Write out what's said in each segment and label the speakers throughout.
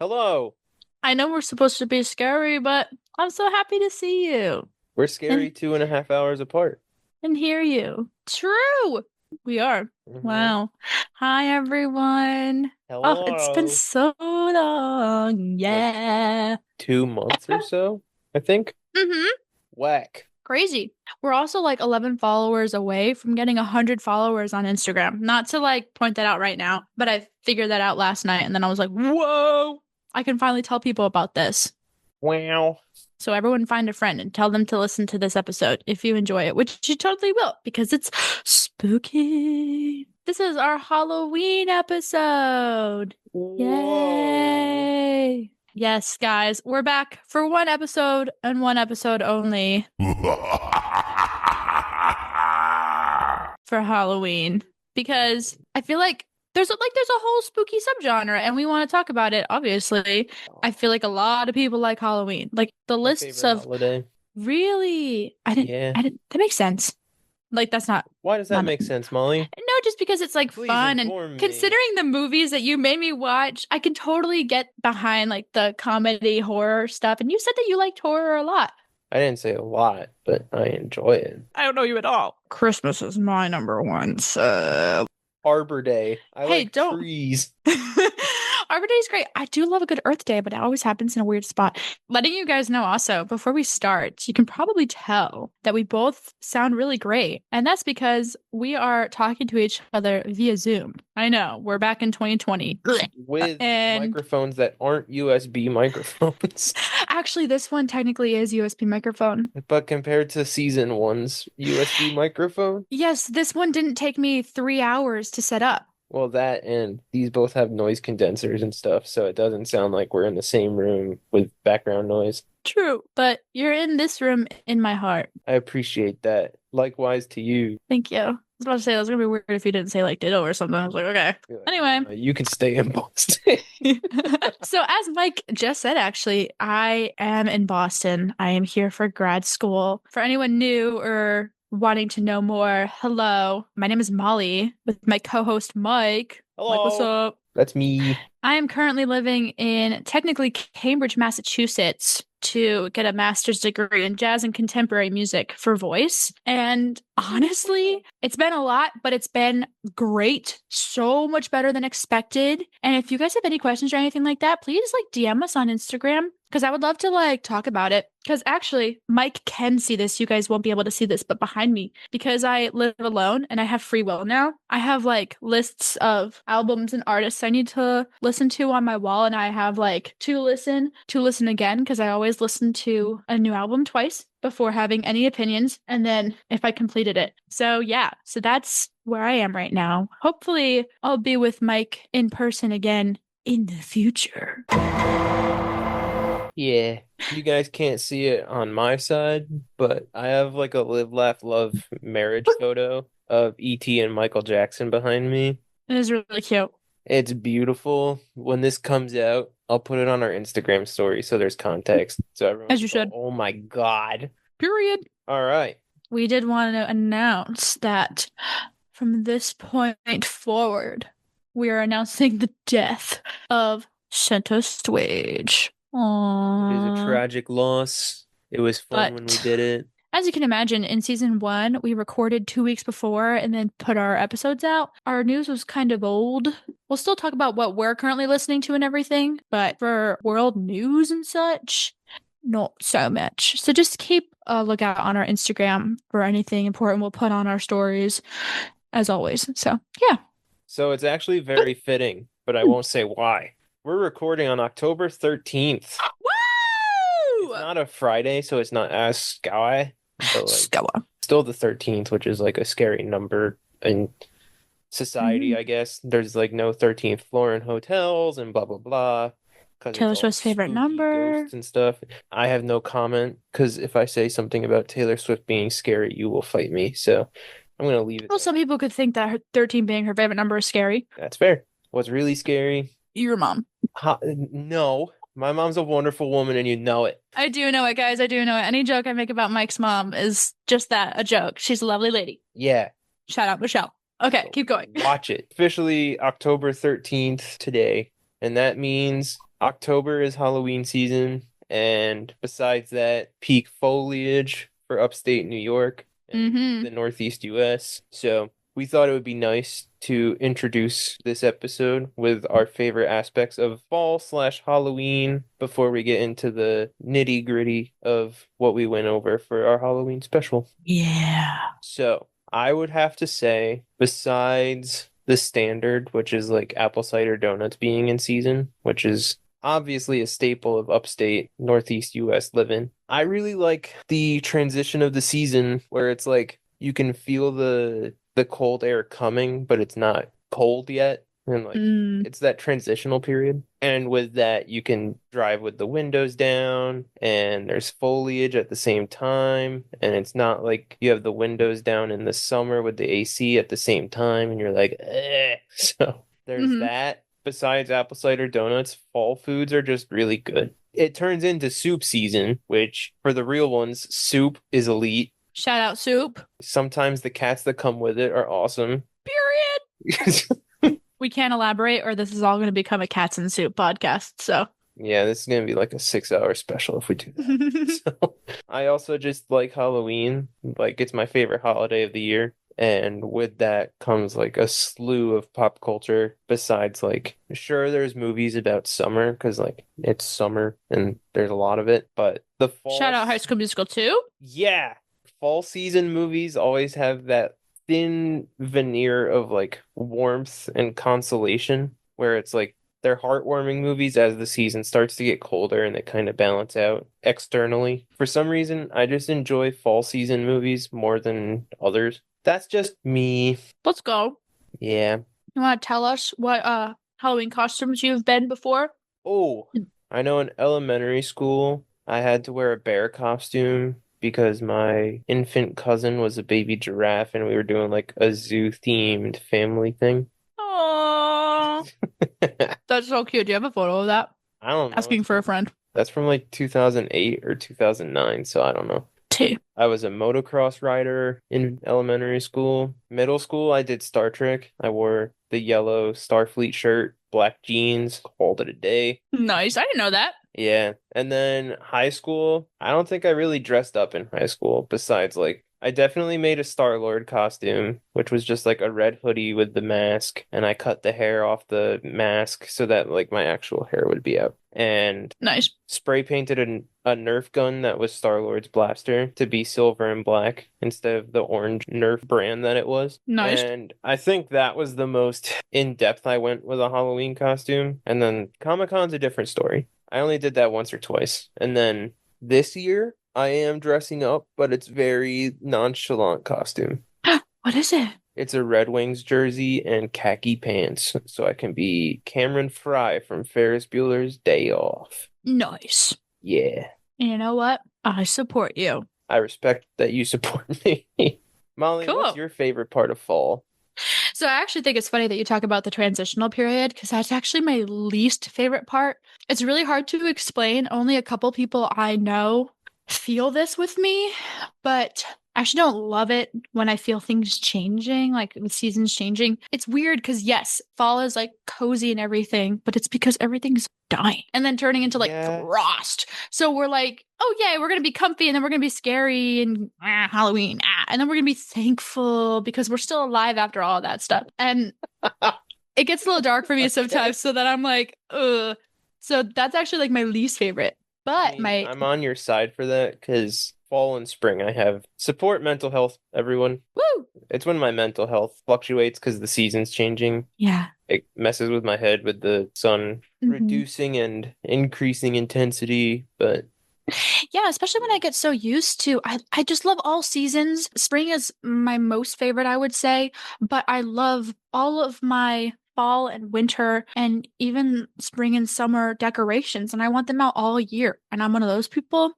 Speaker 1: Hello.
Speaker 2: I know we're supposed to be scary, but I'm so happy to see you
Speaker 1: We're scary
Speaker 2: and
Speaker 1: 2.5 hours apart.
Speaker 2: hear you. True. We are.
Speaker 1: Hmm.
Speaker 2: Wow. Hi, everyone. Oh, it's been
Speaker 1: Hello.
Speaker 2: so long.
Speaker 1: Like
Speaker 2: Yeah.
Speaker 1: 2 months or so, I think.
Speaker 2: Mm-hmm.
Speaker 1: Whack.
Speaker 2: Crazy. We're also like 11 followers away from getting 100 followers on Instagram. Not to like point that out right now, but I figured that out last night and then I was like, whoa, I can finally tell people about this.
Speaker 1: Wow.
Speaker 2: So everyone find a friend and tell them to listen to this episode if you enjoy it, which you totally will because it's spooky. This is our Halloween episode.
Speaker 1: Whoa.
Speaker 2: Yay. Yes, guys, we're back for one episode and one episode only for Halloween because I feel like there's a whole spooky subgenre and we want to talk about it, obviously. I feel like a lot of people like Halloween. Like the
Speaker 1: My
Speaker 2: lists
Speaker 1: favorite
Speaker 2: of
Speaker 1: holiday.
Speaker 2: really
Speaker 1: Yeah.
Speaker 2: I didn't that makes sense. Like that's
Speaker 1: Why does that
Speaker 2: not
Speaker 1: make sense, Molly?
Speaker 2: no, just because it's like
Speaker 1: Please
Speaker 2: fun and
Speaker 1: inform me.
Speaker 2: considering the movies that you made me watch, I can totally get behind like the comedy horror stuff. And you said that you liked horror a lot.
Speaker 1: I didn't say a lot, but I enjoy it.
Speaker 2: I don't know you at all. Christmas is my number one. So
Speaker 1: Arbor Day. I
Speaker 2: hey,
Speaker 1: like
Speaker 2: don't.
Speaker 1: trees.
Speaker 2: Arbor Day is great. I do love a good Earth Day, but it always happens in a weird spot. Letting you guys know also, before we start, you can probably tell that we both sound really great. And that's because we are talking to each other via Zoom. I know, we're back in 2020.
Speaker 1: With
Speaker 2: And
Speaker 1: microphones that aren't USB microphones.
Speaker 2: actually, this one technically is USB microphone.
Speaker 1: But compared to season one's USB microphone,
Speaker 2: Yes, this one didn't take me 3 hours to set up.
Speaker 1: well, that and these both have noise condensers and stuff, so it doesn't sound like we're in the same room with background noise.
Speaker 2: True, but you're in this room in my heart.
Speaker 1: I appreciate that. Likewise to you.
Speaker 2: Thank you. I was about to say that was gonna be weird if you didn't say like ditto or something. I was like, okay.
Speaker 1: You're like,
Speaker 2: Anyway.
Speaker 1: You can stay in Boston.
Speaker 2: So as Mike just said, actually, I am in Boston. I am here for grad school. For anyone new or wanting to know more, hello. My name is Molly with my co-host Mike. Mike, what's
Speaker 1: Hello.
Speaker 2: up?
Speaker 1: That's me.
Speaker 2: I am currently living in technically Cambridge, Massachusetts to get a master's degree in jazz and contemporary music for voice. And honestly, it's been a lot, but it's been great. So much better than expected. And if you guys have any questions or anything like that, please like DM us on Instagram because I would love to like talk about it. Because actually, Mike can see this. You guys won't be able to see this, but behind me, because I live alone and I have free will now, I have like lists of albums and artists I need to listen to on my wall. And I have like to listen again, because I always listen to a new album twice before having any opinions. And then if I completed it. So yeah, so that's where I am right now. Hopefully, I'll be with Mike in person again in the future.
Speaker 1: Yeah. You guys can't see it on my side, but I have like a live, laugh, love marriage photo of E.T. and Michael Jackson behind me.
Speaker 2: It is really cute.
Speaker 1: It's beautiful. When this comes out, I'll put it on our Instagram story so there's context. So everyone
Speaker 2: As
Speaker 1: can
Speaker 2: you
Speaker 1: go,
Speaker 2: should.
Speaker 1: oh my God.
Speaker 2: Period.
Speaker 1: All right.
Speaker 2: We did want to announce that from this point forward, we are announcing the death of Center Swage.
Speaker 1: It is a
Speaker 2: Aww.
Speaker 1: tragic loss. It was fun when we
Speaker 2: But
Speaker 1: did it.
Speaker 2: as you can imagine, in season one, we recorded 2 weeks before and then put our episodes out. Our news was kind of old. We'll still talk about what we're currently listening to and everything, but for world news and such, not so much. So just keep a lookout on our Instagram for anything important we'll put on our stories, as always. So, yeah.
Speaker 1: So it's actually very fitting, but I won't say why. We're recording on October 13th. It's
Speaker 2: Woo!
Speaker 1: not a Friday, so it's not as sky, but like
Speaker 2: Skoa.
Speaker 1: still the 13th, which is like a scary number in society,
Speaker 2: Mhm.
Speaker 1: I guess. There's like no 13th floor in hotels and blah blah blah because it's
Speaker 2: Taylor
Speaker 1: all
Speaker 2: Swift's favorite
Speaker 1: spooky
Speaker 2: number.
Speaker 1: ghosts and stuff. I have no comment because if I say something about Taylor Swift being scary, you will fight me. So I'm gonna leave it
Speaker 2: Well,
Speaker 1: there.
Speaker 2: some people could think that her 13 being her favorite number is scary.
Speaker 1: That's fair. What's really scary?
Speaker 2: Your mom.
Speaker 1: No, my mom's a wonderful woman and you know it.
Speaker 2: I do know it, guys. I do know it. Any joke I make about Mike's mom is just that, a joke. She's a lovely lady.
Speaker 1: Yeah.
Speaker 2: Shout out, Michelle. Okay,
Speaker 1: So
Speaker 2: keep going.
Speaker 1: watch it. Officially October 13th today. And that means October is Halloween season. And besides that, peak foliage for upstate New York and
Speaker 2: Mm-hmm.
Speaker 1: the Northeast US. So we thought it would be nice to introduce this episode with our favorite aspects of fall slash Halloween before we get into the nitty gritty of what we went over for our Halloween special.
Speaker 2: Yeah.
Speaker 1: So I would have to say, besides the standard, which is like apple cider donuts being in season, which is obviously a staple of upstate Northeast US living, I really like the transition of the season where it's like you can feel the cold air coming, but it's not cold yet. And like
Speaker 2: Mm.
Speaker 1: it's that transitional period. And with that, you can drive with the windows down and there's foliage at the same time. And it's not like you have the windows down in the summer with the AC at the same time and you're like, eh. So there's
Speaker 2: Mm-hmm.
Speaker 1: that. Besides apple cider donuts, fall foods are just really good. It turns into soup season, which for the real ones, soup is elite.
Speaker 2: Shout out soup.
Speaker 1: Sometimes the cats that come with it are awesome.
Speaker 2: Period. We can't elaborate, or this is all going to become a cats and soup podcast. So,
Speaker 1: Yeah, this is gonna be like a 6 hour special if we do that. So I also just like Halloween. Like it's my favorite holiday of the year. And with that comes like a slew of pop culture besides like sure there's movies about summer because like it's summer and there's a lot of it, but the
Speaker 2: shout out High School Musical 2.
Speaker 1: yeah, fall season movies always have that thin veneer of like warmth and consolation where it's like they're heartwarming movies as the season starts to get colder and they kind of balance out externally. For some reason, I just enjoy fall season movies more than others. That's just me.
Speaker 2: Let's go.
Speaker 1: Yeah.
Speaker 2: You want to tell us what Halloween costumes you've been before?
Speaker 1: Oh, I know in elementary school, I had to wear a bear costume because my infant cousin was a baby giraffe and we were doing like a zoo themed family thing.
Speaker 2: Oh, that's so cute. Do you have a photo of that?
Speaker 1: I don't know.
Speaker 2: Asking for a friend.
Speaker 1: That's from like 2008 or 2009, so I don't know.
Speaker 2: Two.
Speaker 1: I was a motocross rider in elementary school. Middle school, I did Star Trek. I wore the yellow Starfleet shirt, black jeans, called it a day.
Speaker 2: Nice. I didn't know that.
Speaker 1: Yeah. And then high school, I don't think I really dressed up in high school besides like I definitely made a Star-Lord costume, which was just like a red hoodie with the mask, and I cut the hair off the mask so that like my actual hair would be out. And
Speaker 2: Nice.
Speaker 1: spray painted a Nerf gun that was Star-Lord's blaster to be silver and black instead of the orange Nerf brand that it was.
Speaker 2: Nice.
Speaker 1: And I think that was the most in-depth I went with a Halloween costume. And then Comic-Con's a different story. I only did that once or twice. And then this year, I am dressing up, but it's very nonchalant costume.
Speaker 2: What is it?
Speaker 1: It's a Red Wings jersey and khaki pants, so I can be Cameron Fry from Ferris Bueller's Day Off.
Speaker 2: Nice.
Speaker 1: Yeah.
Speaker 2: And you know what? I support you.
Speaker 1: I respect that you support me. Molly,
Speaker 2: Cool.
Speaker 1: what's your favorite part of fall?
Speaker 2: So I actually think it's funny that you talk about the transitional period because that's actually my least favorite part. It's really hard to explain. Only a couple people I know feel this with me, but I actually don't love it when I feel things changing, like the seasons changing. It's weird because yes, fall is like cozy and everything, but it's because everything's dying and then turning into like
Speaker 1: Yes.
Speaker 2: frost. So we're like, oh yeah, we're gonna be comfy and then we're gonna be scary and Halloween, and then we're gonna be thankful because we're still alive after all of that stuff. And it gets a little dark for me sometimes, so that I'm like, ugh. So that's actually like my least favorite.
Speaker 1: I
Speaker 2: But
Speaker 1: mean, I'm on your side for that because fall and spring I have support mental health, everyone.
Speaker 2: woo,
Speaker 1: It's when my mental health fluctuates because the season's changing.
Speaker 2: yeah.
Speaker 1: It messes with my head with the sun
Speaker 2: Mhm.
Speaker 1: reducing and increasing intensity, but
Speaker 2: Yeah, especially when I get so used to I just love all seasons. Spring is my most favorite, I would say, but I love all of my fall and winter and even spring and summer decorations and I want them out all year. And I'm one of those people.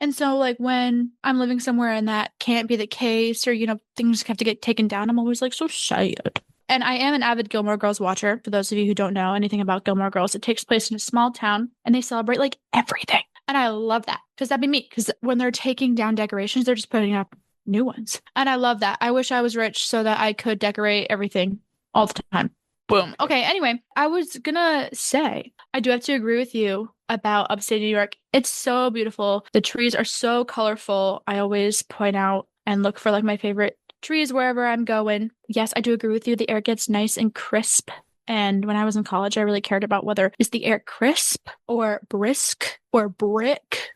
Speaker 2: And so like when I'm living somewhere and that can't be the case or things have to get taken down, I'm always like so sad. And I am an avid Gilmore Girls watcher. For those of you who don't know anything about Gilmore Girls, it takes place in a small town and they celebrate like everything. And I love that because that'd be me. Because when they're taking down decorations, they're just putting up new ones. And I love that. I wish I was rich so that I could decorate everything all the time. Boom. Okay, anyway, I was gonna say, I do have to agree with you about upstate New York. It's so beautiful. The trees are so colorful. I always point out and look for like my favorite trees wherever I'm going. Yes, I do agree with you. The air gets nice and crisp. And when I was in college, I really cared about whether is the air crisp or brisk or brick.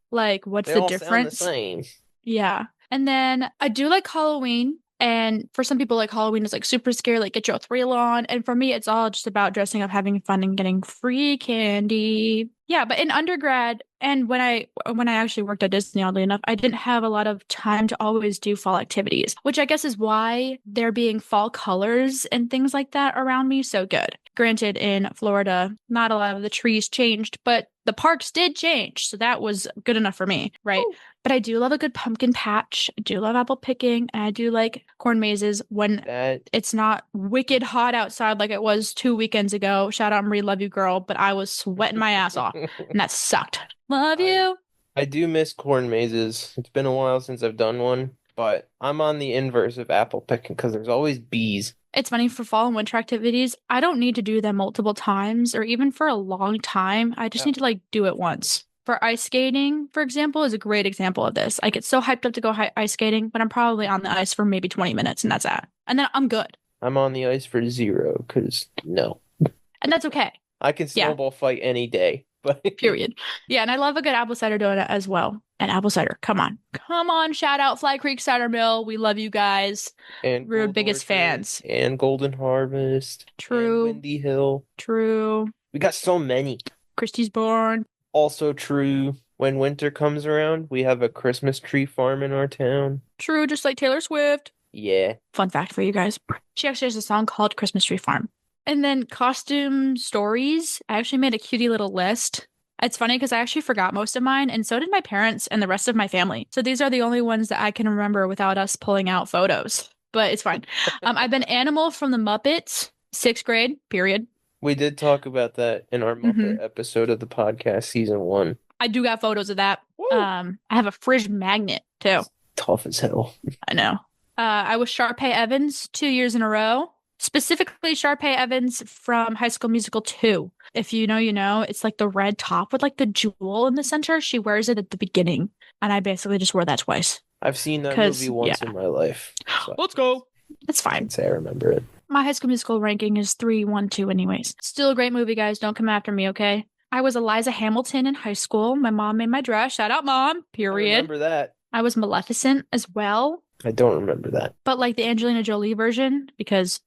Speaker 2: Like, what's
Speaker 1: They
Speaker 2: the
Speaker 1: all sound the
Speaker 2: difference?
Speaker 1: same.
Speaker 2: Yeah. And then I do like Halloween. And for some people, like Halloween is like super scary, like get your thrill on. And for me, it's all just about dressing up, having fun, and getting free candy. Yeah, but in undergrad and when I actually worked at Disney, oddly enough, I didn't have a lot of time to always do fall activities, which I guess is why there being fall colors and things like that around me so good. Granted, in Florida, not a lot of the trees changed, but the parks did change, so that was good enough for me, right?
Speaker 1: Woo.
Speaker 2: But I do love a good pumpkin patch. I do love apple picking, and I do like corn mazes when
Speaker 1: That
Speaker 2: it's not wicked hot outside like it was 2 weekends ago. Shout out Marie, love you, girl. But I was sweating my ass off, and that sucked. Love
Speaker 1: I
Speaker 2: you.
Speaker 1: I do miss corn mazes. It's been a while since I've done one, but I'm on the inverse of apple picking because there's always bees.
Speaker 2: It's funny for fall and winter activities. I don't need to do them multiple times or even for a long time. I just
Speaker 1: Yeah.
Speaker 2: need to like do it once. For ice skating, for example, is a great example of this. I get so hyped up to go ice skating, but I'm probably on the ice for maybe 20 minutes and that's that. And then I'm good.
Speaker 1: I'm on the ice for zero because no.
Speaker 2: And that's okay.
Speaker 1: I can
Speaker 2: Yeah,
Speaker 1: snowball fight any day, but
Speaker 2: period. Yeah, and I love a good apple cider donut as well. And apple cider, come on. Come on, shout out Fly Creek Cider Mill. We love you guys.
Speaker 1: and
Speaker 2: We're
Speaker 1: Gold
Speaker 2: biggest
Speaker 1: Orchard
Speaker 2: fans.
Speaker 1: and Golden Harvest and
Speaker 2: True,
Speaker 1: Windy Hill.
Speaker 2: true.
Speaker 1: We got so many.
Speaker 2: Christie's born.
Speaker 1: Also true, when winter comes around, we have a Christmas tree farm in our town.
Speaker 2: True, just like Taylor Swift.
Speaker 1: Yeah.
Speaker 2: Fun fact for you guys. She actually has a song called Christmas Tree Farm. And then costume stories. I actually made a cutie little list. It's funny because I actually forgot most of mine, and so did my parents and the rest of my family. So these are the only ones that I can remember without us pulling out photos. But it's fine. I've been Animal from the Muppets, 6th grade, period.
Speaker 1: We did talk about that in our
Speaker 2: hmm
Speaker 1: Muppet episode of the podcast, season one.
Speaker 2: I do got photos of that.
Speaker 1: Woo!
Speaker 2: I have a fridge magnet too.
Speaker 1: Tough as hell.
Speaker 2: I know. I was Sharpay Evans 2 years in a row. Specifically, Sharpay Evans from High School Musical 2. If you know, you know. It's like the red top with like the jewel in the center. She wears it at the beginning. And I basically just wore that twice.
Speaker 1: I've seen that movie
Speaker 2: Because,
Speaker 1: once
Speaker 2: yeah.
Speaker 1: in my life, so
Speaker 2: Let's go. It's
Speaker 1: I
Speaker 2: fine.
Speaker 1: can say I remember it.
Speaker 2: My High School Musical ranking is 3, 1, 2 anyways. Still a great movie, guys. Don't come after me, okay? I was Eliza Hamilton in high school. My mom made my dress. Shout out, mom.
Speaker 1: I
Speaker 2: Period.
Speaker 1: remember that.
Speaker 2: I was Maleficent as well.
Speaker 1: I don't remember that.
Speaker 2: But like the Angelina Jolie version because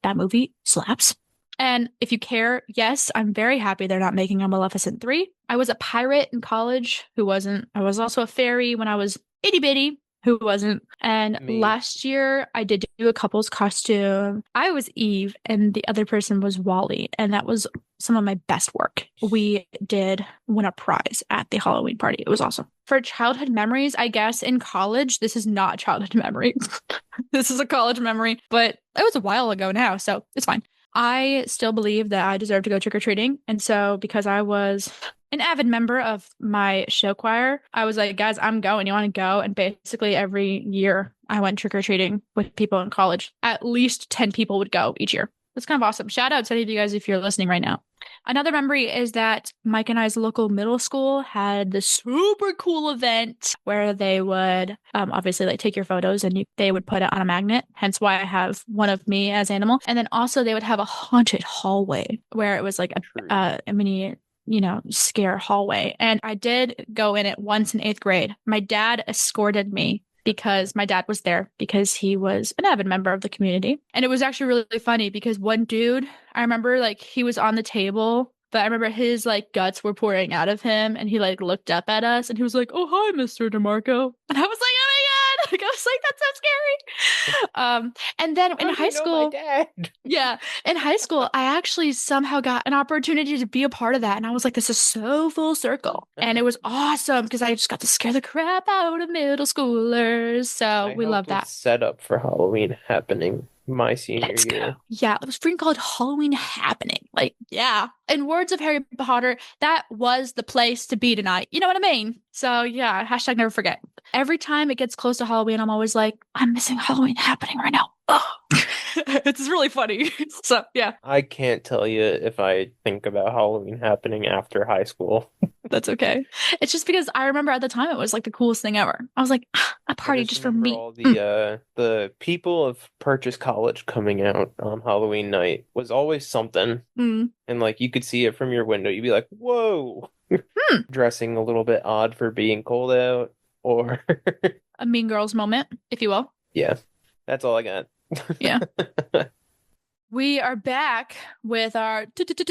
Speaker 2: that movie slaps. And if you care, yes, I'm very happy they're not making a Maleficent 3. I was a pirate in college who wasn't. I was also a fairy when I was itty bitty who wasn't. And
Speaker 1: Me.
Speaker 2: last year I did do a couple's costume. I was Eve and the other person was Wally. And that was some of my best work. We did win a prize at the Halloween party. It was awesome. For childhood memories, I guess in college, this is not a childhood memory. This is a college memory, but it was a while ago now, so it's fine. I still believe that I deserve to go trick-or-treating. And so because I was an avid member of my show choir, I was like, guys, I'm going. You want to go? And basically every year I went trick-or-treating with people in college. At least 10 people would go each year. That's kind of awesome. Shout out to any of you guys if you're listening right now. Another memory is that Mike and I's local middle school had this super cool event where they would obviously like take your photos and they would put it on a magnet. Hence why I have one of me as Animal. And then also they would have a haunted hallway where it was like a mini, scare hallway. And I did go in it once in 8th grade. My dad escorted me because my dad was there because he was an avid member of the community. And it was actually really funny because one dude, I remember like he was on the table, but I remember his like guts were pouring out of him and he like looked up at us and he was like, "Oh, hi, Mr. DeMarco." And I was like, "Oh my God." Like I was like, "That's so scary." And then in high school, yeah, in high school, I actually somehow got an opportunity to be a part of that. And I was like, this is so full circle. And it was awesome because I just got to scare the crap out of middle schoolers. So we love that.
Speaker 1: Setup for Halloween happening my senior
Speaker 2: Let's
Speaker 1: year.
Speaker 2: go. Yeah, it was freaking called Halloween Happening. Like, yeah. In words of Harry Potter, that was the place to be tonight. You know what I mean? So yeah, hashtag never forget. every time it gets close to Halloween, I'm always like, I'm missing Halloween happening right now. Oh. It's really funny. So, yeah.
Speaker 1: I can't tell you if I think about Halloween happening after high school.
Speaker 2: That's okay. It's just because I remember at the time it was like the coolest thing ever. I was like, a
Speaker 1: I
Speaker 2: party
Speaker 1: just
Speaker 2: just for
Speaker 1: remember
Speaker 2: me.
Speaker 1: all the people of Purchase College coming out on Halloween night was always something.
Speaker 2: Mm.
Speaker 1: And like you could see it from your window. You'd be like, "Whoa."
Speaker 2: Hmm.
Speaker 1: Dressing a little bit odd for being cold out or
Speaker 2: A Mean Girls moment, if you will.
Speaker 1: yeah. That's all I got.
Speaker 2: Yeah. We are back with our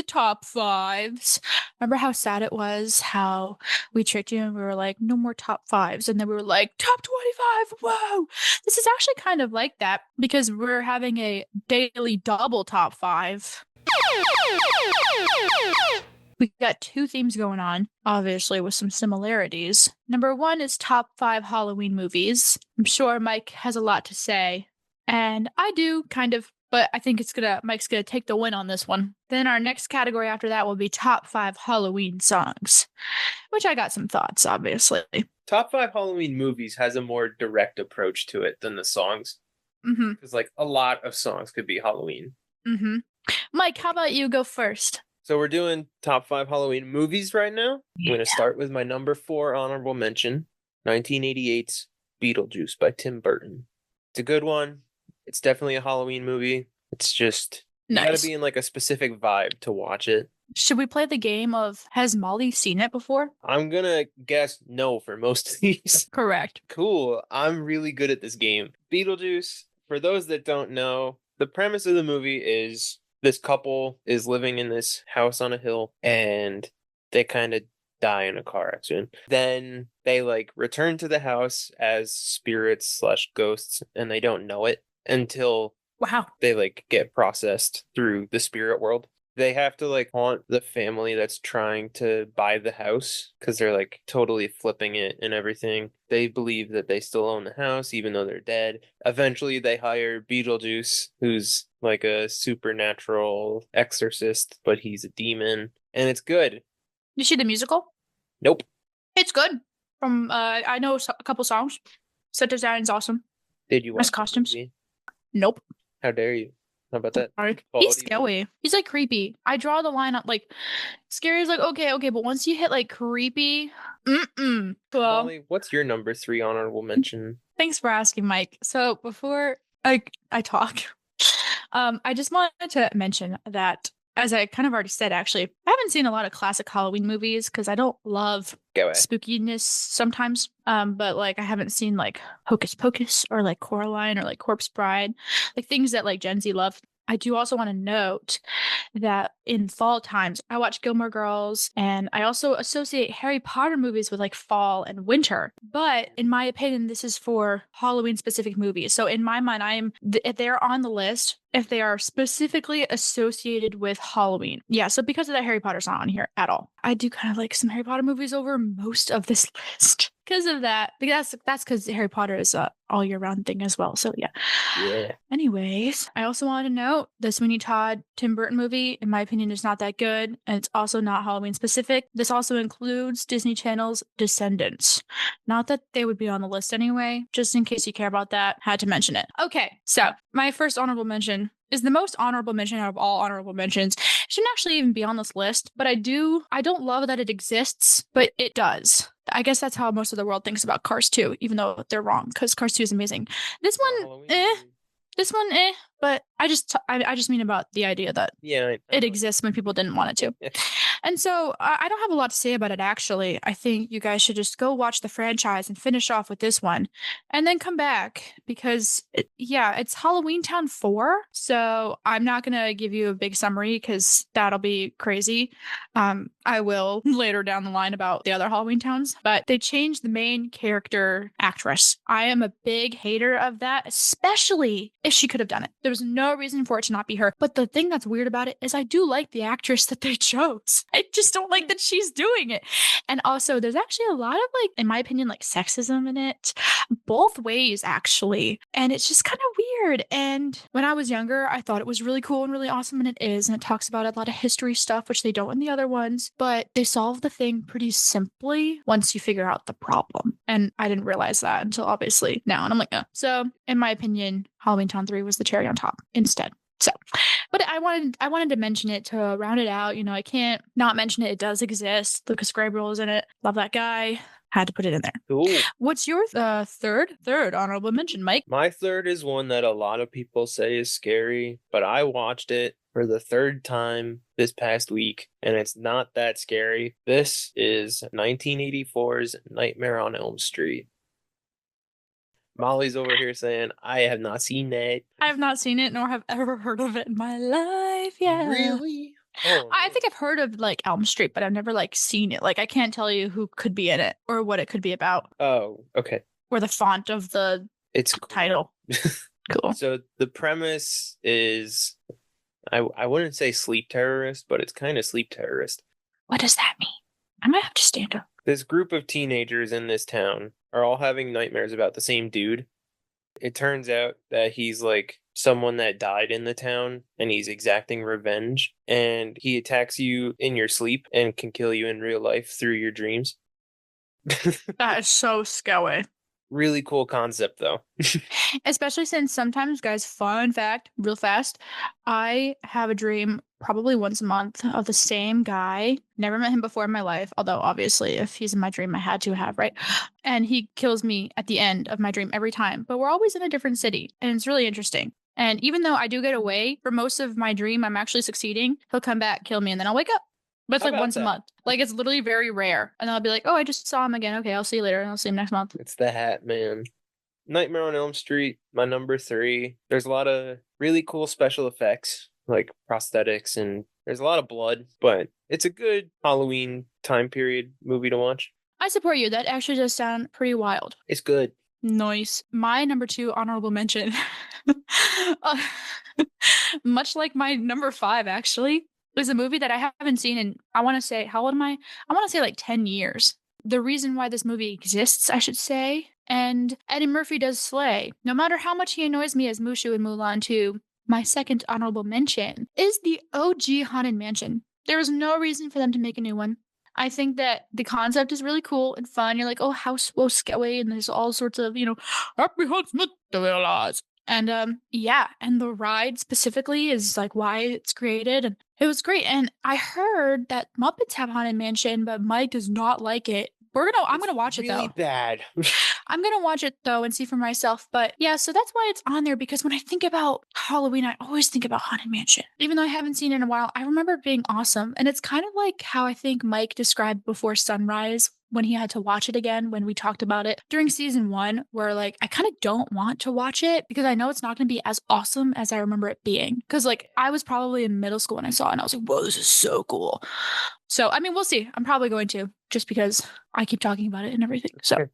Speaker 2: top fives. Remember how sad it was how we tricked you and we were like, no more top fives. And then we were like, top 25. Whoa. This is actually kind of like that because we're having a daily double top five. We got two themes going on, obviously, with some similarities. Number one is top 5 Halloween movies. I'm sure Mike has a lot to say, and I do kind of, but I think Mike's gonna take the win on this one. Then our next category after that will be top 5 Halloween songs, which I got some thoughts, obviously.
Speaker 1: Top 5 Halloween movies has a more direct approach to it than the songs.
Speaker 2: Mm-hmm.
Speaker 1: Because like a lot of songs could be Halloween.
Speaker 2: Mm-hmm. Mike, how about you go first?
Speaker 1: So we're doing top 5 Halloween movies right now. I'm going to start with my number 4 honorable mention, 1988's Beetlejuice by Tim Burton. It's a good one. It's definitely a Halloween movie. It's just, you gotta be in like a specific vibe to watch it.
Speaker 2: Should we play the game of has Molly seen it before?
Speaker 1: I'm gonna guess no for most of these.
Speaker 2: Correct.
Speaker 1: Cool. I'm really good at this game. Beetlejuice, for those that don't know, the premise of the movie is this couple is living in this house on a hill and they kind of die in a car accident. Then they like return to the house as spirits slash ghosts and they don't know it until they like get processed through the spirit world. They have to like haunt the family that's trying to buy the house because they're like totally flipping it and everything. They believe that they still own the house even though they're dead. Eventually they hire Beetlejuice, who's like a supernatural exorcist, but he's a demon. And it's good.
Speaker 2: You see the musical?
Speaker 1: Nope.
Speaker 2: It's good. From I know a couple songs. Set design's awesome.
Speaker 1: Did you watch
Speaker 2: nice costumes? Nope.
Speaker 1: How dare you? How about that?
Speaker 2: He's scary. He's like creepy. I draw the line up like scary is like okay, but once you hit like creepy, Well,
Speaker 1: Molly, what's your number 3 honorable mention?
Speaker 2: Thanks for asking, Mike. So before I talk, I just wanted to mention that as I kind of already said, actually, I haven't seen a lot of classic Halloween movies because I don't love spookiness sometimes. But like I haven't seen like Hocus Pocus or like Coraline or like Corpse Bride, like things that like Gen Z love. I do also want to note that in fall times, I watch Gilmore Girls and I also associate Harry Potter movies with like fall and winter. But in my opinion, this is for Halloween specific movies. So in my mind, if they're on the list, if they are specifically associated with Halloween. Yeah, so because of that, Harry Potter's not on here at all. I do kind of like some Harry Potter movies over most of this list. Because of that, because that's because Harry Potter is a all year round thing as well. So yeah. Anyways, I also wanted to note the Sweeney Todd Tim Burton movie, in my opinion, is not that good, and it's also not Halloween specific. This also includes Disney Channel's Descendants. Not that they would be on the list anyway, just in case you care about that, had to mention it. Okay, so my first honorable mention is the most honorable mention out of all honorable mentions. It shouldn't actually even be on this list, but I don't love that it exists, but it does. I guess that's how most of the world thinks about Cars 2, even though they're wrong, because Cars 2 is amazing. This one, but I just mean about the idea that it exists when people didn't want it to. And so I don't have a lot to say about it, actually. I think you guys should just go watch the franchise and finish off with this one and then come back because, it's Halloween Town 4. So I'm not going to give you a big summary because that'll be crazy. I will later down the line about the other Halloween Towns, but they changed the main character actress. I am a big hater of that, especially if she could have done it. There's no reason for it to not be her. But the thing that's weird about it is I do like the actress that they chose. I just don't like that she's doing it. And also, there's actually a lot of, like, in my opinion, like sexism in it, both ways, actually. And it's just kind of weird. And when I was younger, I thought it was really cool and really awesome, and it is. And it talks about a lot of history stuff, which they don't in the other ones. But they solve the thing pretty simply once you figure out the problem. And I didn't realize that until obviously now. And I'm like, oh. So, in my opinion, Halloween Town 3 was the cherry on top instead. So, but I wanted to mention it to round it out. I can't not mention it. It does exist. Lucas Grabeel is in it. Love that guy. Had to put it in there.
Speaker 1: Cool.
Speaker 2: What's your third honorable mention, Mike?
Speaker 1: My third is one that a lot of people say is scary, but I watched it for the third time this past week, and it's not that scary. This is 1984's Nightmare on Elm Street. Molly's over here saying, I have not seen that.
Speaker 2: I have not seen it, nor have ever heard of it in my life. Yeah.
Speaker 1: Really? Oh,
Speaker 2: I think I've heard of like Elm Street, but I've never like seen it. Like I can't tell you who could be in it or what it could be about.
Speaker 1: Oh, okay.
Speaker 2: Or the font of the title. Cool.
Speaker 1: So the premise is, I wouldn't say sleep terrorist, but it's kind of sleep terrorist.
Speaker 2: What does that mean? I might have to stand up.
Speaker 1: This group of teenagers in this town are all having nightmares about the same dude. It turns out that he's like someone that died in the town and he's exacting revenge, and he attacks you in your sleep and can kill you in real life through your dreams.
Speaker 2: That is so scary.
Speaker 1: Really cool concept though.
Speaker 2: Especially since sometimes, guys, fun fact, real fast, I have a dream probably once a month of the same guy. Never met him before in my life, although obviously if he's in my dream, I had to have, right? And he kills me at the end of my dream every time, but we're always in a different city, and it's really interesting. And even though I do get away for most of my dream, I'm actually succeeding, he'll come back, kill me, and then I'll wake up. But it's like once a month. Like it's literally very rare. And then I'll be like, oh, I just saw him again. Okay, I'll see you later. And I'll see him next month.
Speaker 1: It's the hat, man. Nightmare on Elm Street, my number 3. There's a lot of really cool special effects, like prosthetics, and there's a lot of blood, but it's a good Halloween time period movie to watch.
Speaker 2: I support you. That actually does sound pretty wild.
Speaker 1: It's good.
Speaker 2: Nice. My number 2 honorable mention, much like my number 5, actually, is a movie that I haven't seen in, I want to say, how old am I? I want to say like 10 years. The reason why this movie exists, I should say, and Eddie Murphy does slay. No matter how much he annoys me as Mushu in Mulan 2, my second honorable mention is the OG Haunted Mansion. There is no reason for them to make a new one. I think that the concept is really cool and fun. You're like, oh, how so scary, and there's all sorts of, happy hunts materialize. And yeah, and the ride specifically is like why it's created, and it was great. And I heard that Muppets have Haunted Mansion, but Mike does not like it. I'm gonna watch it though.
Speaker 1: Really bad.
Speaker 2: I'm gonna watch it though and see for myself. But yeah, so that's why it's on there, because when I think about Halloween, I always think about Haunted Mansion. Even though I haven't seen it in a while, I remember it being awesome. And it's kind of like how I think Mike described Before Sunrise when he had to watch it again when we talked about it during season 1, where like I kind of don't want to watch it because I know it's not going to be as awesome as I remember it being. Because like I was probably in middle school when I saw it and I was like, whoa, this is so cool. So I mean, we'll see. I'm probably going to, just because I keep talking about it and everything. So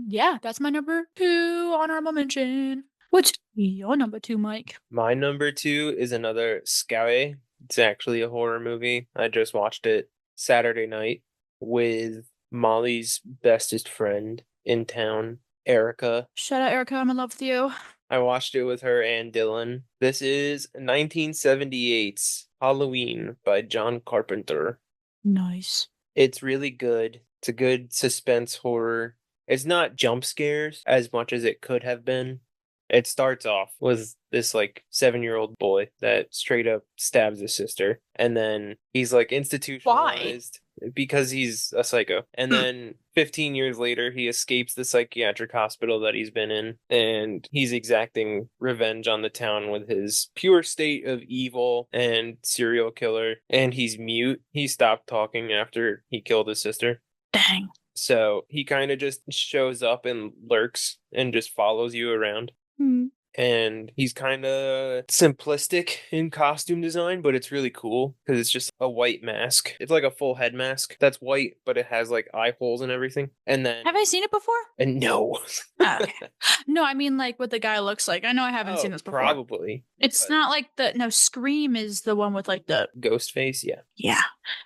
Speaker 2: yeah, that's my number 2 honorable mention. What's your number 2, Mike?
Speaker 1: My number 2 is another scary. It's actually a horror movie. I just watched it Saturday night with Molly's bestest friend in town, Erica.
Speaker 2: Shout out, Erica. I'm in love with you.
Speaker 1: I watched it with her and Dylan. This is 1978's Halloween by John Carpenter.
Speaker 2: Nice.
Speaker 1: It's really good. It's a good suspense horror. It's not jump scares as much as it could have been. It starts off with this like 7-year-old boy that straight up stabs his sister, and then he's like institutionalized. Why? Because he's a psycho. And then 15 years later, he escapes the psychiatric hospital that he's been in, and he's exacting revenge on the town with his pure state of evil and serial killer. And he's mute. He stopped talking after he killed his sister.
Speaker 2: Dang.
Speaker 1: So he kind of just shows up and lurks and just follows you around. And he's kind of simplistic in costume design, but it's really cool because it's just a white mask. It's like a full head mask that's white, but it has like eye holes and everything. And then
Speaker 2: Have I seen it before?
Speaker 1: and no.
Speaker 2: Oh, okay. No, I mean like what the guy looks like. I know I haven't seen
Speaker 1: Oh,
Speaker 2: this before.
Speaker 1: probably.
Speaker 2: It's
Speaker 1: But
Speaker 2: not like Scream is the one with like the
Speaker 1: Ghostface, yeah.
Speaker 2: yeah.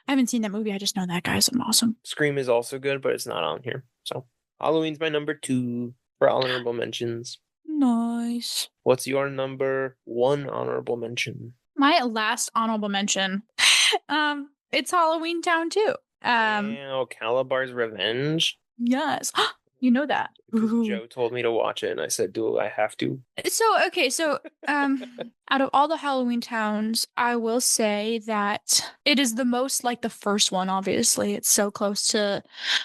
Speaker 2: I haven't seen that movie. I just know that guy's awesome.
Speaker 1: Scream is also good, but it's not on here. So Halloween's my number 2 for honorable mentions.
Speaker 2: Nice.
Speaker 1: What's your number 1 honorable mention?
Speaker 2: My last honorable mention. It's Halloween Town too.
Speaker 1: Wow, Calabar's Revenge.
Speaker 2: Yes. You know that.
Speaker 1: Because
Speaker 2: Ooh.
Speaker 1: Joe told me to watch it, and I said, "Do I have to?"
Speaker 2: So out of all the Halloween towns, I will say that it is the most like the first one, obviously. It's so close to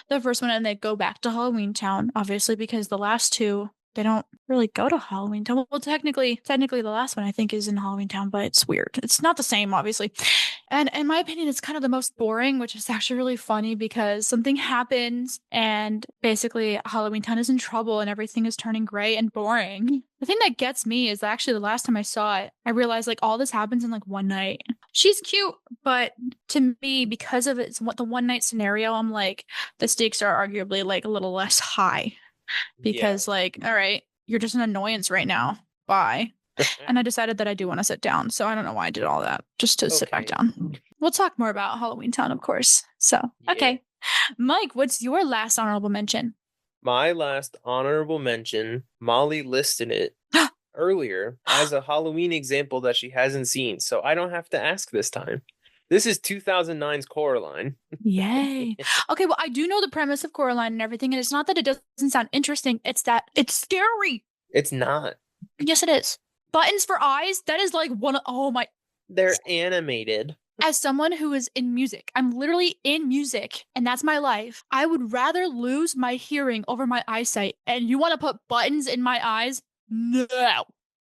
Speaker 2: the first one, and they go back to Halloween Town, obviously, because the last two they don't really go to Halloween Town. Well, technically the last one I think is in Halloween Town, but it's weird. It's not the same, obviously. And in my opinion, it's kind of the most boring, which is actually really funny because something happens and basically Halloween Town is in trouble and everything is turning gray and boring. The thing that gets me is actually the last time I saw it, I realized like all this happens in like one night. She's cute, but to me, because of it's what the one night scenario, I'm like, the stakes are arguably like a little less high
Speaker 1: Yeah.
Speaker 2: because like, all right, you're just an annoyance right now. Bye. And I decided that I do want to sit down. So I don't know why I did all that, just to sit back
Speaker 1: Okay.
Speaker 2: down. We'll talk more about Halloween Town, of course. So,
Speaker 1: Yeah.
Speaker 2: okay. Mike, what's your last honorable mention?
Speaker 1: My last honorable mention, Molly listed it earlier as a Halloween example that she hasn't seen, so I don't have to ask this time. This is 2009's Coraline.
Speaker 2: Yay. Okay, well, I do know the premise of Coraline and everything, and it's not that it doesn't sound interesting, it's that it's scary.
Speaker 1: It's not.
Speaker 2: Yes, it is. Buttons for eyes, that is like one of, oh my.
Speaker 1: They're animated.
Speaker 2: As someone who is in music, I'm literally in music, and that's my life. I would rather lose my hearing over my eyesight. And you want to put buttons in my eyes? No.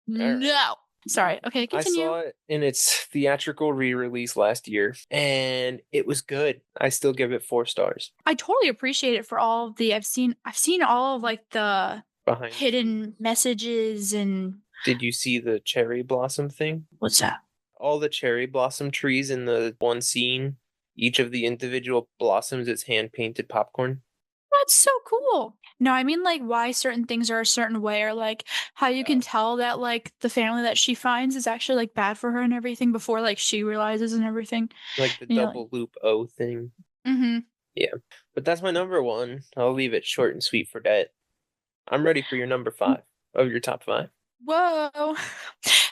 Speaker 2: No.
Speaker 1: Right.
Speaker 2: Sorry. Okay, continue.
Speaker 1: I saw it in its theatrical re-release last year, and it was good. I still give it 4 stars.
Speaker 2: I totally appreciate it for all of the I've seen all of like the
Speaker 1: Behind
Speaker 2: hidden messages and
Speaker 1: Did you see the cherry blossom thing?
Speaker 2: what's that?
Speaker 1: All the cherry blossom trees in the one scene, each of the individual blossoms is hand painted popcorn.
Speaker 2: That's so cool. No, I mean like why certain things are a certain way, or like how you can tell that like the family that she finds is actually like bad for her and everything before like she realizes and everything.
Speaker 1: Like the
Speaker 2: You know,
Speaker 1: double loop O thing.
Speaker 2: mm-hmm.
Speaker 1: Yeah. But that's my number 1. I'll leave it short and sweet for that. I'm ready for your number 5 of your top 5.
Speaker 2: Whoa.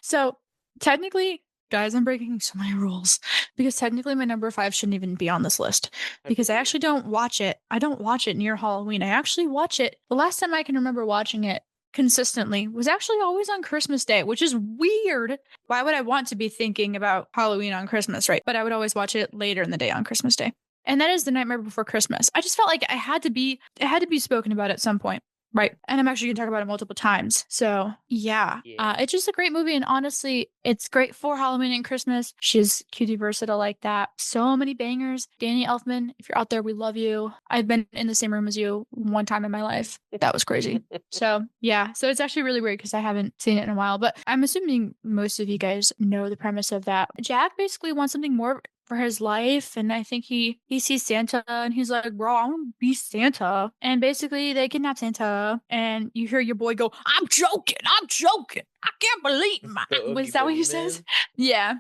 Speaker 2: So technically, guys, I'm breaking so many rules because technically my number 5 shouldn't even be on this list because I actually don't watch it. I don't watch it near Halloween. I actually watch it. The last time I can remember watching it consistently was actually always on Christmas Day, which is weird. Why would I want to be thinking about Halloween on Christmas, right? But I would always watch it later in the day on Christmas Day. And that is The Nightmare Before Christmas. I just felt like it had to be spoken about at some point. Right. And I'm actually going to talk about it multiple times. So, yeah. It's just a great movie. And honestly, it's great for Halloween and Christmas. She's cutie versatile like that. So many bangers. Danny Elfman, if you're out there, we love you. I've been in the same room as you one time in my life. That was crazy. So, yeah. So it's actually really weird because I haven't seen it in a while. But I'm assuming most of you guys know the premise of that. Jack basically wants something more for his life, and I think he sees Santa and he's like, bro, I want to be Santa. And basically they kidnap Santa and you hear your boy go, I'm joking, I can't believe was that what he says? Yeah.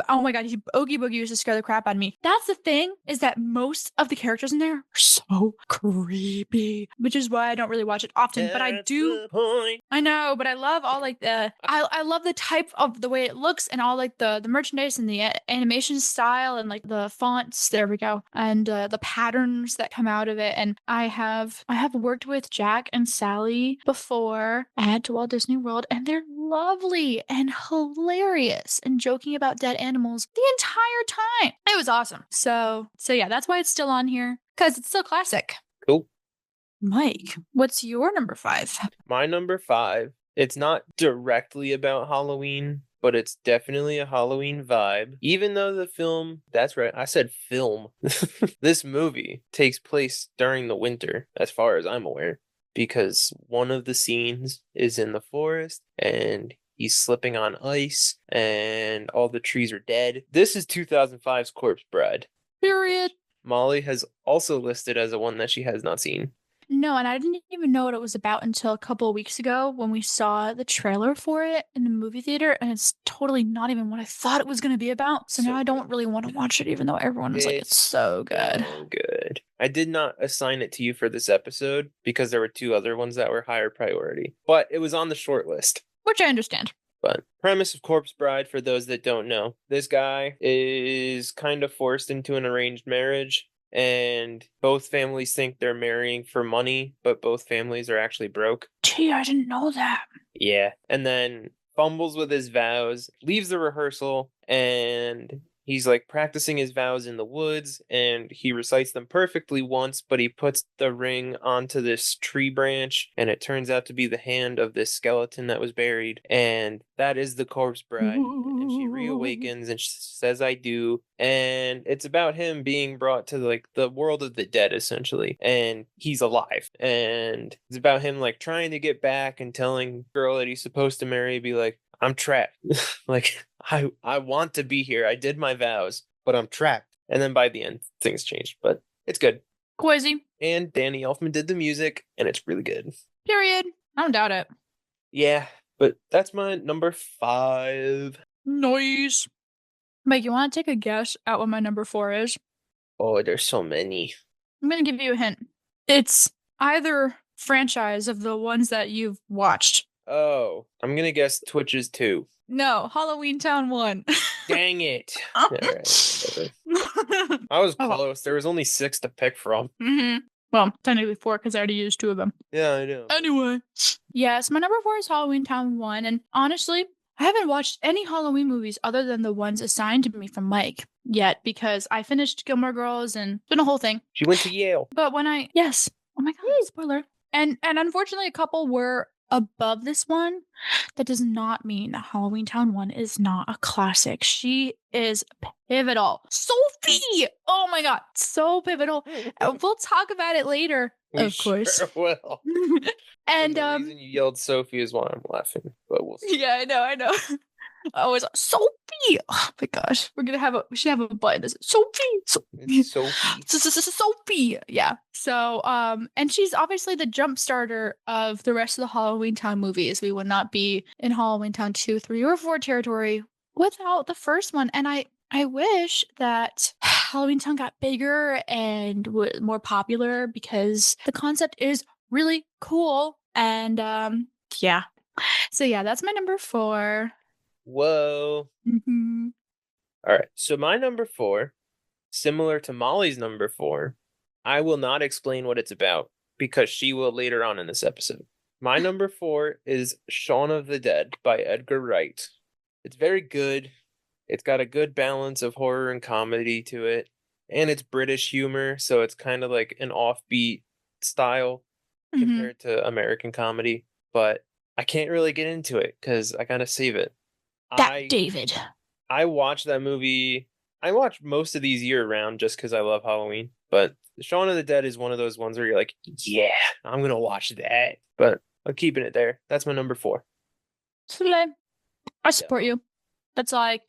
Speaker 2: Oh my god, Oogie Boogie used to scare the crap out of me. That's the thing, is that most of the characters in there are so creepy, which is why I don't really watch it often. But I do. I know, but I love all like the I love the type of the way it looks and all like the merchandise and the animation style and like the fonts. There we go, and the patterns that come out of it. And I have worked with Jack and Sally before at Walt Disney World, and they're lovely and hilarious and joking about dead animals the entire time. It was awesome. So yeah, that's why it's still on here, because it's still classic.
Speaker 1: Cool.
Speaker 2: Mike, what's your number 5?
Speaker 1: My number 5, it's not directly about Halloween, but it's definitely a Halloween vibe. Even though the film, that's right, I said film. This movie takes place during the winter, as far as I'm aware. because one of the scenes is in the forest and he's slipping on ice and all the trees are dead. This is 2005's Corpse Bride.
Speaker 2: Period.
Speaker 1: Molly has also listed as a one that she has not seen.
Speaker 2: No, and I didn't even know what it was about until a couple of weeks ago when we saw the trailer for it in the movie theater, and it's totally not even what I thought it was going to be about. So now I don't really want to watch it, even though everyone is like, it's so good.
Speaker 1: So good. I did not assign it to you for this episode because there were two other ones that were higher priority, but it was on the short list.
Speaker 2: Which I understand.
Speaker 1: But premise of Corpse Bride, for those that don't know, this guy is kind of forced into an arranged marriage, and both families think they're marrying for money, but both families are actually broke.
Speaker 2: Gee, I didn't know that.
Speaker 1: Yeah. And then fumbles with his vows, leaves the rehearsal, and he's like practicing his vows in the woods, and he recites them perfectly once, but he puts the ring onto this tree branch, and it turns out to be the hand of this skeleton that was buried, and that is the Corpse Bride. And she reawakens and she says, I do. And it's about him being brought to like the world of the dead, essentially, and he's alive. And it's about him like trying to get back and telling the girl that he's supposed to marry, be like, I'm trapped. Like, I want to be here. I did my vows, but I'm trapped. And then by the end, things changed. But it's good.
Speaker 2: Crazy.
Speaker 1: And Danny Elfman did the music, and it's really good.
Speaker 2: Period. I don't doubt it.
Speaker 1: Yeah, but that's my number 5.
Speaker 2: Nice. Mike, you want to take a guess at what my number 4 is?
Speaker 1: Oh, there's so many.
Speaker 2: I'm going to give you a hint. It's either franchise of the ones that you've watched.
Speaker 1: Oh, I'm going to guess Twitches 2.
Speaker 2: No, Halloween Town 1.
Speaker 1: Dang it. All right, I was close. There was only 6 to pick from.
Speaker 2: Mm-hmm. Well, technically 4 because I already used 2 of them.
Speaker 1: Yeah, I know.
Speaker 2: Anyway. Yes, my number 4 is Halloween Town 1. And honestly, I haven't watched any Halloween movies other than the ones assigned to me from Mike yet because I finished Gilmore Girls and it's been a whole thing.
Speaker 1: She went to Yale.
Speaker 2: But when yes. Oh my God, spoiler. And unfortunately, a couple were above this one. That does not mean that Halloween Town 1 is not a classic. She is pivotal. Sophie! Oh my God, so pivotal. We'll talk about it later, of course.
Speaker 1: Sure will.
Speaker 2: And
Speaker 1: the reason you yelled Sophie is why I'm laughing, but we'll see.
Speaker 2: Yeah, I know. I was Sophie. Oh my gosh, we should have a button. Sophie. Sophie. Yeah. So, and she's obviously the jump starter of the rest of the Halloween Town movies. We would not be in Halloween Town 2, 3, or 4 territory without the first one. And I wish that Halloween Town got bigger and more popular because the concept is really cool. And yeah. So yeah, that's my number 4.
Speaker 1: Whoa.
Speaker 2: Mm-hmm.
Speaker 1: All right. So my number 4, similar to Molly's number 4, I will not explain what it's about because she will later on in this episode. My number 4 is Shaun of the Dead by Edgar Wright. It's very good. It's got a good balance of horror and comedy to it. And it's British humor, so it's kind of like an offbeat style compared to American comedy. But I can't really get into it because I gotta save it.
Speaker 2: David.
Speaker 1: I watched that movie. I watch most of these year round just because I love Halloween. But Shaun of the Dead is one of those ones where you're like, yeah, I'm going to watch that. But I'm keeping it there. That's my number 4.
Speaker 2: Slay. I support you. That's all I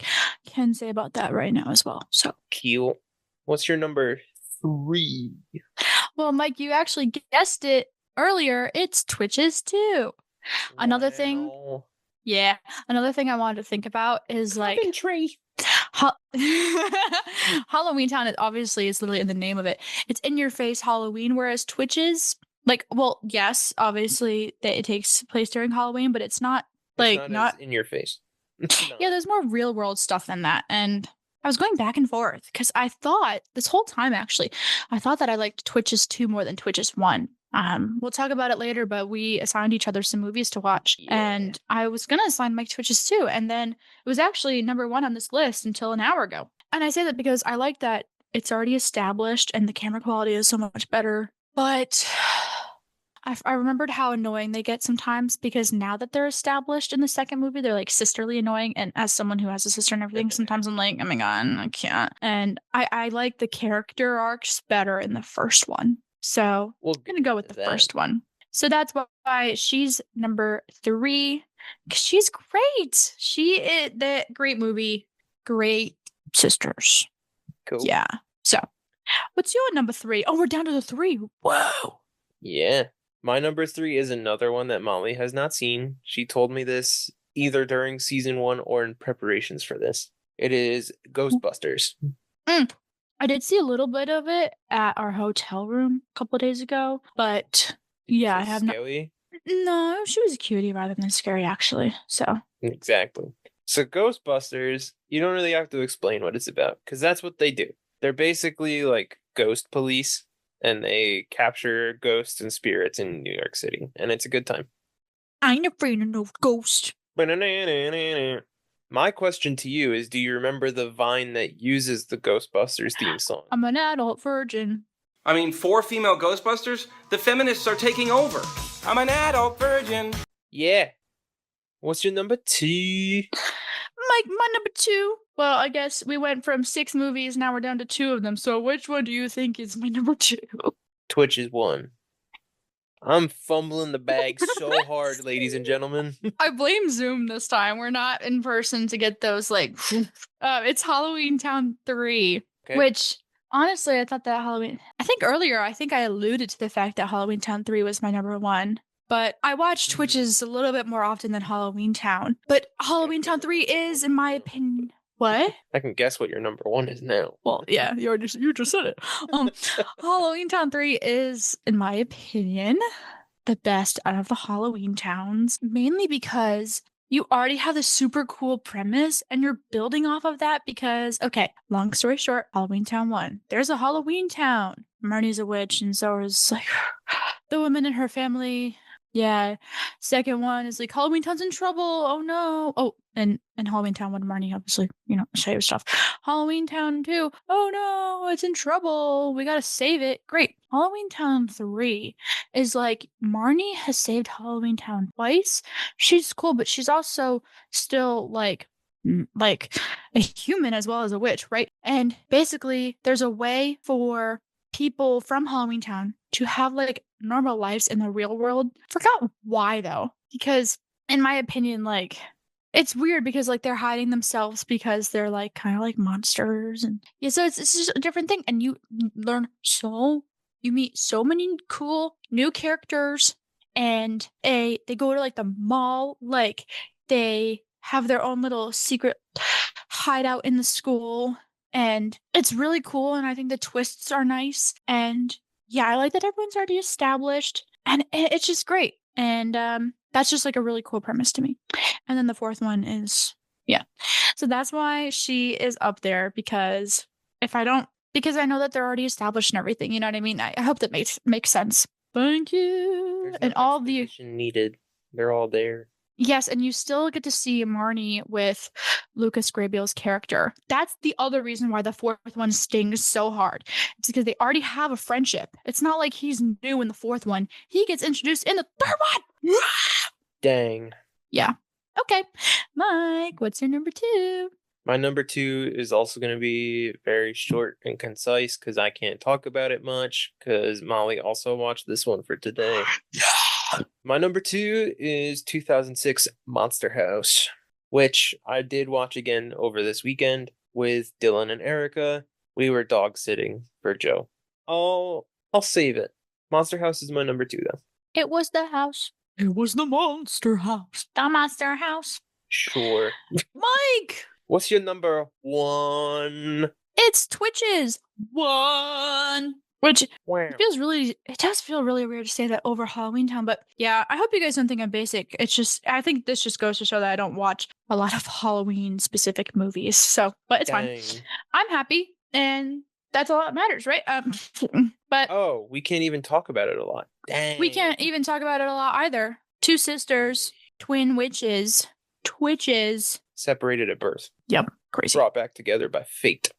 Speaker 2: can say about that right now as well. So
Speaker 1: cute. What's your number 3?
Speaker 2: Well, Mike, you actually guessed it earlier. It's Twitches 2. Another thing I wanted to think about is like Halloween Town is obviously literally in the name of it. It's in your face Halloween, whereas Twitches, like, well, yes, obviously that it takes place during Halloween, but it's not
Speaker 1: not in your face.
Speaker 2: No. Yeah, there's more real world stuff than that. And I was going back and forth because I thought this whole time actually, I thought that I liked Twitches 2 more than Twitches 1. We'll talk about it later, but we assigned each other some movies to watch, and I was gonna assign Mike Twitches 2, and then it was actually number 1 on this list until an hour ago. And I say that because I like that it's already established and the camera quality is so much better. But I remembered how annoying they get sometimes because now that they're established in the second movie, they're like sisterly annoying. And as someone who has a sister and everything, sometimes I'm like, oh my God, I can't. And I like the character arcs better in the first one. So I'm going to go with the first one. So that's why she's number 3. 'Cause she's great. She is the great movie, great sisters.
Speaker 1: Cool.
Speaker 2: Yeah. So, what's your number 3? Oh, we're down to the 3. Whoa.
Speaker 1: Yeah. My number 3 is another one that Molly has not seen. She told me this either during season 1 or in preparations for this. It is Ghostbusters.
Speaker 2: I did see a little bit of it at our hotel room a couple days ago, but yeah, I have not.
Speaker 1: Scary.
Speaker 2: No, she was a cutie rather than scary, actually. So
Speaker 1: Exactly. So Ghostbusters, you don't really have to explain what it's about because that's what they do. They're basically like ghost police and they capture ghosts and spirits in New York City, and it's a good time.
Speaker 2: I ain't afraid of no ghost.
Speaker 1: My question to you is, do you remember the Vine that uses the Ghostbusters theme song?
Speaker 2: I'm an adult virgin.
Speaker 3: I mean, 4 female Ghostbusters? The feminists are taking over. I'm an adult virgin.
Speaker 1: Yeah. What's your number 2?
Speaker 2: Mike, my number 2. Well, I guess we went from 6 movies, now we're down to 2 of them. So which one do you think is my number 2?
Speaker 1: Twitch is 1. I'm fumbling the bag so hard, ladies and gentlemen.
Speaker 2: I blame Zoom this time. We're not in person to get those, like, it's Halloween Town 3,
Speaker 1: Okay.
Speaker 2: which, honestly, I thought that I think I alluded to the fact that Halloween Town 3 was my number 1. But I watch Twitches a little bit more often than Halloween Town. But Halloween Town 3 is, in my opinion... What?
Speaker 1: I can guess what your number 1 is now.
Speaker 2: Well, yeah, you just said it. Halloween Town 3 is, in my opinion, the best out of the Halloween Towns, mainly because you already have the super cool premise and you're building off of that because, okay, long story short, Halloween Town 1. There's a Halloween Town. Marnie's a witch, and so is, like, the woman in her family. Yeah. Second one is like Halloween Town's in trouble. Oh no. Oh, and Halloween Town 1, Marnie, obviously, save stuff. Halloween Town 2. Oh no, it's in trouble. We gotta save it. Great. Halloween Town 3 is like Marnie has saved Halloween Town twice. She's cool, but she's also still like a human as well as a witch, right? And basically, there's a way for people from Halloween Town to have like normal lives in the real world. Forgot why though, because in my opinion, like it's weird because like they're hiding themselves because they're like kind of like monsters, and yeah, so it's just a different thing, and you meet so many cool new characters, and they go to like the mall, like they have their own little secret hideout in the school. And it's really cool, and I think the twists are nice. And yeah, I like that everyone's already established, and it's just great. And that's just like a really cool premise to me. And then the fourth one is, yeah. So that's why she is up there, because I know that they're already established and everything. You know what I mean? I hope that makes sense. Thank you.
Speaker 1: There's
Speaker 2: and
Speaker 1: no
Speaker 2: all the
Speaker 1: exposition needed. They're all there.
Speaker 2: Yes, and you still get to see Marnie with Lucas Grable's character. That's the other reason why the fourth one stings so hard. It's because they already have a friendship. It's not like he's new in the fourth one. He gets introduced in the third one.
Speaker 1: Dang.
Speaker 2: Yeah. Okay. Mike, what's your number 2?
Speaker 1: My number 2 is also going to be very short and concise because I can't talk about it much because Molly also watched this one for today. My number 2 is 2006 Monster House, which I did watch again over this weekend with Dylan and Erica. We were dog sitting for Joe. I'll save it. Monster House is my number 2 though.
Speaker 2: It was the house. It was the monster house. The monster house.
Speaker 1: Sure.
Speaker 2: Mike!
Speaker 1: What's your number 1?
Speaker 2: It's Twitches 1. Which
Speaker 1: Wow.
Speaker 2: it does feel really weird to say that over Halloween Town, but yeah, I hope you guys don't think I'm basic. It's just, I think this just goes to show that I don't watch a lot of Halloween specific movies. So, but it's fine. I'm happy, and that's all that matters, right? But
Speaker 1: oh, we can't even talk about it a lot. Dang.
Speaker 2: We can't even talk about it a lot either. 2 sisters, twin witches, Twitches.
Speaker 1: Separated at birth.
Speaker 2: Yep, crazy.
Speaker 1: Brought back together by fate.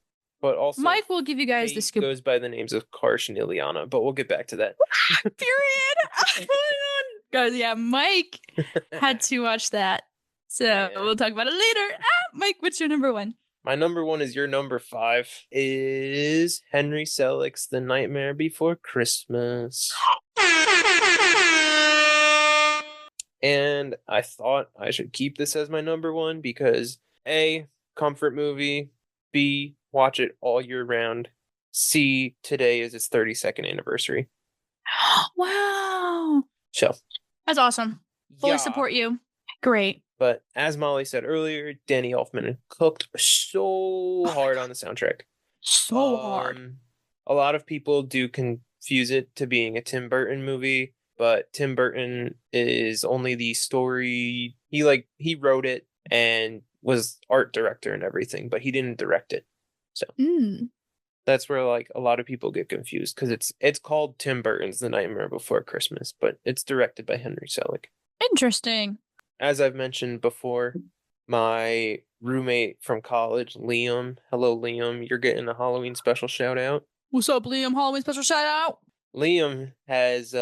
Speaker 1: But also,
Speaker 2: Mike will give you guys the scoop.
Speaker 1: Goes by the names of Karsh and Ileana, but we'll get back to that.
Speaker 2: Period. Guys, yeah, Mike had to watch that. So we'll talk about it later. Mike, what's your number 1?
Speaker 1: My number 1 is your number 5. Is Henry Selick's The Nightmare Before Christmas. And I thought I should keep this as my number one because A, comfort movie, B, watch it all year round, C, today is its 32nd anniversary.
Speaker 2: Wow.
Speaker 1: So,
Speaker 2: That's awesome. Fully
Speaker 1: yeah.
Speaker 2: support you. Great.
Speaker 1: But as Molly said earlier, Danny Elfman cooked so hard on the soundtrack.
Speaker 2: So hard.
Speaker 1: A lot of people do confuse it to being a Tim Burton movie, but Tim Burton is only the story. He wrote it and was art director and everything, but he didn't direct it. So that's where like a lot of people get confused because it's called Tim Burton's The Nightmare Before Christmas, but it's directed by Henry Selick.
Speaker 2: Interesting.
Speaker 1: As I've mentioned before, my roommate from college, Liam. Hello, Liam. You're getting a Halloween special shout out.
Speaker 2: What's up, Liam? Halloween special shout out.
Speaker 1: Liam has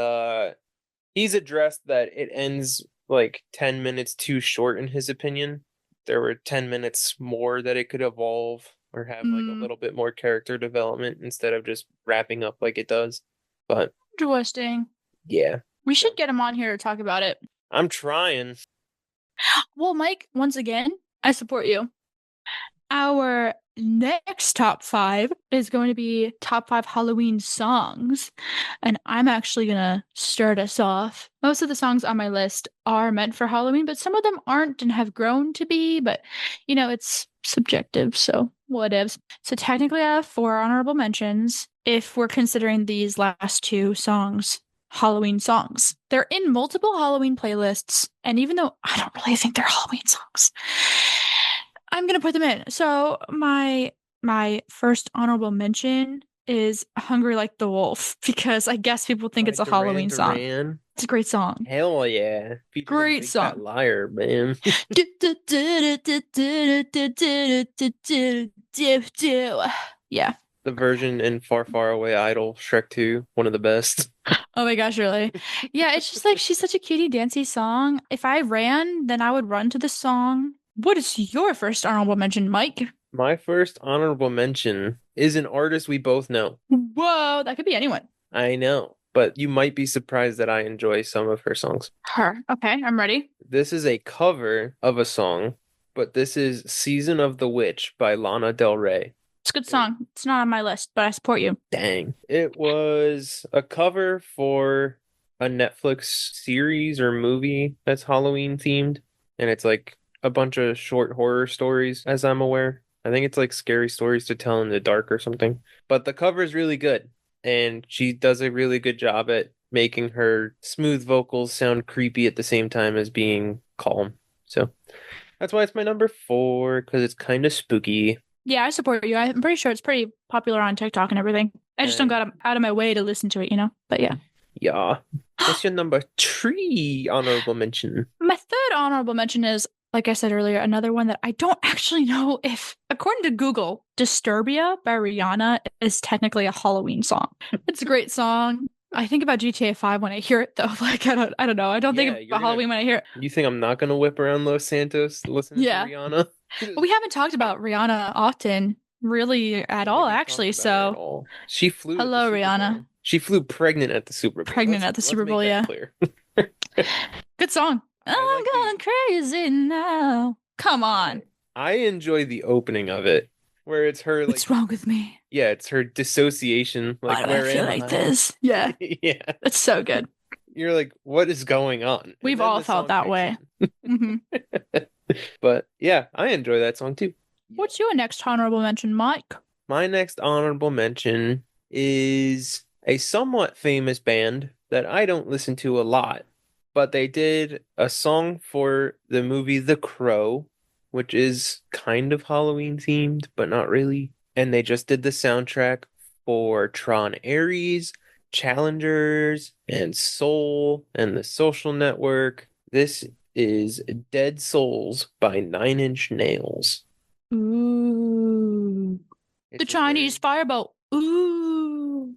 Speaker 1: he's addressed that it ends like 10 minutes too short in his opinion. There were 10 minutes more that it could evolve or have like a little bit more character development instead of just wrapping up like it does. But
Speaker 2: interesting.
Speaker 1: Yeah.
Speaker 2: We should get him on here to talk about it.
Speaker 1: I'm trying.
Speaker 2: Well, Mike, once again, I support you. Our next top 5 is going to be top 5 Halloween songs. And I'm actually going to start us off. Most of the songs on my list are meant for Halloween, but some of them aren't and have grown to be. But, you know, it's subjective, so whatevs. So technically I have 4 honorable mentions if we're considering these last 2 songs Halloween songs. They're in multiple Halloween playlists, and even though I don't really think they're Halloween songs, I'm gonna put them in. So my first honorable mention is Hungry Like the Wolf, because I guess people think it's a Halloween song. It's a great song.
Speaker 1: Hell yeah.
Speaker 2: Great song.
Speaker 1: Liar, man.
Speaker 2: Yeah.
Speaker 1: The version in Far, Far Away Idol, Shrek 2, one of the best.
Speaker 2: Oh my gosh, really? Yeah, it's just like she's such a cutie dancey song. If I ran, then I would run to this song. What is your first honorable mention, Mike?
Speaker 1: My first honorable mention is an artist we both know.
Speaker 2: Whoa, that could be anyone.
Speaker 1: I know, but you might be surprised that I enjoy some of her songs.
Speaker 2: Her. Okay, I'm ready.
Speaker 1: This is a cover of a song, but this is Season of the Witch by Lana Del Rey.
Speaker 2: It's a good song. It's not on my list, but I support you.
Speaker 1: Dang. It was a cover for a Netflix series or movie that's Halloween themed, and it's like a bunch of short horror stories, as I'm aware. I think it's like scary stories to tell in the dark or something. But the cover is really good, and she does a really good job at making her smooth vocals sound creepy at the same time as being calm. So that's why it's my number 4, because it's kind of spooky.
Speaker 2: Yeah, I support you. I'm pretty sure it's pretty popular on TikTok and everything. I just don't got out of my way to listen to it, you know? But yeah.
Speaker 1: Yeah. What's your number 3 honorable mention?
Speaker 2: My third honorable mention is, like I said earlier, another one that I don't actually know if, according to Google, Disturbia by Rihanna is technically a Halloween song. It's a great song. I think about GTA 5 when I hear it, though. Like, I don't know. I don't think about Halloween when I hear it.
Speaker 1: You think I'm not going to whip around Los Santos listening to Rihanna?
Speaker 2: We haven't talked about Rihanna often, really, at all, actually. So,
Speaker 1: she flew.
Speaker 2: Hello, Rihanna.
Speaker 1: She flew pregnant at the Super Bowl.
Speaker 2: At the Super Bowl, yeah. Good song. I'm going crazy now. Come on.
Speaker 1: I enjoy the opening of it, where it's her.
Speaker 2: What's wrong with me?
Speaker 1: Yeah, it's her dissociation. Like,
Speaker 2: why do I feel like this? Yeah.
Speaker 1: Yeah.
Speaker 2: It's so good.
Speaker 1: You're like, what is going on?
Speaker 2: We've all felt that way. Mm-hmm.
Speaker 1: But yeah, I enjoy that song too.
Speaker 2: What's your next honorable mention, Mike?
Speaker 1: My next honorable mention is a somewhat famous band that I don't listen to a lot, but they did a song for the movie The Crow, which is kind of Halloween themed, but not really. And they just did the soundtrack for Tron Ares, Challengers, and Soul, and The Social Network. This is Dead Souls by 9 Inch Nails.
Speaker 2: Ooh. The Chinese fireboat. Ooh.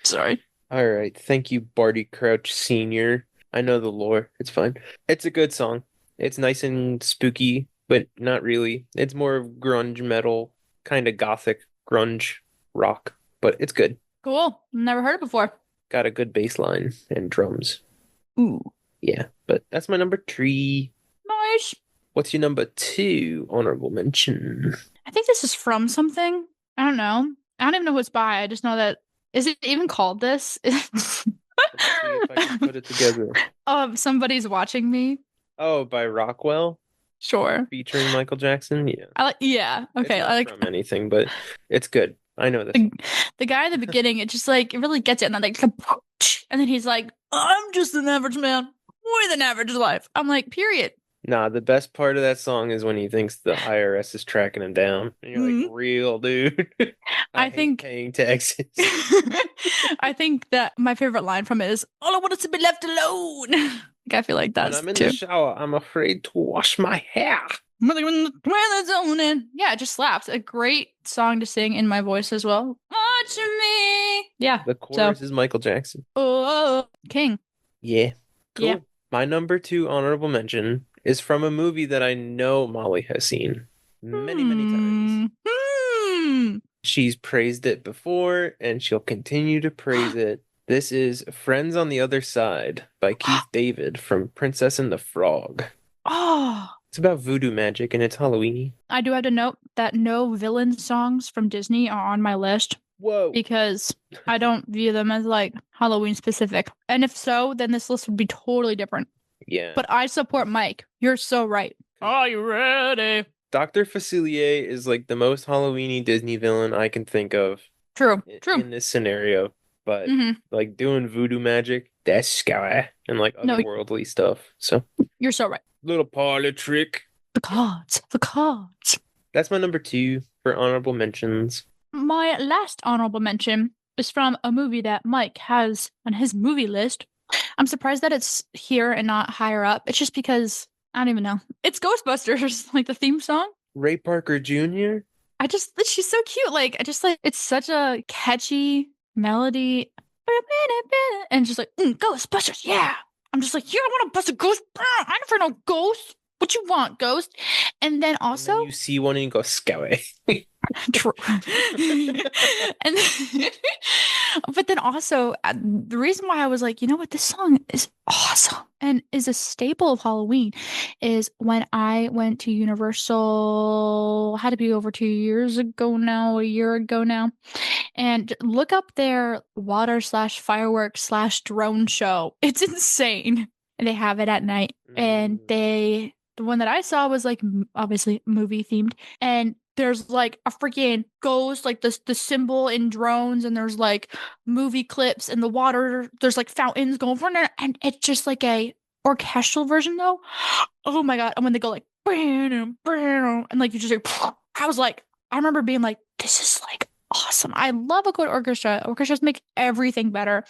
Speaker 2: Sorry.
Speaker 1: All right. Thank you, Barty Crouch Sr. I know the lore. It's fine. It's a good song. It's nice and spooky, but not really. It's more of grunge metal, kind of gothic grunge rock, but it's good.
Speaker 2: Cool. Never heard it before.
Speaker 1: Got a good bass line and drums.
Speaker 2: Ooh.
Speaker 1: Yeah, but that's my number 3.
Speaker 2: Nice.
Speaker 1: What's your number 2 honorable mention?
Speaker 2: I think this is from something. I don't know. I don't even know who it's by. I just know that. Is it even called this?
Speaker 1: Let's see if I can put it together.
Speaker 2: Somebody's watching me.
Speaker 1: Oh, by Rockwell,
Speaker 2: Sure.
Speaker 1: featuring Michael Jackson. Yeah,
Speaker 2: Yeah. Okay.
Speaker 1: it's
Speaker 2: I
Speaker 1: not
Speaker 2: like
Speaker 1: from anything, but it's good. I know this.
Speaker 2: the guy at the beginning. It just like it really gets it, and then like, and then he's like, "I'm just an average man with an average life." I'm like, period.
Speaker 1: Nah, the best part of that song is when he thinks the IRS is tracking him down. And you're like, real, dude. I hate
Speaker 2: think
Speaker 1: paying taxes.
Speaker 2: I think that my favorite line from it is, "All I want is to be left alone." Like, I feel like
Speaker 1: When
Speaker 2: that's
Speaker 1: I'm in
Speaker 2: too.
Speaker 1: the shower, I'm afraid to wash my hair.
Speaker 2: Yeah, it just slaps. A great song to sing in my voice as well. Watch me. Yeah.
Speaker 1: The chorus is Michael Jackson.
Speaker 2: Oh, King.
Speaker 1: Yeah. Cool.
Speaker 2: Yeah.
Speaker 1: My number 2 honorable mention is from a movie that I know Molly has seen many, many times. She's praised it before, and she'll continue to praise it. This is Friends on the Other Side by Keith David from Princess and the Frog.
Speaker 2: Oh.
Speaker 1: It's about voodoo magic, and it's Halloween.
Speaker 2: I do have to note that no villain songs from Disney are on my list.
Speaker 1: Whoa.
Speaker 2: Because I don't view them as like Halloween specific. And if so, then this list would be totally different.
Speaker 1: Yeah.
Speaker 2: But I support Mike. You're so right. Are you ready?
Speaker 1: Dr. Facilier is like the most Halloween-y Disney villain I can think of.
Speaker 2: True.
Speaker 1: In this scenario. But like doing voodoo magic, that's scary. And like otherworldly stuff. So
Speaker 2: you're so right.
Speaker 1: Little parlor trick.
Speaker 2: The cards.
Speaker 1: That's my number 2 for honorable mentions.
Speaker 2: My last honorable mention is from a movie that Mike has on his movie list. I'm surprised that it's here and not higher up. It's just because I don't even know. It's Ghostbusters, like the theme song.
Speaker 1: Ray Parker Jr.
Speaker 2: She's so cute. Like, it's such a catchy melody. And just like, Ghostbusters, yeah. I'm just like, yeah, I want to bust a ghost. I never know ghost. What you want, ghost? And then also,
Speaker 1: and then you see one and you go, scary.
Speaker 2: True. And but then also the reason why I was like, you know what, this song is awesome and is a staple of Halloween is when I went to Universal, had to be over 2 years ago now, a year ago now, and look up their water/fireworks/drone show. It's insane. And they have it at night, and the one that I saw was like obviously movie themed, and there's like a freaking ghost, like the symbol in drones, and there's like movie clips in the water. There's like fountains going for it, and it's just like a orchestral version though. Oh my god! And when they go like, and like you just like, I was like, I remember being like, this is like awesome. I love a good orchestra. Orchestras make everything better,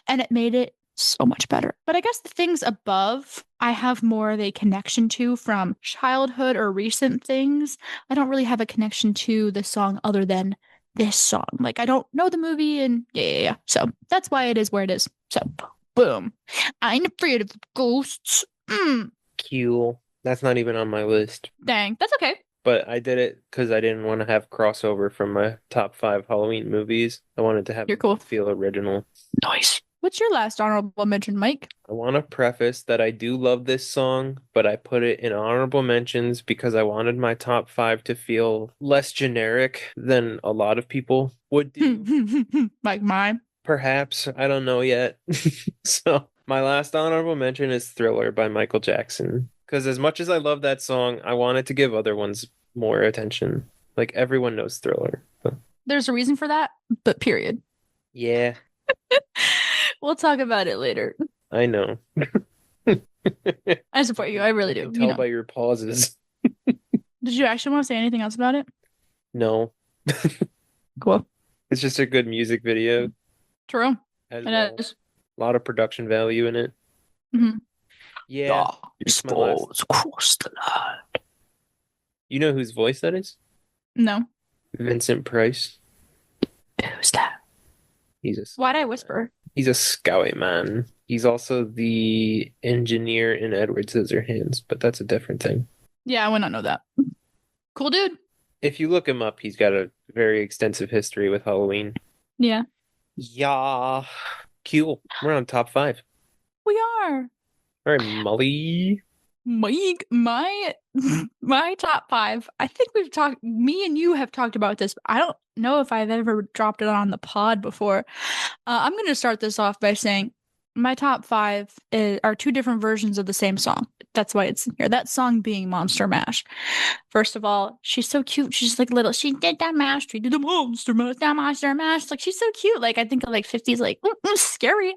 Speaker 2: and it made it so much better. But I guess the things above, I have more of a connection to from childhood or recent things. I don't really have a connection to the song other than this song. Like, I don't know the movie, and yeah. So that's why it is where it is. So, boom. I'm afraid of ghosts.
Speaker 1: Cool. That's not even on my list.
Speaker 2: Dang, that's okay.
Speaker 1: But I did it because I didn't want to have crossover from my top 5 Halloween movies. I wanted to have it feel original.
Speaker 2: Nice. What's your last honorable mention, Mike?
Speaker 1: I want to preface that I do love this song, but I put it in honorable mentions because I wanted my top 5 to feel less generic than a lot of people would do.
Speaker 2: Like mine?
Speaker 1: Perhaps. I don't know yet. So my last honorable mention is Thriller by Michael Jackson. Because as much as I love that song, I wanted to give other ones more attention. Like everyone knows Thriller. But...
Speaker 2: There's a reason for that, but period.
Speaker 1: Yeah.
Speaker 2: We'll talk about it later.
Speaker 1: I know.
Speaker 2: I support you. I really do.
Speaker 1: I can tell by your pauses.
Speaker 2: Did you actually want to say anything else about it?
Speaker 1: No.
Speaker 2: Cool.
Speaker 1: It's just a good music video.
Speaker 2: True.
Speaker 1: It is. A lot of production value in it.
Speaker 2: Mm-hmm.
Speaker 1: Yeah.
Speaker 2: Sports cross the line.
Speaker 1: You know whose voice that is?
Speaker 2: No.
Speaker 1: Vincent Price.
Speaker 2: Who's that? Why'd I whisper?
Speaker 1: He's a scouty man. He's also the engineer in Edward Scissorhands, but that's a different thing.
Speaker 2: Yeah, I would not know that. Cool dude.
Speaker 1: If you look him up, he's got a very extensive history with Halloween.
Speaker 2: Yeah.
Speaker 1: Yeah. Cool. We're on top 5.
Speaker 2: We are.
Speaker 1: All right, Molly.
Speaker 2: Mike, my top 5. I think me and you have talked about this, but I don't know if I've ever dropped it on the pod before. I'm going to start this off by saying my top 5 are 2 different versions of the same song. That's why it's in here. That song being Monster Mash. First of all, she's so cute. She's like little. She did that mash. She did the monster mash. That monster mash. Like she's so cute. Like I think of like 50s, like scary.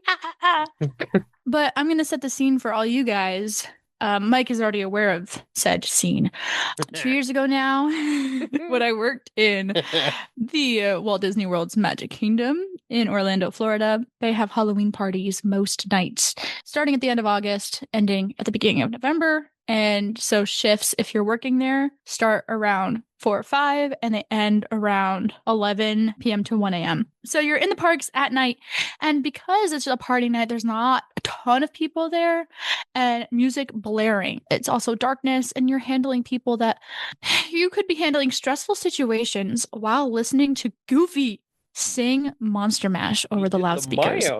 Speaker 2: But I'm gonna set the scene for all you guys. Mike is already aware of said scene. 2 years ago now, when I worked in the Walt Disney World's Magic Kingdom in Orlando, Florida, they have Halloween parties most nights, starting at the end of August, ending at the beginning of November. And so shifts, if you're working there, start around 4 or 5 and they end around 11 p.m. to 1 a.m. So you're in the parks at night. And because it's a party night, there's not a ton of people there and music blaring. It's also darkness and you're handling people that you could be handling stressful situations while listening to Goofy sing Monster Mash over the loudspeakers.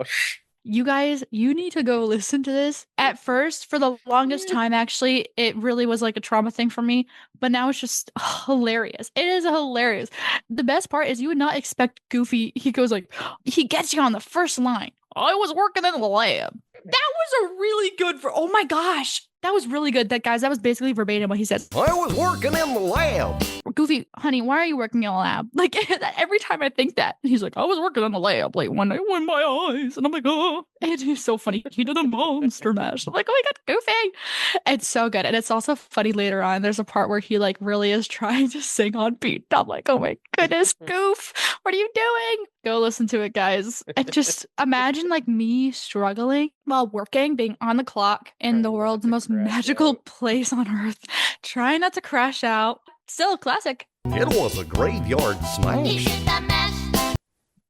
Speaker 2: You guys, you need to go listen to this. At first, for the longest time, actually, it really was like a trauma thing for me. But now it's just hilarious. It is hilarious. The best part is you would not expect Goofy. He goes like, he gets you on the first line. I was working in the lab. That was a really good, oh my gosh. That was really good. That was basically verbatim what he says.
Speaker 4: I was working in the lab.
Speaker 2: Goofy, honey, why are you working in a lab? Like every time I think that, he's like, I was working in the lab like one night with my eyes, and I'm like, oh, and he's so funny. He did a monster mash. I'm like, oh my god, Goofy! It's so good, and it's also funny later on. There's a part where he like really is trying to sing on beat. I'm like, oh my goodness, Goof, what are you doing? Go listen to it, guys. And just imagine like me struggling while working, being on the clock in the world's most magical place on earth, trying not to crash out. Still a classic.
Speaker 4: It was a graveyard smash.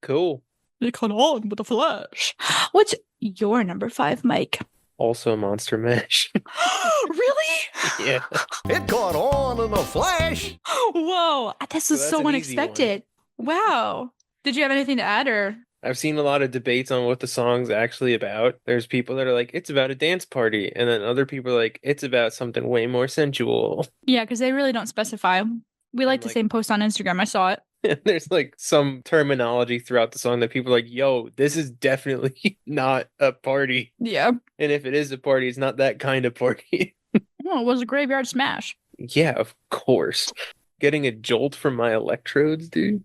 Speaker 1: Cool.
Speaker 2: It caught on with a flash. What's your number 5, Mike?
Speaker 1: Also Monster Mash.
Speaker 2: Really?
Speaker 1: Yeah.
Speaker 4: It caught on in a flash.
Speaker 2: Whoa, this is so unexpected. Wow. Did you have anything to add or?
Speaker 1: I've seen a lot of debates on what the song's actually about. There's people that are like, it's about a dance party. And then other people are like, it's about something way more sensual.
Speaker 2: Yeah, because they really don't specify. We like the same post on Instagram. I saw it.
Speaker 1: And there's like some terminology throughout the song that people are like, yo, this is definitely not a party.
Speaker 2: Yeah.
Speaker 1: And if it is a party, it's not that kind of party.
Speaker 2: Well, it was a graveyard smash.
Speaker 1: Yeah, of course. Getting a jolt from my electrodes, dude.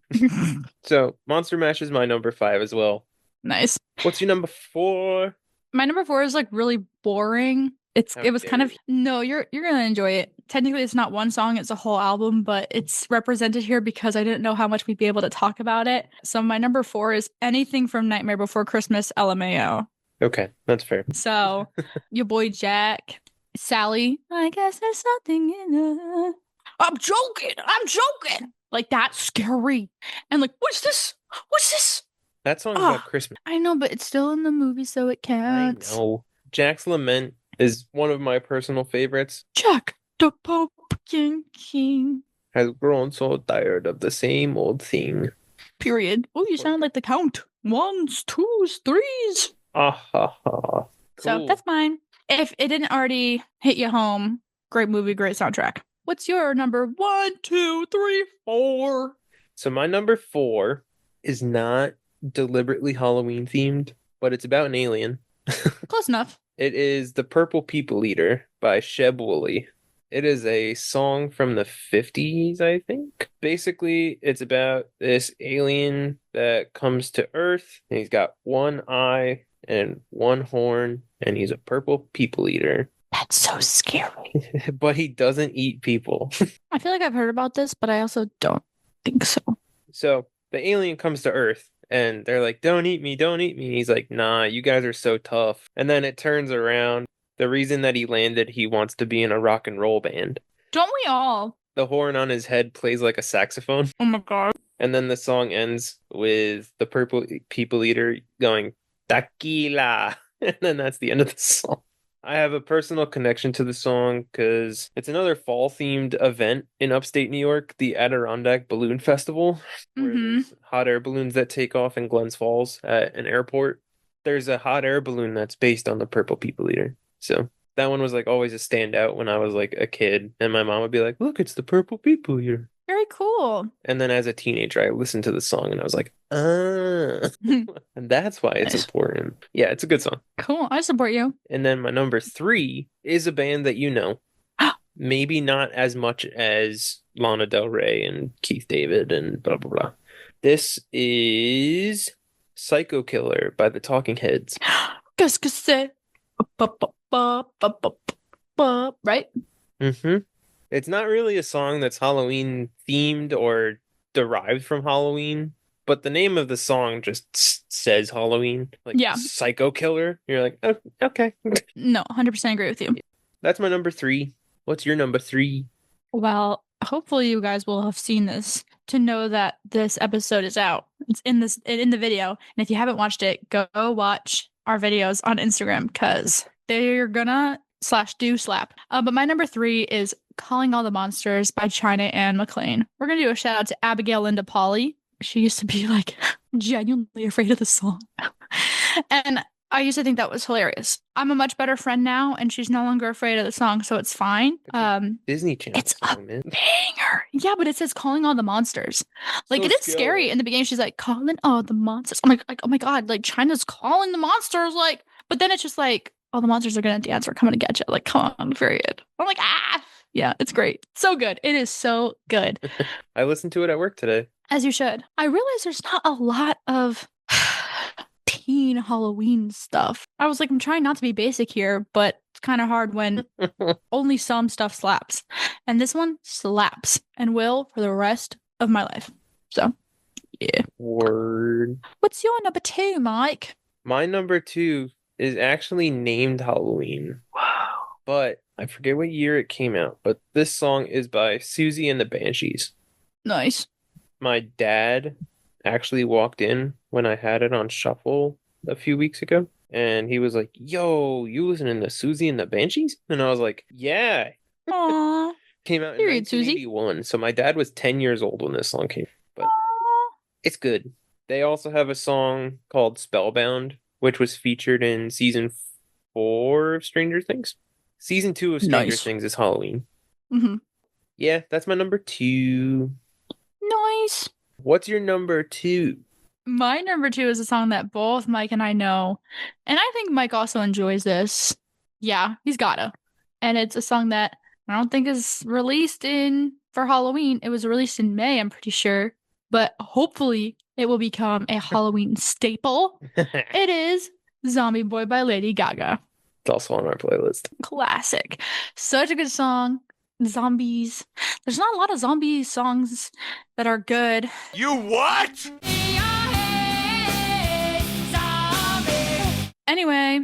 Speaker 1: So Monster Mash is my number 5 as well.
Speaker 2: Nice.
Speaker 1: What's your number 4?
Speaker 2: My number 4 is like really boring. It was kind of no, you're gonna enjoy it. Technically it's not one song, it's a whole album, but it's represented here because I didn't know how much we'd be able to talk about it. So my number 4 is anything from Nightmare Before Christmas, LMAO.
Speaker 1: Okay, that's fair.
Speaker 2: So your boy Jack, Sally, I guess there's something in the I'm joking. Like that's scary. And like, what's this?
Speaker 1: That song's about Christmas.
Speaker 2: I know, but it's still in the movie, so it counts.
Speaker 1: I know. Jack's Lament is one of my personal favorites.
Speaker 2: Jack, the Pumpkin King,
Speaker 1: has grown so tired of the same old thing.
Speaker 2: Period. Oh, you sound like the Count. 1s, 2s, 3s.
Speaker 1: Ah ha ha. Cool.
Speaker 2: So that's mine. If it didn't already hit you home, great movie, great soundtrack. What's your number 1, 2, 3, 4?
Speaker 1: So my number 4 is not deliberately Halloween themed, but it's about an alien.
Speaker 2: Close enough.
Speaker 1: It is The Purple People Eater by Sheb Wooley. It is a song from the 50s, I think. Basically, it's about this alien that comes to Earth, and he's got one eye and one horn, and he's a purple people eater.
Speaker 2: That's so scary.
Speaker 1: But he doesn't eat people.
Speaker 2: I feel like I've heard about this, but I also don't think so.
Speaker 1: So the alien comes to Earth and they're like, don't eat me, don't eat me. And he's like, nah, you guys are so tough. And then it turns around. The reason that he landed, he wants to be in a rock and roll band.
Speaker 2: Don't we all?
Speaker 1: The horn on his head plays like a saxophone.
Speaker 2: Oh my god.
Speaker 1: And then the song ends with the purple people eater going, tequila. And then that's the end of the song. I have a personal connection to the song because it's another fall-themed event in upstate New York, the Adirondack Balloon Festival, where there's hot air balloons that take off in Glens Falls at an airport. There's a hot air balloon that's based on the Purple People Eater. So That one was like always a standout when I was like a kid, and my mom would be like, "Look, it's the purple people here."
Speaker 2: Very cool.
Speaker 1: And then as a teenager, I listened to the song and I was like, "Ah," and that's why it's
Speaker 2: Nice.
Speaker 1: important. Yeah, it's a good song.
Speaker 2: Cool. I support you.
Speaker 1: And then my number 3 is a band that you know, maybe not as much as Lana Del Rey and Keith David and blah blah blah. This is Psycho Killer by the Talking Heads.
Speaker 2: Gus say, right?
Speaker 1: Mm-hmm. It's not really a song that's Halloween themed or derived from Halloween, but the name of the song just says Halloween. Like
Speaker 2: Yeah.
Speaker 1: Psycho Killer. You're like, oh, okay.
Speaker 2: No, 100% agree with you.
Speaker 1: That's my number 3. What's your number 3?
Speaker 2: Well, hopefully you guys will have seen this to know that this episode is out. It's in the video. And if you haven't watched it, go watch our videos on Instagram because they're gonna /do slap. But my number 3 is Calling All the Monsters by China Anne McClain. We're gonna do a shout out to Abigail Linda Polly. She used to be like genuinely afraid of the song. And I used to think that was hilarious. I'm a much better friend now, and she's no longer afraid of the song, so it's fine.
Speaker 1: Disney Channel
Speaker 2: It's
Speaker 1: song, man.
Speaker 2: banger. Yeah, but it says Calling All the Monsters. Like
Speaker 1: So
Speaker 2: it is scary. In the beginning, she's like calling all the monsters. I'm like, oh my god, like China's calling the monsters. Like, but then it's just like all the monsters are gonna dance. We're coming to get you. Like, come on, period. I'm like, ah, yeah, it's great. So good. It is so good.
Speaker 1: I listened to it at work today.
Speaker 2: As you should. I realize there's not a lot of teen Halloween stuff. I was like, I'm trying not to be basic here, but it's kind of hard when only some stuff slaps. And this one slaps and will for the rest of my life. So, yeah.
Speaker 1: Word.
Speaker 2: What's your number 2, Mike?
Speaker 1: My number 2 is actually named Halloween.
Speaker 2: Wow.
Speaker 1: But I forget what year it came out. But this song is by Susie and the Banshees.
Speaker 2: Nice.
Speaker 1: My dad actually walked in when I had it on shuffle a few weeks ago. And he was like, "Yo, you listening to Susie and the Banshees?" And I was like, "Yeah."
Speaker 2: Aww.
Speaker 1: Came out in
Speaker 2: Period, Susie.
Speaker 1: 1981. So my dad was 10 years old when this song came. But it's good. They also have a song called Spellbound, which was featured in season 4 of Stranger Things. Season 2 of Stranger
Speaker 2: Nice.
Speaker 1: Things is Halloween.
Speaker 2: Mm-hmm.
Speaker 1: Yeah, that's my number 2.
Speaker 2: Nice.
Speaker 1: What's your number 2?
Speaker 2: My number 2 is a song that both Mike and I know. And I think Mike also enjoys this. Yeah, he's gotta. And it's a song that I don't think is released for Halloween. It was released in May, I'm pretty sure. But hopefully it will become a Halloween staple. It is Zombie Boy by Lady Gaga.
Speaker 1: It's also on our playlist.
Speaker 2: Classic. Such a good song. Zombies. There's not a lot of zombie songs that are good.
Speaker 4: You what?
Speaker 2: Anyway,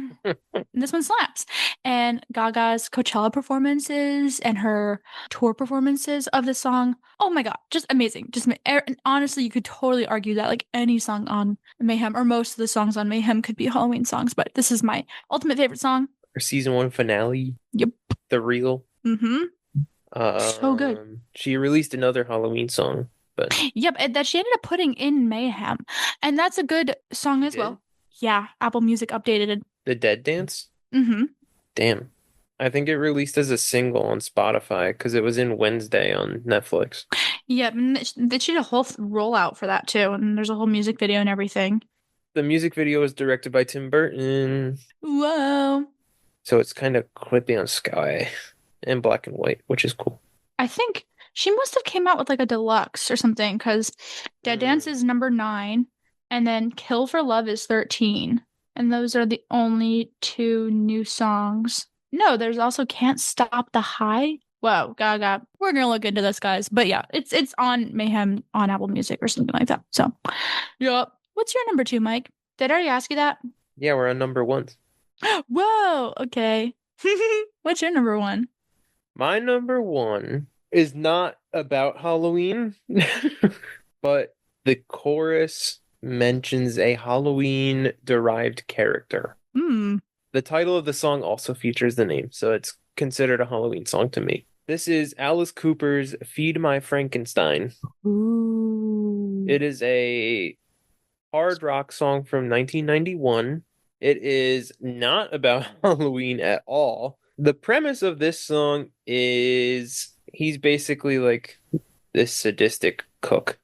Speaker 2: this one slaps. And Gaga's Coachella performances and her tour performances of the song, oh my god, just amazing. And honestly, you could totally argue that like any song on Mayhem or most of the songs on Mayhem could be Halloween songs, but this is my ultimate favorite song.
Speaker 1: Our season 1 finale.
Speaker 2: Yep.
Speaker 1: The Real.
Speaker 2: Mm-hmm. So good.
Speaker 1: She released another Halloween song, but
Speaker 2: Yep, that she ended up putting in Mayhem. And that's a good song as well. Yeah, Apple Music updated.
Speaker 1: The Dead Dance?
Speaker 2: Mm-hmm.
Speaker 1: Damn. I think it released as a single on Spotify because it was in Wednesday on Netflix.
Speaker 2: Yep, and she did a whole rollout for that too, and there's a whole music video and everything.
Speaker 1: The music video was directed by Tim Burton.
Speaker 2: Whoa.
Speaker 1: So it's kind of clippy on Sky and black and white, which is cool.
Speaker 2: I think she must have came out with like a deluxe or something because Dead Dance is number 9 and then Kill for Love is 13. And those are the only 2 new songs. No, there's also Can't Stop the High. Whoa, Gaga. We're going to look into this, guys. But yeah, it's on Mayhem on Apple Music or something like that. So, yep. What's your number 2, Mike? Did I already ask you that?
Speaker 1: Yeah, we're on number 1.
Speaker 2: Whoa, okay. What's your number 1?
Speaker 1: My number 1 is not about Halloween, but the chorus mentions a Halloween-derived character. The title of the song also features the name, so it's considered a Halloween song to me. This is Alice Cooper's Feed My Frankenstein.
Speaker 2: Ooh.
Speaker 1: It is a hard rock song from 1991. It is not about Halloween at all. The premise of this song is he's basically like this sadistic cook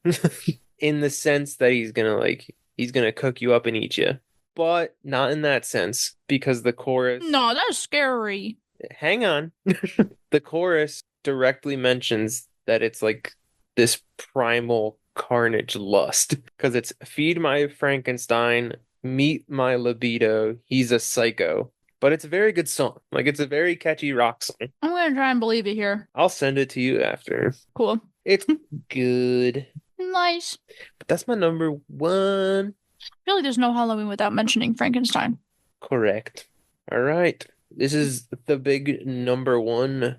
Speaker 1: in the sense that he's gonna cook you up and eat you, but not in that sense because the chorus.
Speaker 2: No, that's scary.
Speaker 1: Hang on. The chorus directly mentions that it's like this primal carnage lust because it's feed my Frankenstein, meet my libido, he's a psycho. But it's a very good song. Like it's a very catchy rock song.
Speaker 2: I'm gonna try and believe it here.
Speaker 1: I'll send it to you after.
Speaker 2: Cool.
Speaker 1: It's good.
Speaker 2: Nice.
Speaker 1: But that's my number one.
Speaker 2: Really, there's no Halloween without mentioning Frankenstein.
Speaker 1: Correct. All right. This is the big number one.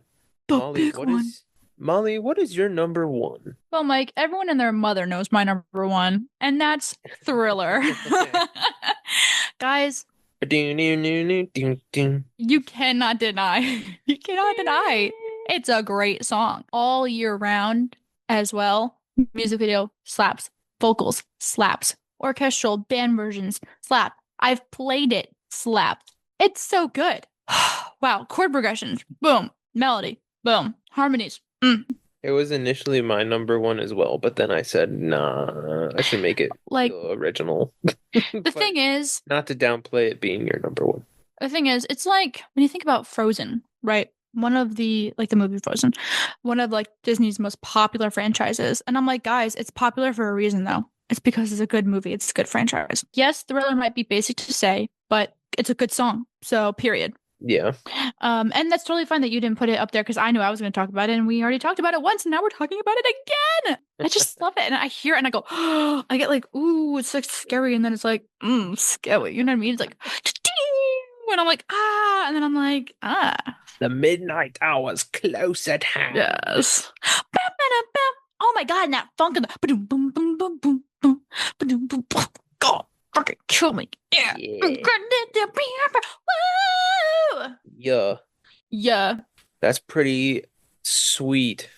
Speaker 2: The
Speaker 1: Molly,
Speaker 2: big one.
Speaker 1: Molly, what is your number one?
Speaker 2: Well, Mike, everyone and their mother knows my number one, and that's Thriller. Guys, you cannot deny. You cannot deny. It's a great song all year round as well. Music video slaps. Vocals slaps. Orchestral band versions slap. I've played it slap. It's so good. Wow. Chord progressions. Boom. Melody. Boom. Harmonies.
Speaker 1: It was initially my number one as well, but then I said, nah, I should make it
Speaker 2: Like,
Speaker 1: original.
Speaker 2: the thing is,
Speaker 1: not to downplay it being your number one.
Speaker 2: the thing is, it's like when you think about Frozen, right? One of the, like the movie Frozen, one of like Disney's most popular franchises. And I'm like, guys, it's popular for a reason though. It's because it's a good movie. It's a good franchise. Yes, Thriller might be basic to say, but it's a good song. So, period.
Speaker 1: Yeah.
Speaker 2: And that's totally fine that you didn't put it up there because I knew I was going to talk about it and we already talked about it once and now we're talking about it again. I just love it. And I hear it and I go, oh, I get like, ooh, it's like scary. And then it's like, scary. You know what I mean? It's like, and I'm like, ah. And then I'm like, ah.
Speaker 1: The midnight hour's close at hand.
Speaker 2: Yes. Oh my God. And that funk of the boom, boom, boom, boom, boom, boom, boom, boom, boom. God, fucking kill me. Yeah. Woo!
Speaker 1: Yeah.
Speaker 2: Yeah.
Speaker 1: That's pretty sweet.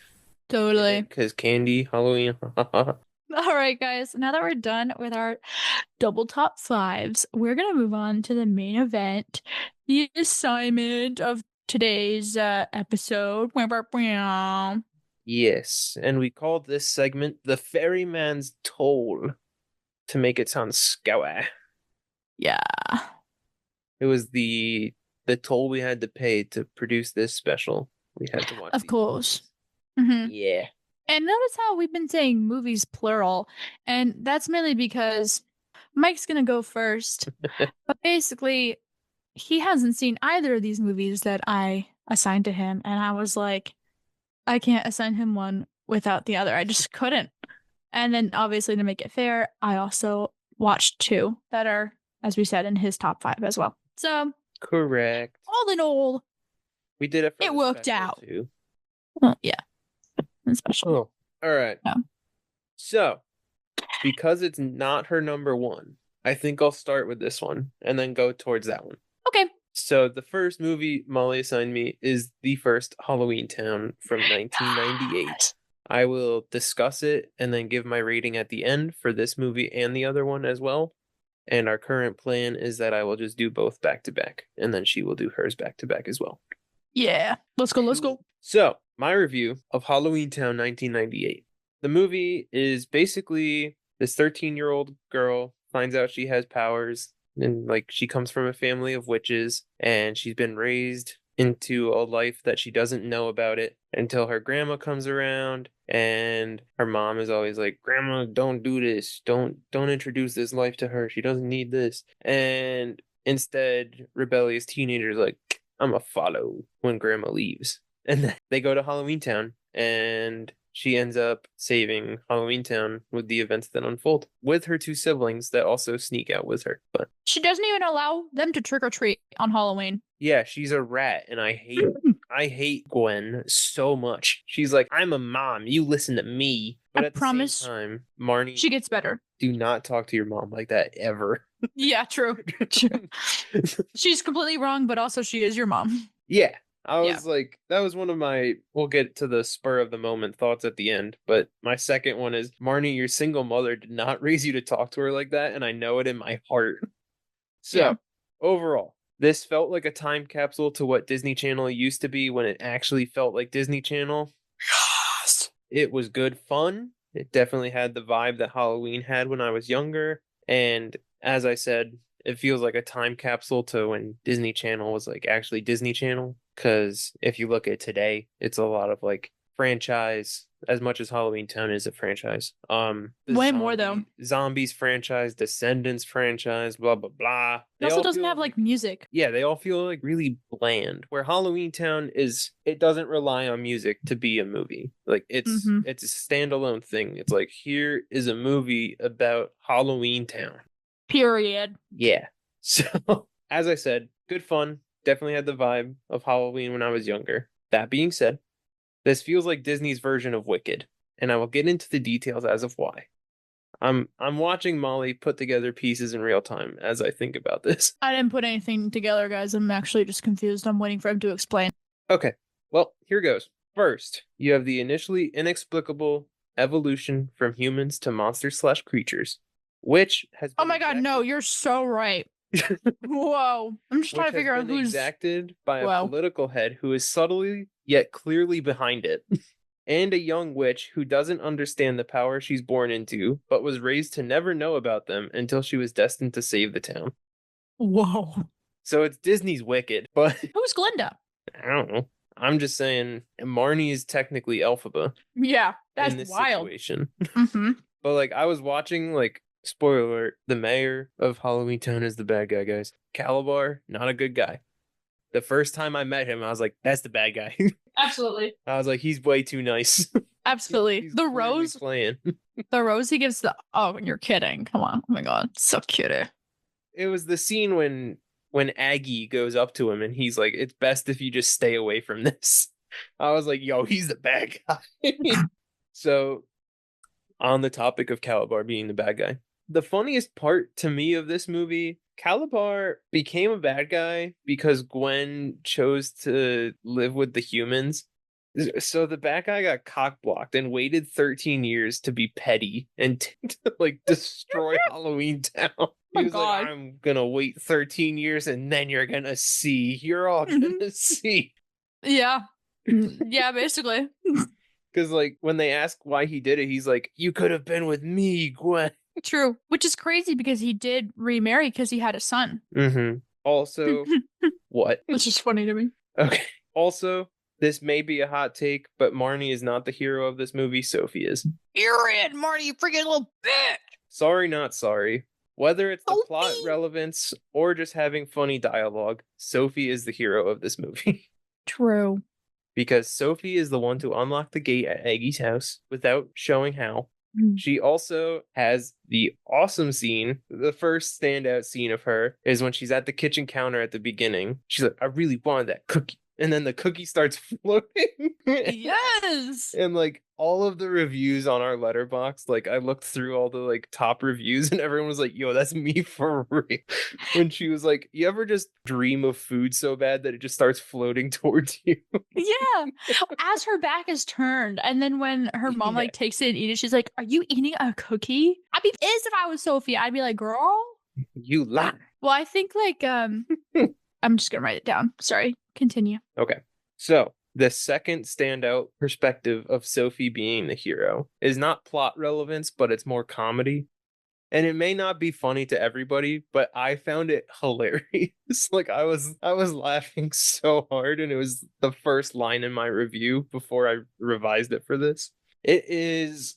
Speaker 2: Totally.
Speaker 1: Because candy, Halloween.
Speaker 2: All right, guys. Now that we're done with our double top fives, we're going to move on to the main event, the assignment of today's episode.
Speaker 1: Yes. And we called this segment the Ferryman's Toll to make it sound scowy.
Speaker 2: Yeah.
Speaker 1: It was the toll we had to pay to produce this special. We had to watch.
Speaker 2: Of course. Mm-hmm.
Speaker 1: Yeah.
Speaker 2: And notice how we've been saying movies plural, and that's mainly because Mike's gonna go first. But basically, he hasn't seen either of these movies that I assigned to him, and I was like, I can't assign him one without the other. I just couldn't. And then obviously to make it fair, I also watched two that are, as we said, in his top five as well. So
Speaker 1: correct.
Speaker 2: All in all,
Speaker 1: we did it.
Speaker 2: It worked out.
Speaker 1: Too.
Speaker 2: Well, yeah. Special.
Speaker 1: Oh, all right.
Speaker 2: Yeah.
Speaker 1: So, because it's not her number one, I think I'll start with this one and then go towards that one.
Speaker 2: Okay.
Speaker 1: So, the first movie Molly assigned me is the first Halloween Town from 1998. I will discuss it and then give my rating at the end for this movie and the other one as well. And our current plan is that I will just do both back to back, and then she will do hers back to back as well.
Speaker 2: Yeah. Let's go.
Speaker 1: So, my review of Halloween Town 1998. The movie is basically this 13-year-old girl finds out she has powers, and like she comes from a family of witches, and she's been raised into a life that she doesn't know about it until her grandma comes around, and her mom is always like, "Grandma, don't do this. Don't introduce this life to her. She doesn't need this." And instead, rebellious teenagers like, "I'm a follow" when grandma leaves. And then they go to Halloween Town, and she ends up saving Halloween Town with the events that unfold with her two siblings that also sneak out with her. But
Speaker 2: she doesn't even allow them to trick or treat on Halloween.
Speaker 1: Yeah, she's a rat, and I hate Gwen so much. She's like, "I'm a mom. You listen to me." But at the same time, Marnie,
Speaker 2: she gets better.
Speaker 1: Do not talk to your mom like that ever.
Speaker 2: Yeah, true. She's completely wrong, but also she is your mom.
Speaker 1: Yeah. I was like, that was one of my, we'll get to the spur of the moment thoughts at the end, but my second one is, Marnie, your single mother did not raise you to talk to her like that, and I know it in my heart. So, overall, This felt like a time capsule to what Disney Channel used to be when it actually felt like Disney Channel.
Speaker 2: Yes.
Speaker 1: It was good fun. It definitely had the vibe that Halloween had when I was younger. And as I said, it feels like a time capsule to when Disney Channel was like actually Disney Channel. Because if you look at today, it's a lot of like franchise as much as Halloween Town is a franchise. The
Speaker 2: Way more, though.
Speaker 1: Zombies franchise, Descendants franchise, blah blah blah.
Speaker 2: It also doesn't have like music.
Speaker 1: Yeah, they all feel like really bland. Where Halloween Town is, it doesn't rely on music to be a movie. Like it's
Speaker 2: Mhm.
Speaker 1: it's a standalone thing. It's like here is a movie about Halloween Town.
Speaker 2: Period.
Speaker 1: Yeah. So as I said, good fun. Definitely had the vibe of Halloween when I was younger. That being said, this feels like Disney's version of Wicked, and I will get into the details as of why. I'm watching Molly put together pieces in real time as I think about this.
Speaker 2: I didn't put anything together, guys. I'm actually just confused. I'm waiting for him to explain.
Speaker 1: Okay, well, here goes. First, you have the initially inexplicable evolution from humans to monsters/creatures, which has
Speaker 2: Oh
Speaker 1: been
Speaker 2: my god, no, you're so right. Whoa. I'm just trying to figure out who's
Speaker 1: exacted by a
Speaker 2: Wow.
Speaker 1: political head who is subtly yet clearly behind it. And a young witch who doesn't understand the power she's born into, but was raised to never know about them until she was destined to save the town.
Speaker 2: Whoa.
Speaker 1: So it's Disney's Wicked, but
Speaker 2: Who's Glinda?
Speaker 1: I don't know. I'm just saying Marnie is technically Elphaba
Speaker 2: Yeah, that's
Speaker 1: in this
Speaker 2: wild.
Speaker 1: situation.
Speaker 2: Mm-hmm.
Speaker 1: But like I was watching, like, spoiler alert, the mayor of Halloween Town is the bad guy, guys. Calabar, not a good guy. The first time I met him, I was like, that's the bad guy.
Speaker 2: Absolutely.
Speaker 1: I was like, he's way too nice.
Speaker 2: Absolutely.
Speaker 1: He's
Speaker 2: The
Speaker 1: clearly
Speaker 2: rose
Speaker 1: playing.
Speaker 2: the rose he gives the oh, you're kidding. Come on. Oh my god. So cute.
Speaker 1: It was the scene when Aggie goes up to him and he's like, it's best if you just stay away from this. I was like, yo, he's the bad guy. So, on the topic of Calabar being the bad guy, the funniest part to me of this movie, Calabar became a bad guy because Gwen chose to live with the humans. So the bad guy got cock blocked and waited 13 years to be petty and to like destroy Halloween Town. He was
Speaker 2: God.
Speaker 1: like, I'm gonna wait 13 years and then you're gonna see. You're all gonna see.
Speaker 2: Yeah. Yeah, basically.
Speaker 1: Because like when they ask why he did it, he's like, you could have been with me, Gwen.
Speaker 2: True. Which is crazy because he did remarry because he had a son.
Speaker 1: Mm-hmm. Also, what?
Speaker 2: Which is funny to me.
Speaker 1: Okay. Also, this may be a hot take, but Marnie is not the hero of this movie. Sophie is.
Speaker 2: You're in, Marty, you freaking little bitch.
Speaker 1: Sorry, not sorry. Whether it's the
Speaker 2: Sophie!
Speaker 1: plot relevance or just having funny dialogue, Sophie is the hero of this movie.
Speaker 2: True.
Speaker 1: Because Sophie is the one to unlock the gate at Aggie's house without showing how. She also has the awesome scene. The first standout scene of her is when she's at the kitchen counter at the beginning. She's like, I really wanted that cookie. And then the cookie starts floating.
Speaker 2: Yes.
Speaker 1: And like all of the reviews on our letterbox, like I looked through all the like top reviews and everyone was like, yo, that's me for real. When she was like, you ever just dream of food so bad that it just starts floating towards you?
Speaker 2: Yeah. As her back is turned. And then when her mom like takes it and eats it, she's like, are you eating a cookie? I'd be pissed if I was Sophie. I'd be like, girl.
Speaker 1: You lie.
Speaker 2: Well, I think like I'm just gonna write it down. Sorry. Continue.
Speaker 1: Okay. So the second standout perspective of Sophie being the hero is not plot relevance, but it's more comedy. And it may not be funny to everybody, but I found it hilarious. Like I was laughing so hard, and it was the first line in my review before I revised it for this. It is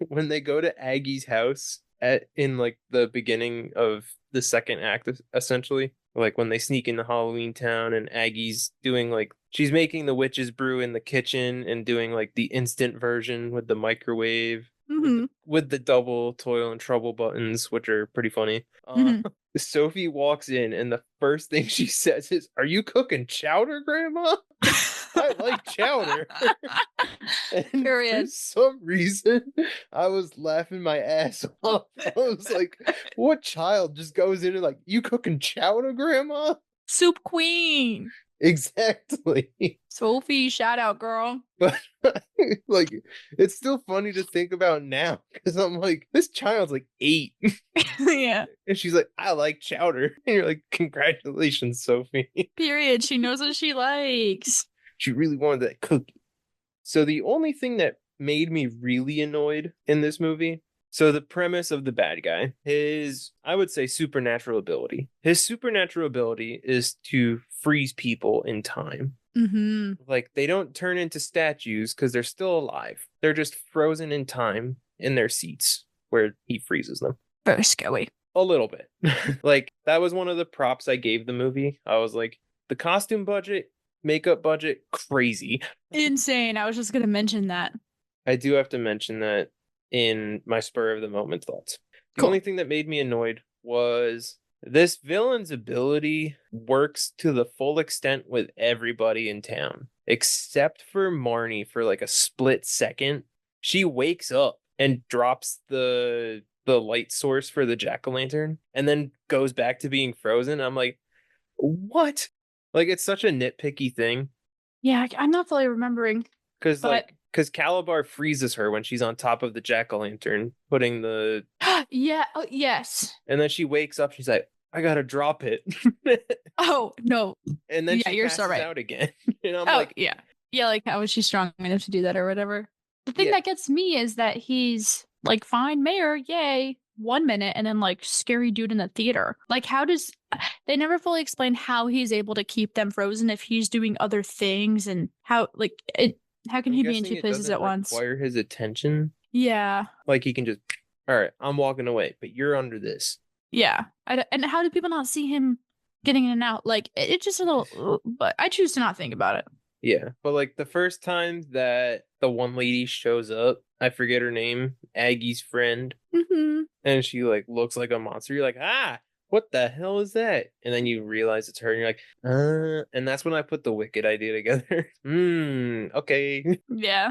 Speaker 1: when they go to Aggie's house in like the beginning of the second act, essentially. Like when they sneak into Halloween Town and Aggie's doing like, she's making the witch's brew in the kitchen and doing like the instant version with the microwave. With the double toil and trouble buttons, which are pretty funny. Sophie walks in and the first thing she says is, are you cooking chowder, Grandma? I like chowder. And
Speaker 2: Period.
Speaker 1: for some reason, I was laughing my ass off. I was like, what child just goes in and like, you cooking chowder, Grandma?
Speaker 2: Soup queen.
Speaker 1: Exactly.
Speaker 2: Sophie, shout out, girl.
Speaker 1: But like, it's still funny to think about now because I'm like, this child's like 8.
Speaker 2: Yeah.
Speaker 1: And she's like, I like chowder. And you're like, congratulations, Sophie.
Speaker 2: Period. She knows what she likes.
Speaker 1: She really wanted that cookie. So the only thing that made me really annoyed in this movie, so the premise of the bad guy, his, I would say, supernatural ability. His supernatural ability is to freeze people in time.
Speaker 2: Mm-hmm.
Speaker 1: Like, they don't turn into statues because they're still alive. They're just frozen in time in their seats where he freezes them.
Speaker 2: Very scary.
Speaker 1: A little bit. Like, that was one of the props I gave the movie. I was like, the costume budget, makeup budget, crazy.
Speaker 2: Insane. I was just going to mention that.
Speaker 1: I do have to mention that in my spur of the moment thoughts. The
Speaker 2: Cool.
Speaker 1: only thing that made me annoyed was this villain's ability works to the full extent with everybody in town, except for Marnie for like a split second. She wakes up and drops the light source for the jack-o'-lantern and then goes back to being frozen. I'm like, what? Like, it's such a nitpicky thing.
Speaker 2: Yeah, I'm not fully remembering.
Speaker 1: Because
Speaker 2: But-
Speaker 1: Calabar freezes her when she's on top of the jack-o'-lantern, putting the...
Speaker 2: Yeah. Oh, yes.
Speaker 1: And then she wakes up, she's like, I gotta drop it.
Speaker 2: Oh, no.
Speaker 1: And then
Speaker 2: Yeah,
Speaker 1: she
Speaker 2: you're
Speaker 1: passes
Speaker 2: so right.
Speaker 1: out again. And I'm
Speaker 2: Oh,
Speaker 1: like,
Speaker 2: yeah. Yeah, like, how is she strong enough to do that or whatever? The thing
Speaker 1: Yeah.
Speaker 2: that gets me is that he's, like, fine mayor, yay, 1 minute, and then, like, scary dude in the theater. Like, how does... They never fully explain how he's able to keep them frozen if he's doing other things and how, like, how can
Speaker 1: I'm
Speaker 2: he be in
Speaker 1: guessing
Speaker 2: 2
Speaker 1: it
Speaker 2: places
Speaker 1: doesn't
Speaker 2: at once?
Speaker 1: require his attention.
Speaker 2: Yeah.
Speaker 1: Like, he can just, all right, I'm walking away, but you're under this.
Speaker 2: Yeah. And how do people not see him getting in and out? Like, it's just a little... But I choose to not think about it.
Speaker 1: Yeah. But, like, the first time that the one lady shows up, I forget her name, Aggie's friend,
Speaker 2: Mm-hmm.
Speaker 1: and she, like, looks like a monster. You're like, what the hell is that? And then you realize it's her, and you're like, and that's when I put the Wicked idea together. Okay.
Speaker 2: Yeah.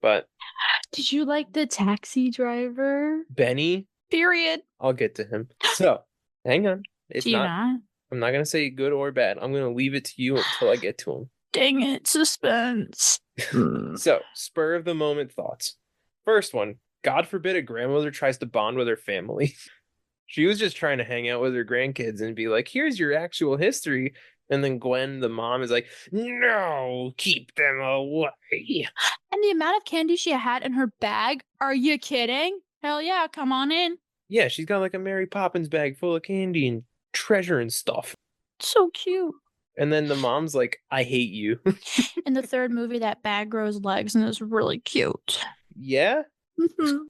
Speaker 1: But
Speaker 2: Did you like the taxi driver?
Speaker 1: Benny,
Speaker 2: Period.
Speaker 1: I'll get to him. So, hang on. It's
Speaker 2: Do you
Speaker 1: not,
Speaker 2: not?
Speaker 1: I'm not going to say good or bad. I'm going to leave it to you until I get to him.
Speaker 2: Dang it, suspense.
Speaker 1: So, spur of the moment thoughts. First one, God forbid a grandmother tries to bond with her family. She was just trying to hang out with her grandkids and be like, here's your actual history. And then Gwen, the mom, is like, no, keep them away.
Speaker 2: And the amount of candy she had in her bag, are you kidding? Hell yeah, come on in.
Speaker 1: Yeah, she's got like a Mary Poppins bag full of candy and treasure and stuff.
Speaker 2: So cute.
Speaker 1: And then the mom's like, I hate you.
Speaker 2: In the third movie, that bag grows legs and it's really cute.
Speaker 1: Yeah?
Speaker 2: Mhm.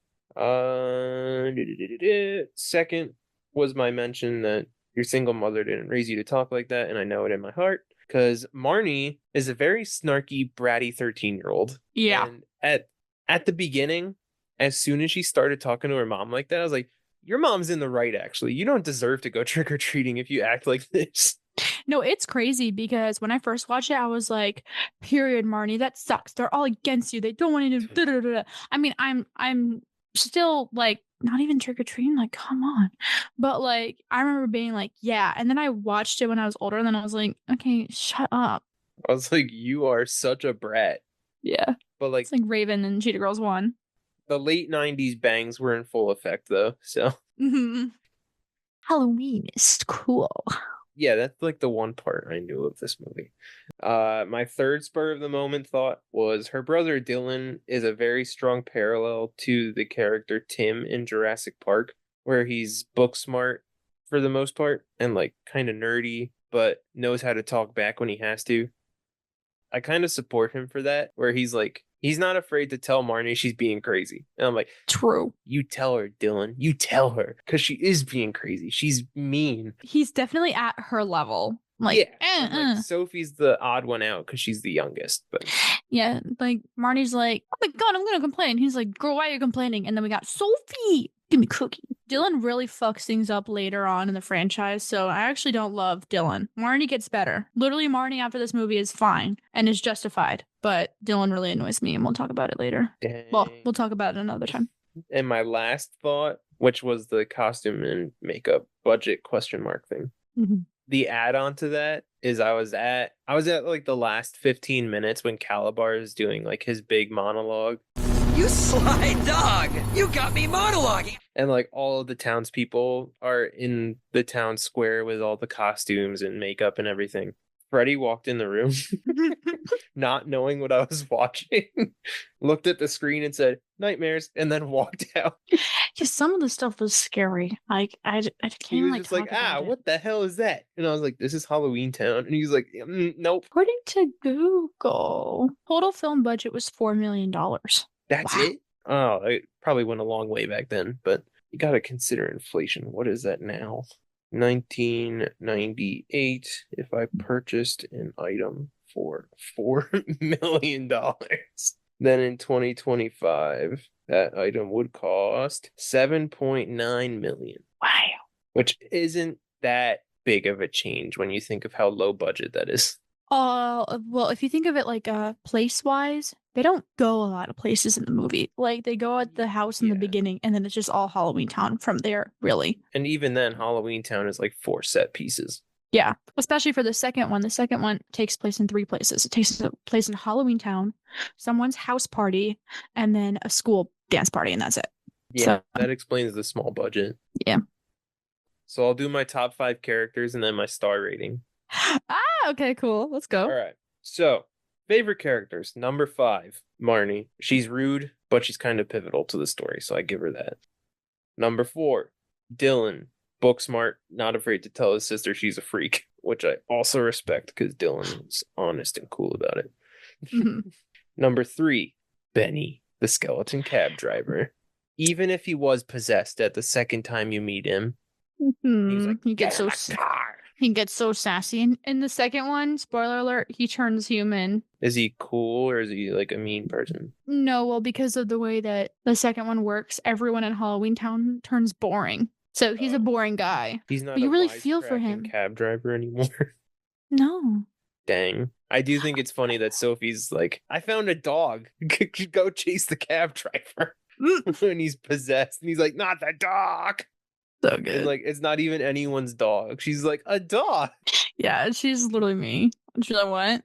Speaker 1: Second was my mention that your single mother didn't raise you to talk like that, and I know it in my heart. Because Marnie is a very snarky, bratty 13-year-old.
Speaker 2: Yeah.
Speaker 1: And at the beginning, as soon as she started talking to her mom like that, I was like, your mom's in the right, actually. You don't deserve to go trick-or-treating if you act like this.
Speaker 2: No, it's crazy because when I first watched it, I was like, period, Marnie, that sucks. They're all against you. They don't want you to da-da-da-da. I mean, I'm still like not even trick-or-treating, like, come on. But like I remember being like, yeah. And then I watched it when I was older, and then I was like, okay, shut up.
Speaker 1: I was like, you are such a brat.
Speaker 2: Yeah.
Speaker 1: But like
Speaker 2: It's like Raven and Cheetah Girls 1.
Speaker 1: the late 90s bangs were in full effect though. So
Speaker 2: Mm-hmm. Halloween is cool.
Speaker 1: yeah, that's like the one part I knew of this movie. My third spur of the moment thought was her brother Dylan is a very strong parallel to the character Tim in Jurassic Park, where he's book smart for the most part and like kind of nerdy, but knows how to talk back when he has to. I kind of support him for that, where he's like, he's not afraid to tell Marnie she's being crazy. And I'm like,
Speaker 2: True.
Speaker 1: you tell her, Dylan. You tell her, because she is being crazy. She's mean.
Speaker 2: He's definitely at her level. Like,
Speaker 1: Yeah. And, like, Sophie's the odd one out because she's the youngest. But
Speaker 2: yeah, like Marnie's like, oh my god, I'm gonna complain. He's like, girl, why are you complaining? And then we got Sophie, give me cookie. Dylan really fucks things up later on in the franchise, so I actually don't love Dylan. Marnie gets better. Literally, Marnie after this movie is fine and is justified, but Dylan really annoys me, and we'll talk about it later.
Speaker 1: dang.
Speaker 2: Well, we'll talk about it another time.
Speaker 1: And my last thought, which was the costume and makeup budget question mark thing.
Speaker 2: Mhm.
Speaker 1: the add-on to that is I was at like the last 15 minutes when Calabar is doing like his big monologue.
Speaker 5: You sly dog! You got me monologuing!
Speaker 1: And like all of the townspeople are in the town square with all the costumes and makeup and everything. Freddie walked in the room, not knowing what I was watching, looked at the screen and said, "Nightmares," and then walked out.
Speaker 2: Yeah, some of the stuff was scary. Like I can't
Speaker 1: He was
Speaker 2: like
Speaker 1: just
Speaker 2: talk
Speaker 1: like,
Speaker 2: about it.
Speaker 1: what the hell is that? And I was like, this is Halloween Town. And he was like, nope.
Speaker 2: According to Google, total film budget was $4 million.
Speaker 1: That's
Speaker 2: Wow.
Speaker 1: it? Oh, it probably went a long way back then, but you got to consider inflation. What is that now? 1998, if I purchased an item for $4 million, then in 2025, that item would cost $7.9 million,
Speaker 2: Wow.
Speaker 1: which isn't that big of a change when you think of how low budget that is.
Speaker 2: Well, if you think of it like place-wise, they don't go a lot of places in the movie. Like they go at the house in the
Speaker 1: Yeah.
Speaker 2: beginning, and then it's just all Halloween Town from there, really.
Speaker 1: And even then, Halloween Town is like 4 set pieces.
Speaker 2: Yeah, especially for the second one. The second one takes place in 3 places. It takes place in Halloween Town, someone's house party, and then a school dance party, and that's it.
Speaker 1: Yeah,
Speaker 2: So-
Speaker 1: that explains the small budget.
Speaker 2: Yeah.
Speaker 1: So I'll do my top 5 characters and then my star rating.
Speaker 2: Okay, cool. Let's go.
Speaker 1: All right. So, favorite characters. Number 5, Marnie. She's rude, but she's kind of pivotal to the story, so I give her that. Number 4, Dylan. Book smart, not afraid to tell his sister she's a freak, which I also respect because Dylan is honest and cool about it.
Speaker 2: Mhm.
Speaker 1: Number 3, Benny, the skeleton cab driver. Even if he was possessed at the second time you meet him, he's like,
Speaker 2: He gets
Speaker 1: "Get in
Speaker 2: so
Speaker 1: the car."
Speaker 2: he gets so sassy. In the second one, spoiler alert, he turns human.
Speaker 1: Is he cool or is he like a mean person?
Speaker 2: No, well, because of the way that the second one works, everyone in Halloween Town turns boring. So he's a boring guy.
Speaker 1: He's not
Speaker 2: But you
Speaker 1: a
Speaker 2: really feel for
Speaker 1: wisecracking
Speaker 2: him.
Speaker 1: cab driver anymore.
Speaker 2: No.
Speaker 1: Dang. I do think it's funny that Sophie's like, I found a dog. Go chase the cab driver. When he's possessed. And he's like, not the dog.
Speaker 2: So
Speaker 1: And like, it's not even anyone's dog. She's like, a dog.
Speaker 2: Yeah, she's literally me. She's like, what?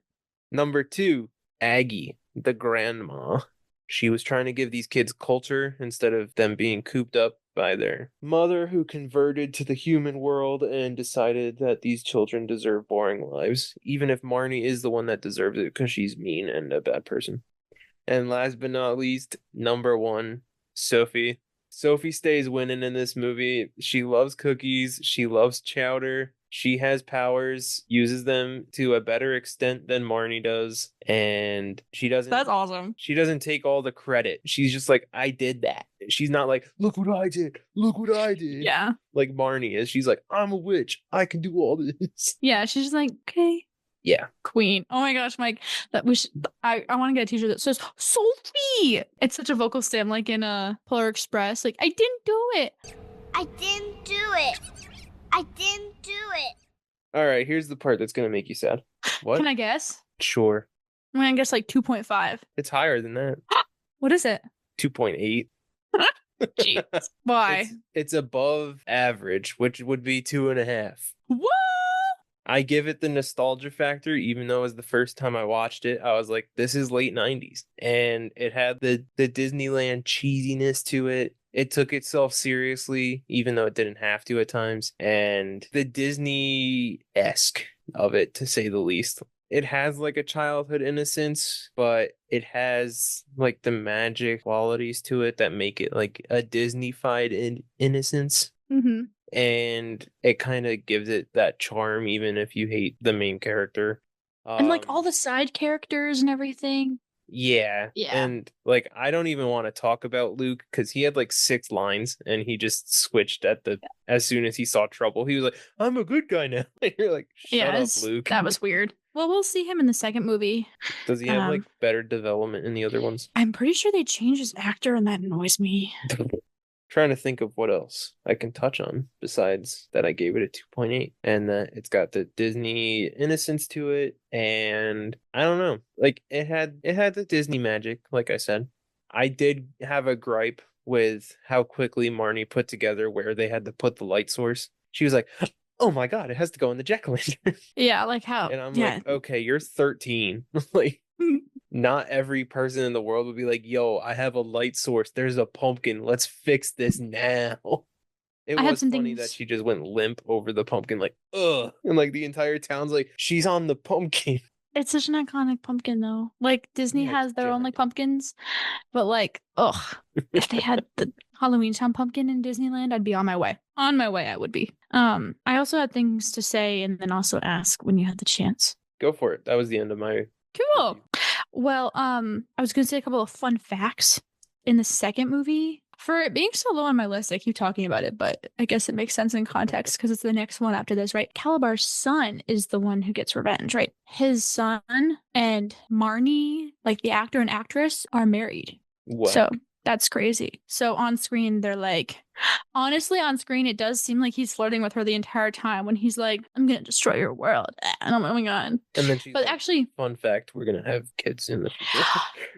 Speaker 1: Number 2, Aggie, the grandma. She was trying to give these kids culture instead of them being cooped up by their mother, who converted to the human world and decided that these children deserve boring lives, even if Marnie is the one that deserves it because she's mean and a bad person. And last but not least, number 1, Sophie. Sophie stays winning in this movie. She loves cookies. She loves chowder. She has powers, uses them to a better extent than Marnie does, and she doesn't.
Speaker 2: That's awesome.
Speaker 1: She doesn't take all the credit. She's just like, I did that. She's not like, look what I did. Look what I did.
Speaker 2: Yeah.
Speaker 1: Like Marnie is. She's like, I'm a witch. I can do all this.
Speaker 2: Yeah, she's just like, okay.
Speaker 1: Yeah.
Speaker 2: Queen. Oh my gosh, Mike. I want to get a t-shirt that says Sophie. It's such a vocal stem like in Polar Express. Like, I didn't do it.
Speaker 6: I didn't do it. I didn't do it.
Speaker 1: All right, here's the part that's going to make you sad. What?
Speaker 2: Can I guess?
Speaker 1: Sure.
Speaker 2: I'm gonna guess like 2.5.
Speaker 1: It's higher than that.
Speaker 2: What is it?
Speaker 1: 2.8.
Speaker 2: Jeez. Why?
Speaker 1: It's above average, which would be 2.5.
Speaker 2: What?
Speaker 1: I give it the nostalgia factor, even though it was the first time I watched it. I was like, this is late 90s. And it had the Disneyland cheesiness to it. It took itself seriously, even though it didn't have to at times. And the Disney-esque of it, to say the least. It has like a childhood innocence, but it has like the magic qualities to it that make it like a Disney-fied innocence.
Speaker 2: Mm-hmm.
Speaker 1: And it kind of gives it that charm, even if you hate the main character.
Speaker 2: And like all the side characters and everything.
Speaker 1: Yeah.
Speaker 2: Yeah.
Speaker 1: And like, I don't even want to talk about Luke because he had like 6 lines and he just switched as soon as he saw trouble. He was like, I'm a good guy now. And you're like, shut up, Luke.
Speaker 2: That was weird. Well, we'll see him in the second movie.
Speaker 1: Does he have like better development in the other ones?
Speaker 2: I'm pretty sure they changed his actor and that annoys me.
Speaker 1: Trying to think of what else I can touch on besides that I gave it a 2.8 and that it's got the Disney innocence to it, and I don't know, like it had the Disney magic, like I said. I did have a gripe with how quickly Marnie put together where they had to put the light source. She was like, oh my God, it has to go in the jack-o'-lantern.
Speaker 2: Yeah, like how?
Speaker 1: And I'm
Speaker 2: Yeah.
Speaker 1: like, okay, you're 13. Like, not every person in the world would be like, yo, I have a light source. There's a pumpkin. Let's fix this now. It
Speaker 2: I had
Speaker 1: was
Speaker 2: some
Speaker 1: funny that
Speaker 2: things.
Speaker 1: she just went limp over the pumpkin, like, ugh. And like the entire town's like, she's on the pumpkin.
Speaker 2: It's such an iconic pumpkin, though. Like Disney
Speaker 1: Yeah, it's
Speaker 2: has their own like
Speaker 1: giant.
Speaker 2: pumpkins, but like, ugh, if they had the Halloween Town pumpkin in Disneyland, I'd be on my way. On my way, I would be. I also had things to say, and then also ask when you had the chance.
Speaker 1: Go for it. That was the end of my
Speaker 2: Cool.
Speaker 1: review.
Speaker 2: Well, I was gonna say a couple of fun facts in the second movie. For it being so low on my list, I keep talking about it, but I guess it makes sense in context because it's the next one after this, right? Calabar's son is the one who gets revenge, right? His son and Marnie, like the actor and actress, are married.
Speaker 1: What?
Speaker 2: So that's crazy. So on screen, they're like, honestly, on screen, it does seem like he's flirting with her the entire time when he's like, I'm going to destroy your world. And I'm like, oh my God.
Speaker 1: And then she's
Speaker 2: But
Speaker 1: like,
Speaker 2: actually,
Speaker 1: fun fact, we're gonna have kids in the future.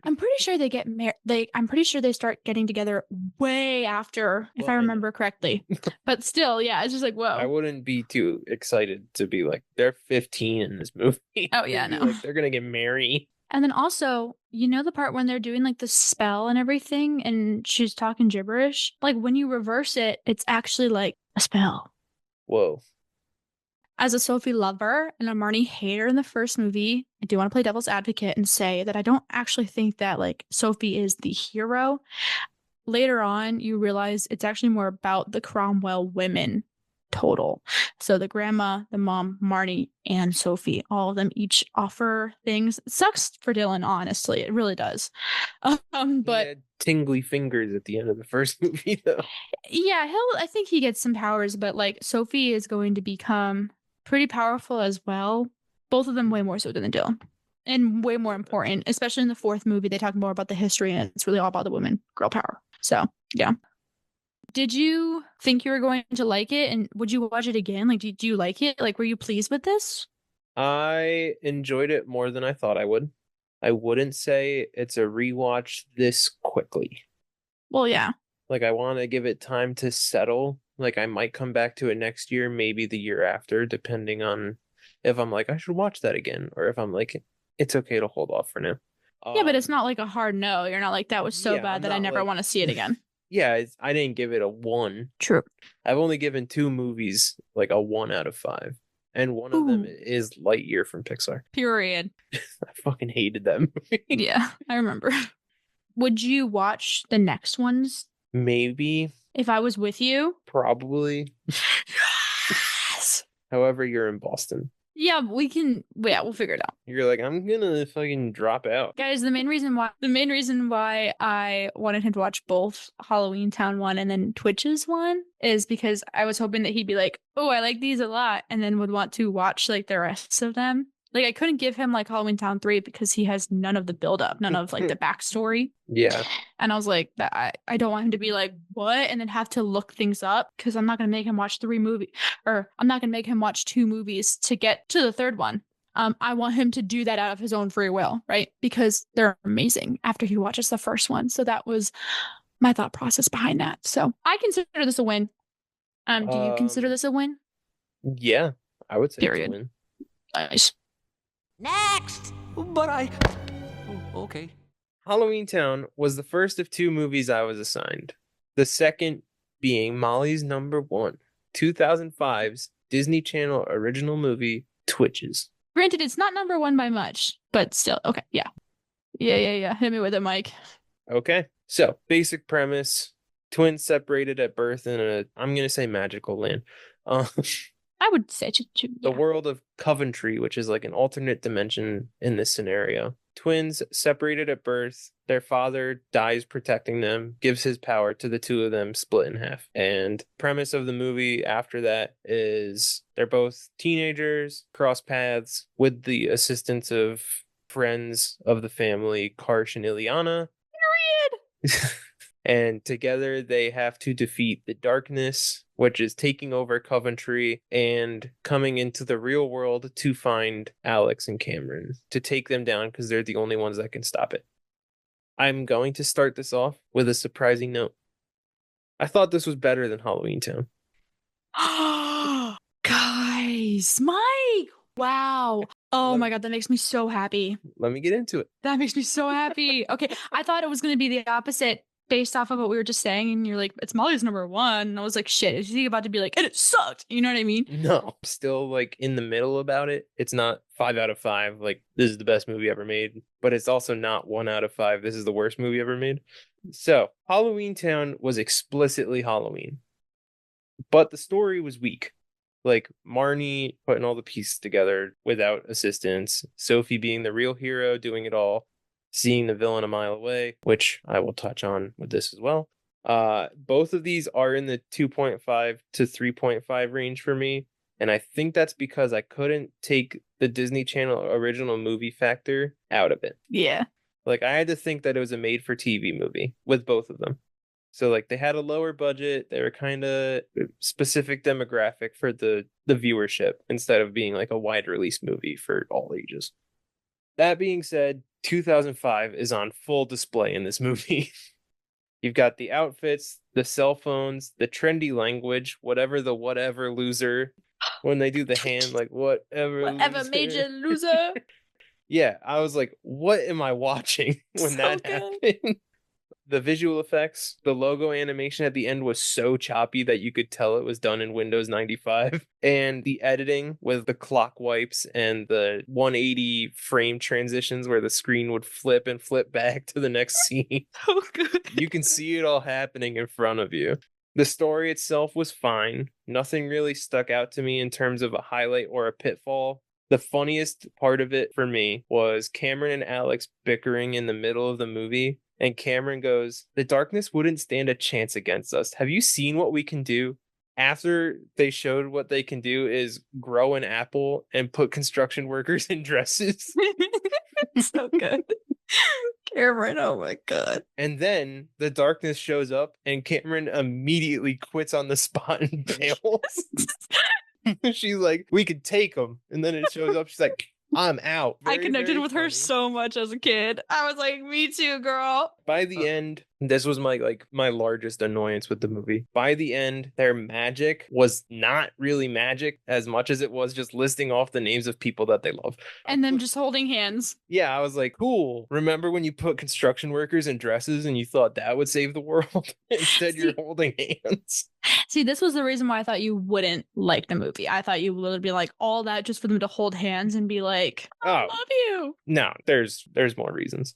Speaker 2: I'm pretty sure they get married. I'm pretty sure they start getting together way after, if
Speaker 1: Well,
Speaker 2: I
Speaker 1: I know.
Speaker 2: remember correctly. But still, yeah, it's just like,
Speaker 1: I
Speaker 2: whoa.
Speaker 1: wouldn't be too excited to be like, they're 15 in this movie.
Speaker 2: Oh, yeah,
Speaker 1: I'd be
Speaker 2: no.
Speaker 1: like, they're gonna get married.
Speaker 2: And then also, you know the part when they're doing like the spell and everything, and she's talking gibberish? Like when you reverse it, it's actually like a spell.
Speaker 1: Whoa.
Speaker 2: As a Sophie lover and a Marnie hater in the first movie, I do want to play devil's advocate and say that I don't actually think that like Sophie is the hero. Later on, you realize it's actually more about the Cromwell women total. So the grandma, the mom, Marnie, and Sophie, all of them each offer things. It sucks for Dylan, honestly. It really does.
Speaker 1: He
Speaker 2: But
Speaker 1: had tingly fingers at the end of the first movie, though.
Speaker 2: yeah, I think he gets some powers, but like Sophie is going to become pretty powerful as well. Both of them way more so than Dylan. And way more important, especially in the fourth movie. They talk more about the history and it's really all about the women, girl power. So, yeah. Did you think you were going to like it? And would you watch it again? Like, do you like it? Like, were you pleased with this?
Speaker 1: I enjoyed it more than I thought I would. I wouldn't say it's a rewatch this quickly.
Speaker 2: Well, yeah.
Speaker 1: Like, I want to give it time to settle. Like, I might come back to it next year, maybe the year after, depending on if I'm like, I should watch that again, or if I'm like, it's okay to hold off for now.
Speaker 2: Yeah, but it's not like a hard no. You're not like, that was so
Speaker 1: yeah,
Speaker 2: bad
Speaker 1: I'm
Speaker 2: that I
Speaker 1: not
Speaker 2: never
Speaker 1: like-
Speaker 2: want to see it again.
Speaker 1: Yeah, I didn't give it a 1.
Speaker 2: True.
Speaker 1: I've only given 2 movies like a 1 out of 5. And one of them
Speaker 2: Ooh.
Speaker 1: is Lightyear from Pixar.
Speaker 2: Period.
Speaker 1: I fucking hated that movie.
Speaker 2: Yeah, I remember. Would you watch the next ones
Speaker 1: Maybe,
Speaker 2: if I was with you?
Speaker 1: probably.
Speaker 2: Yes.
Speaker 1: However, you're in Boston.
Speaker 2: Yeah, we'll figure it out.
Speaker 1: You're like, I'm gonna fucking drop out.
Speaker 2: Guys, the main reason why I wanted him to watch both Halloween Town 1 and then Twitch's one is because I was hoping that he'd be like, oh, I like these a lot, and then would want to watch like the rest of them. Like I couldn't give him like Halloween Town 3 because he has none of the build up, none of like the backstory.
Speaker 1: Yeah.
Speaker 2: And I was like, that I don't want him to be like, what? And then have to look things up because I'm not gonna make him watch 3 movies, or I'm not gonna make him watch 2 movies to get to the third one. I want him to do that out of his own free will, right? Because they're amazing after he watches the first one. So that was my thought process behind that. So I consider this a win. Do you consider this a win?
Speaker 1: Yeah, I would say
Speaker 2: Period.
Speaker 1: it's a win.
Speaker 2: Nice.
Speaker 6: Next!
Speaker 5: But okay.
Speaker 1: Halloween Town was the first of 2 movies I was assigned. The second being Molly's number 1, 2005's Disney Channel original movie, Twitches.
Speaker 2: Granted, it's not number 1 by much, but still, okay, yeah. Yeah. Hit me with it, Mike.
Speaker 1: Okay, so basic premise: twins separated at birth in I'm gonna say magical land.
Speaker 2: I would say
Speaker 1: The world of Coventry, which is like an alternate dimension in this scenario. Twins separated at birth. Their father dies protecting them, gives his power to the 2 of them, split in half. And premise of the movie after that is they're both teenagers, cross paths with the assistance of friends of the family, Karsh and Ileana. Period. And together they have to defeat the darkness, which is taking over Coventry, and coming into the real world to find Alex and Cameron to take them down because they're the only ones that can stop it. I'm going to start this off with a surprising note. I thought this was better than Halloween Town.
Speaker 2: God. Nice, Mike. Wow. Oh
Speaker 1: Let-
Speaker 2: my God, that makes me so happy.
Speaker 1: Let me get into it.
Speaker 2: That makes me so happy. Okay, I thought it was going to be the opposite based off of what we were just saying. And you're like, it's Molly's number one. And I was like, shit, is he about to be like, and it sucked? You know what I mean?
Speaker 1: No, still like in the middle about it. It's not 5 out of 5. Like, this is the best movie ever made, but it's also not 1 out of 5. This is the worst movie ever made. So, Halloween Town was explicitly Halloween, but the story was weak. Like, Marnie putting all the pieces together without assistance, Sophie being the real hero, doing it all, seeing the villain a mile away, which I will touch on with this as well. Both of these are in the 2.5 to 3.5 range for me, and I think that's because I couldn't take the Disney Channel original movie factor out of it.
Speaker 2: Yeah.
Speaker 1: Like, I had to think that it was a made-for-TV movie with both of them. So, like, they had a lower budget. They were kind of specific demographic for the viewership instead of being like a wide release movie for all ages. That being said, 2005 is on full display in this movie. You've got the outfits, the cell phones, the trendy language, whatever loser, when they do the hand, like, whatever loser.
Speaker 2: made you loser.
Speaker 1: Yeah, I was like, what am I watching when
Speaker 2: So
Speaker 1: that
Speaker 2: good.
Speaker 1: happened? The visual effects, the logo animation at the end was so choppy that you could tell it was done in Windows 95. And the editing with the clock wipes and the 180 frame transitions where the screen would flip and flip back to the next scene.
Speaker 2: So good.
Speaker 1: You can see it all happening in front of you. The story itself was fine. Nothing really stuck out to me in terms of a highlight or a pitfall. The funniest part of it for me was Cameron and Alex bickering in the middle of the movie. And Cameron goes, "The darkness wouldn't stand a chance against us. Have you seen what we can do?" After they showed what they can do is grow an apple and put construction workers in dresses.
Speaker 2: So good. Cameron, oh my God.
Speaker 1: And then the darkness shows up and Cameron immediately quits on the spot and bails. She's like, "We could take them." And then it shows up. She's like, "I'm out."
Speaker 2: I
Speaker 1: Very,
Speaker 2: connected
Speaker 1: very
Speaker 2: with her
Speaker 1: funny.
Speaker 2: so much as a kid. I was like, me too, girl.
Speaker 1: By the end, this was my largest annoyance with the movie. By the end, their magic was not really magic as much as it was just listing off the names of people that they love.
Speaker 2: And then just holding hands.
Speaker 1: Yeah, I was like, cool. Remember when you put construction workers in dresses and you thought that would save the world? Instead, you're holding hands.
Speaker 2: See, this was the reason why I thought you wouldn't like the movie. I thought you would be like all that just for them to hold hands and be like, I
Speaker 1: Oh.
Speaker 2: love you.
Speaker 1: No, there's more reasons.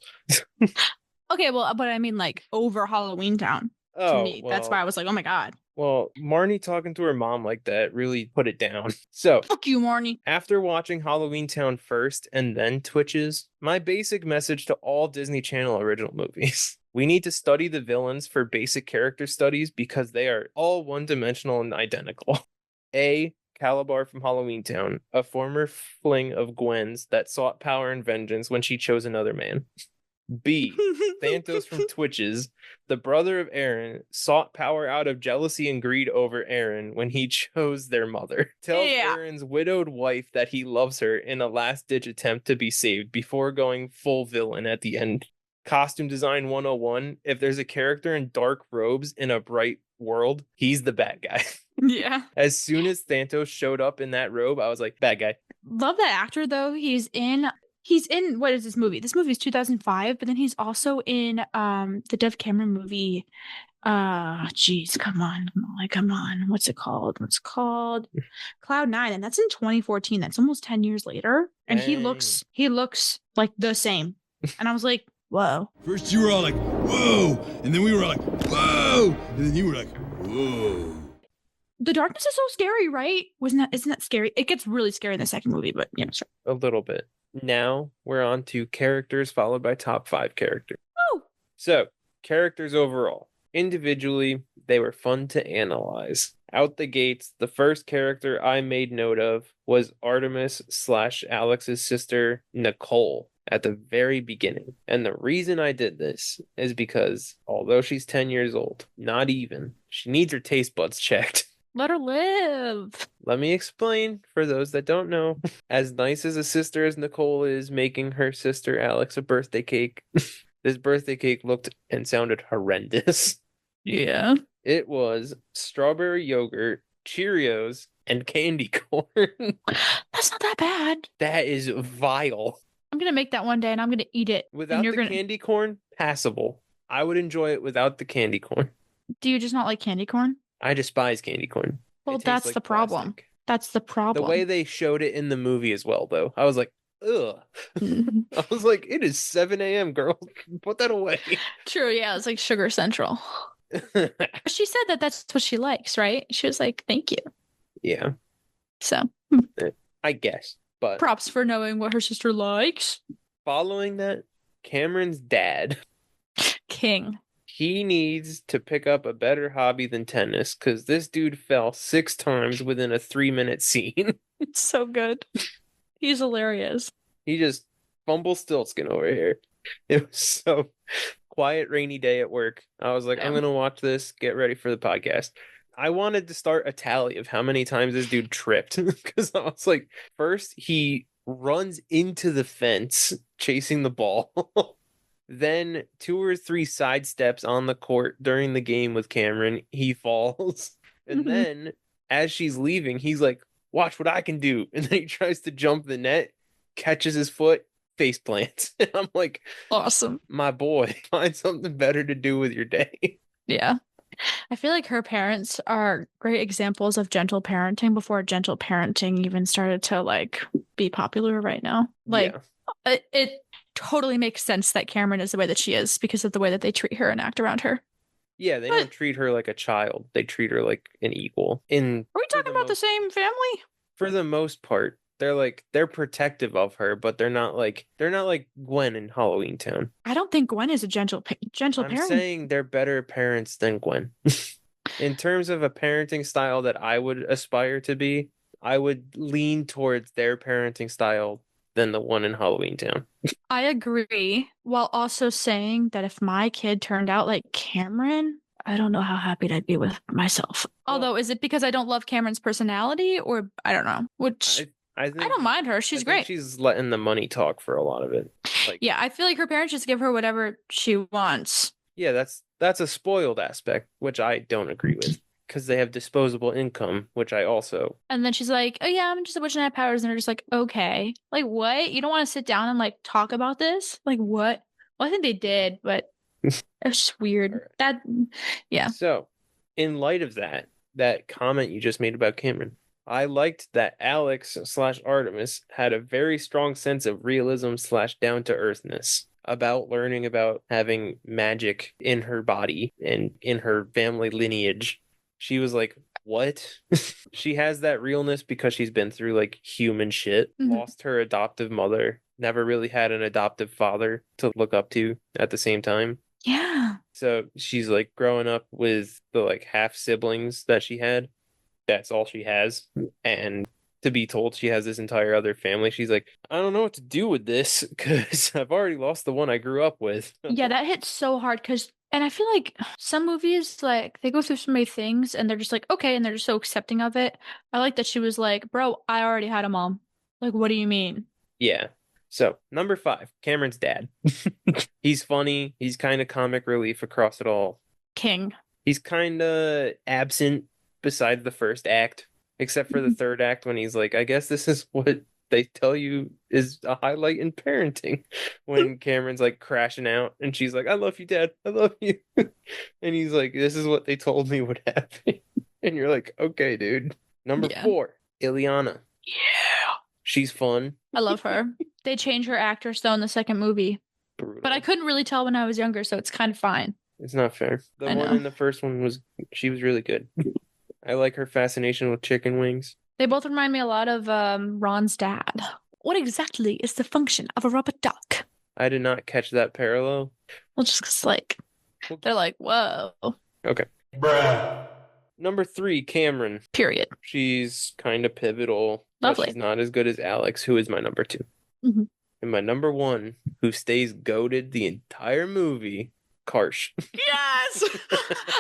Speaker 2: Okay, well, but I mean like over Halloween Town to
Speaker 1: Oh,
Speaker 2: me. That's why I was like, oh my God.
Speaker 1: Well, Marnie talking to her mom like that really put it down. So,
Speaker 2: Fuck you, Marnie.
Speaker 1: after watching Halloween Town first and then Twitches, my basic message to all Disney Channel original movies: we need to study the villains for basic character studies because they are all one-dimensional and identical. A. Calabar from Halloween Town, a former fling of Gwen's that sought power and vengeance when she chose another man. B. Thantos from Twitches, the brother of Aaron, sought power out of jealousy and greed over Aaron when he chose their mother. Tells
Speaker 2: Yeah.
Speaker 1: Aaron's widowed wife that he loves her in a last-ditch attempt to be saved before going full villain at the end. Costume design 101, if there's a character in dark robes in a bright world, he's the bad guy.
Speaker 2: Yeah.
Speaker 1: As soon as Thantos showed up in that robe, I was like, bad guy.
Speaker 2: Love that actor though. He's in what is this movie? This movie is 2005, but then he's also in the Dove Cameron movie. Jeez, come on. What's it called? Cloud Nine, and that's in 2014. That's almost 10 years later. And he
Speaker 1: Dang.
Speaker 2: looks like the same. And I was like, whoa.
Speaker 7: First you were all like, whoa, and then we were like, whoa, and then you were like, whoa.
Speaker 2: The darkness is so scary, right? Isn't that scary? It gets really scary in the second movie, but yeah, sure.
Speaker 1: A little bit. Now we're on to characters followed by top 5 characters.
Speaker 2: Oh.
Speaker 1: So, characters overall. Individually, they were fun to analyze. Out the gates, the first character I made note of was Artemis/Alex's sister, Nicole, at the very beginning. And the reason I did this is because, although she's 10 years old, not even, she needs her taste buds checked.
Speaker 2: Let her live.
Speaker 1: Let me explain for those that don't know. As nice as a sister as Nicole is making her sister Alex a birthday cake, this birthday cake looked and sounded horrendous.
Speaker 2: Yeah.
Speaker 1: It was strawberry yogurt Cheerios, and candy corn.
Speaker 2: That's not that bad.
Speaker 1: That is vile.
Speaker 2: I'm gonna make that one day and I'm gonna eat it.
Speaker 1: Without
Speaker 2: and you're
Speaker 1: the
Speaker 2: gonna.
Speaker 1: candy corn, passable. I would enjoy it without the candy corn.
Speaker 2: Do you just not like candy corn?
Speaker 1: I despise candy corn.
Speaker 2: Well,
Speaker 1: It tastes
Speaker 2: that's
Speaker 1: like
Speaker 2: the problem.
Speaker 1: plastic.
Speaker 2: That's the
Speaker 1: The
Speaker 2: problem.
Speaker 1: way they showed it in the movie as well, though, I was like, ugh. I was like, it is 7 a.m., girl. Put that away.
Speaker 2: True, yeah, it's like Sugar Central. She said that that's what she likes, right? She was like, thank you.
Speaker 1: Yeah,
Speaker 2: So,
Speaker 1: I guess. But
Speaker 2: props for knowing what her sister likes.
Speaker 1: following that, Cameron's dad,
Speaker 2: King.
Speaker 1: he needs to pick up a better hobby than tennis because this dude fell 6 times within a 3-minute scene.
Speaker 2: It's so good. He's hilarious.
Speaker 1: He just fumbles Stiltskin over here. It was so quiet, rainy day at work. I was like, I'm
Speaker 2: Yeah.
Speaker 1: going to watch this, get ready for the podcast. I wanted to start a tally of how many times this dude tripped because I was like, first he runs into the fence chasing the ball. Then 2 or 3 side steps on the court during the game with Cameron. He falls. And
Speaker 2: Mhm.
Speaker 1: then as she's leaving, he's like, watch what I can do. And then he tries to jump the net, catches his foot, face plants. And I'm like,
Speaker 2: Awesome.
Speaker 1: my boy, find something better to do with your day.
Speaker 2: Yeah. I feel like her parents are great examples of gentle parenting before gentle parenting even started to like be popular right now. Like it totally makes sense that Cameron is the way that she is because of the way that they treat her and act around her.
Speaker 1: Yeah, they
Speaker 2: But-
Speaker 1: don't treat her like a child. They treat her like an equal.
Speaker 2: Are we talking about the same family?
Speaker 1: For the most part, they're protective of her, but they're not like Gwen in Halloween Town.
Speaker 2: I don't think Gwen is a gentle
Speaker 1: I'm
Speaker 2: parent.
Speaker 1: saying they're better parents than Gwen. In terms of a parenting style that I would aspire to be, I would lean towards their parenting style than the one in Halloween Town.
Speaker 2: I agree, while also saying that if my kid turned out like Cameron, I don't know how happy I'd be with myself.
Speaker 1: Well-
Speaker 2: Although, is it because I don't love Cameron's personality, or I don't know? Which
Speaker 1: I think
Speaker 2: I don't mind her. She's
Speaker 1: I think
Speaker 2: great.
Speaker 1: she's letting the money talk for a lot of it. Like,
Speaker 2: Yeah, I feel like her parents just give her whatever she wants.
Speaker 1: yeah, that's a spoiled aspect, which I don't agree with. Because they have disposable income, which I also.
Speaker 2: And then she's like, oh yeah, I'm just wishing I had powers. And they're just like, okay. Like, what? You don't want to sit down and like talk about this? Like, what? Well, I think they did, but it was just weird. That, yeah.
Speaker 1: So, in light of that comment you just made about Cameron, I liked that Alex/Artemis had a very strong sense of realism / down to earthness about learning about having magic in her body and in her family lineage. She was like, what? She has that realness because she's been through like human shit,
Speaker 2: Mhm.
Speaker 1: lost her adoptive mother, never really had an adoptive father to look up to at the same time.
Speaker 2: Yeah.
Speaker 1: So she's like growing up with the like half siblings that she had. That's all she has. And to be told she has this entire other family, she's like, I don't know what to do with this because I've already lost the one I grew up with.
Speaker 2: Yeah, that hits so hard because, and I feel like some movies, like, they go through so many things and they're just like, okay, and they're just so accepting of it. I like that she was like, bro, I already had a mom. Like, what do you mean?
Speaker 1: Yeah. So, number 5, Cameron's dad. He's funny. He's kind of comic relief across it all.
Speaker 2: King.
Speaker 1: He's kind of absent beside the first act, except for the third act when he's like, I guess this is what they tell you is a highlight in parenting. When Cameron's like crashing out and she's like, I love you, Dad. I love you. And he's like, this is what they told me would happen. And you're like, okay, dude. Number
Speaker 2: Yeah.
Speaker 1: 4, Ileana.
Speaker 2: Yeah.
Speaker 1: She's fun.
Speaker 2: I love her. They changed her actress though in the second movie,
Speaker 1: Brutal.
Speaker 2: but I couldn't really tell when I was younger, so it's kind of fine.
Speaker 1: It's not fair. The
Speaker 2: I
Speaker 1: one
Speaker 2: know.
Speaker 1: in the first one she was really good. I like her fascination with chicken wings.
Speaker 2: They both remind me a lot of Ron's dad. What exactly is the function of a rubber duck?
Speaker 1: I did not catch that parallel.
Speaker 2: Well, just 'cause, like, they're like, whoa.
Speaker 1: Okay. Number 3, Cameron.
Speaker 2: Period.
Speaker 1: She's kind of pivotal. But
Speaker 2: Lovely.
Speaker 1: she's not as good as Alex, who is my number 2.
Speaker 2: Mhm.
Speaker 1: And my number 1, who stays goated the entire movie, Karsh.
Speaker 2: Yes.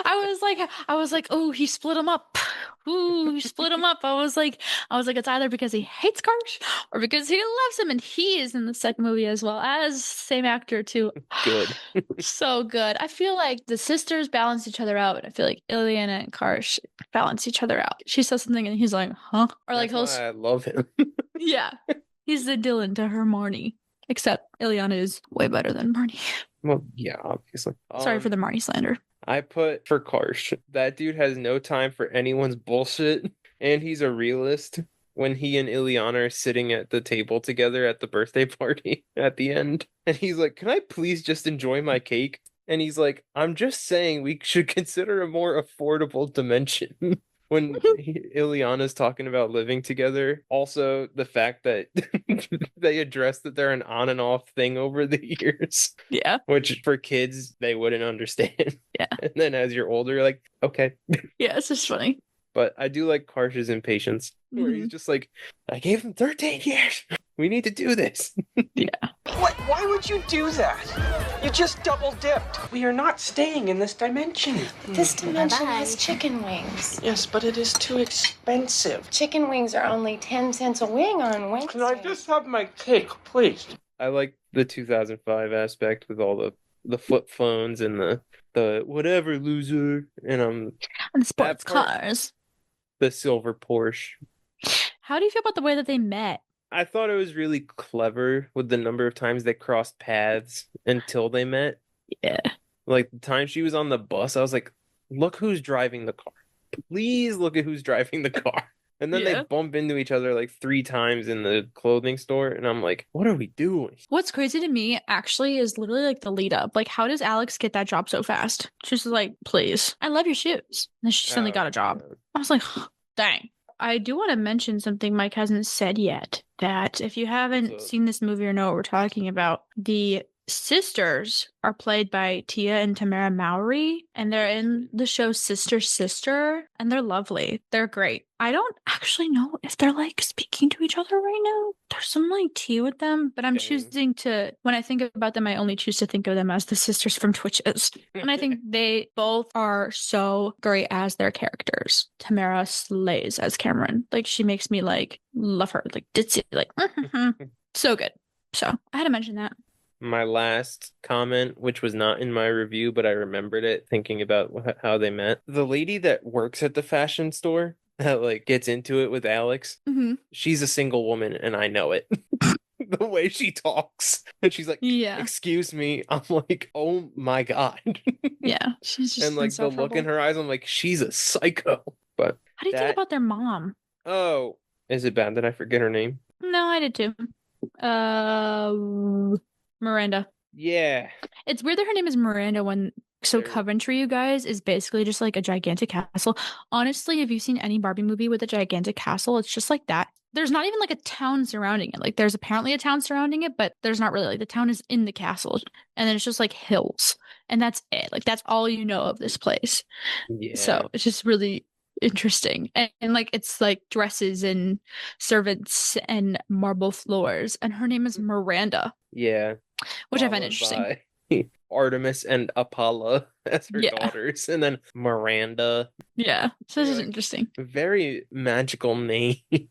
Speaker 2: I was like, oh, he split them up. who split him up. I was like, it's either because he hates Karsh or because he loves him, and he is in the second movie as well as same actor too.
Speaker 1: Good.
Speaker 2: So good. I feel like the sisters balance each other out. I feel like Ileana and Karsh balance each other out. She says something and he's like, huh? Or like
Speaker 1: That's why I love him.
Speaker 2: yeah. He's the Dylan to her Marnie. Except Ileana is way better than Marnie.
Speaker 1: Well, yeah, obviously.
Speaker 2: Sorry for the Marnie slander.
Speaker 1: I put for Karsh. That dude has no time for anyone's bullshit, and he's a realist. When he and Ileana are sitting at the table together at the birthday party at the end, and he's like, "Can I please just enjoy my cake?" And he's like, "I'm just saying we should consider a more affordable dimension." When Ileana's talking about living together, also the fact that they address that they're an on and off thing over the years.
Speaker 2: Yeah.
Speaker 1: Which for kids, they wouldn't understand.
Speaker 2: Yeah.
Speaker 1: And then as you're older, you're like, okay.
Speaker 2: Yeah, it's just funny.
Speaker 1: But I do like Karsh's impatience, where he's just like, I gave him 13 years. We need to do this.
Speaker 2: Yeah.
Speaker 3: Why would you do that? You just double dipped. We are not staying in this dimension.
Speaker 8: This dimension has chicken wings.
Speaker 3: Yes, but it is too expensive.
Speaker 8: Chicken wings are only 10 cents a wing on Wednesday.
Speaker 3: Can I just have my cake, please?
Speaker 1: I like the 2005 aspect with all the flip phones and the whatever loser and
Speaker 2: the sports
Speaker 1: that part-
Speaker 2: cars.
Speaker 1: the silver Porsche.
Speaker 2: How do you feel about the way that they met?
Speaker 1: I thought it was really clever with the number of times they crossed paths until they met.
Speaker 2: Yeah.
Speaker 1: Like the time she was on the bus, I was like, look who's driving the car. Please look at who's driving the car. And then they bump into each other like 3 times in the clothing store. And I'm like, what are we doing?
Speaker 2: What's crazy to me actually is literally like the lead up. Like, how does Alex get that job so fast? She's like, please, I love your shoes. And then she suddenly got a job.
Speaker 1: Yeah.
Speaker 2: I was like, dang. I do want to mention something Mike hasn't said yet, that if you haven't seen this movie or know what we're talking about, the sisters are played by Tia and Tamara Mowry, and they're in the show Sister Sister, and they're lovely. They're great. I don't actually know if they're like speaking to each other right now. There's some like tea with them, but I'm choosing to, when I think about them, I only choose to think of them as the sisters from Twitches. And I think they both are so great as their characters. Tamara slays as Cameron. Like, she makes me like love her, like ditzy, like so good. So I had to mention that.
Speaker 1: My last comment, which was not in my review, but I remembered it thinking about how they met. The lady that works at the fashion store that like gets into it with Alex, she's a single woman, and I know it. The way she talks, and she's like, excuse me. I'm like, oh my God.
Speaker 2: Yeah. She's just
Speaker 1: and like the look in her eyes, I'm like, she's a psycho. But
Speaker 2: how do you think about their mom?
Speaker 1: Oh, is it bad that I forget her name?
Speaker 2: No, I did too. Miranda.
Speaker 1: Yeah.
Speaker 2: It's weird that her name is Miranda when Coventry, you guys, is basically just like a gigantic castle. Honestly, have you seen any Barbie movie with a gigantic castle? It's just like that. There's not even like a town surrounding it. Like, there's apparently a town surrounding it, but there's not really. Like, the town is in the castle, and then it's just like hills, and that's it. Like, that's all you know of this place.
Speaker 1: Yeah.
Speaker 2: So it's just really interesting, and like it's like dresses and servants and marble floors, and her name is Miranda.
Speaker 1: Yeah.
Speaker 2: Which I find interesting.
Speaker 1: Artemis and Apollo as her daughters, and then Miranda.
Speaker 2: Yeah, so this is interesting.
Speaker 1: Very magical name.
Speaker 2: I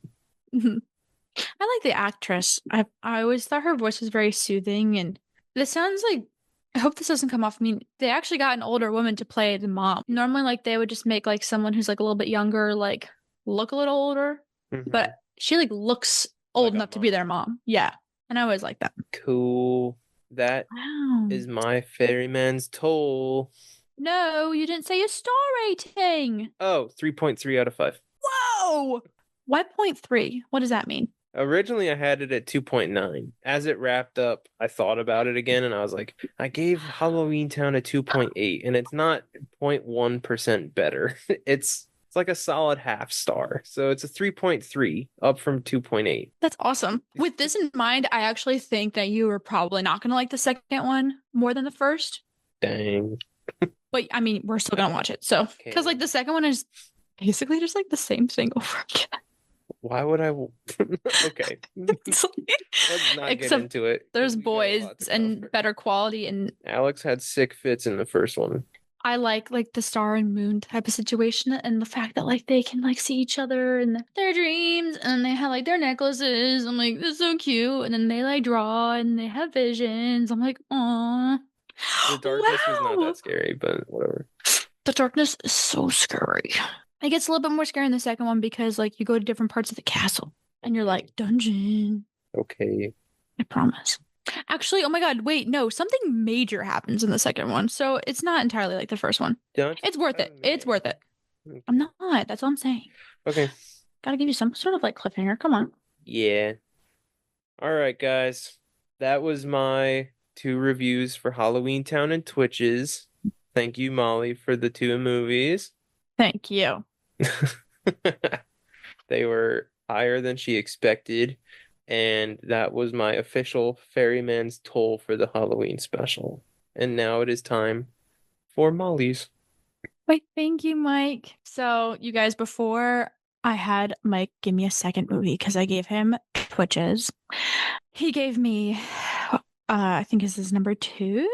Speaker 2: like the actress. I always thought her voice was very soothing, and this sounds like, I hope this doesn't come off mean, they actually got an older woman to play the mom. Normally, like, they would just make like someone who's like a little bit younger, like look a little older, but she like looks old enough to be their mom. Yeah, and I always like that.
Speaker 1: Cool. That is my Ferryman's Toll.
Speaker 2: No, you didn't say your star rating.
Speaker 1: Oh, 3.3 out of 5.
Speaker 2: Whoa! 1.3. What does that mean?
Speaker 1: Originally, I had it at 2.9. As it wrapped up, I thought about it again, and I was like, I gave Halloween Town a 2.8, and it's not 0.1% better. It's like a solid half star. So it's a 3.3 up from 2.8.
Speaker 2: That's awesome. With this in mind, I actually think that you were probably not going to like the second one more than the first.
Speaker 1: Dang.
Speaker 2: But I mean, we're still going to watch it. So, because like the second one is basically just like the same thing over again.
Speaker 1: Why would I? Okay. Let's not get into it.
Speaker 2: There's boys and better quality. And
Speaker 1: Alex had sick fits in the first one.
Speaker 2: I like the star and moon type of situation, and the fact that like they can like see each other in their dreams, and they have like their necklaces. I'm like, this is so cute. And then they like draw and they have visions. I'm like, aw.
Speaker 1: The darkness was not
Speaker 2: Wow.
Speaker 1: that scary, but whatever.
Speaker 2: The darkness is so scary. It gets a little bit more scary in the second one because like you go to different parts of the castle and you're like, dungeon.
Speaker 1: Okay.
Speaker 2: I promise. Actually, oh my god, wait, no, something major happens in the second one, so it's not entirely like the first one. It's worth it. It's worth it. I'm not. That's all I'm saying.
Speaker 1: Okay.
Speaker 2: Gotta give you some sort of like cliffhanger. Come on.
Speaker 1: Yeah. All right, guys. That was my 2 reviews for Halloween Town and Twitches. Thank you, Molly, for the 2 movies.
Speaker 2: Thank you.
Speaker 1: They were higher than she expected. And that was my official Ferryman's Toll for the Halloween special. And now it is time for Molly's.
Speaker 2: Wait, thank you, Mike. So, you guys, before I had Mike give me a second movie because I gave him Twitches, he gave me, I think this is number 2,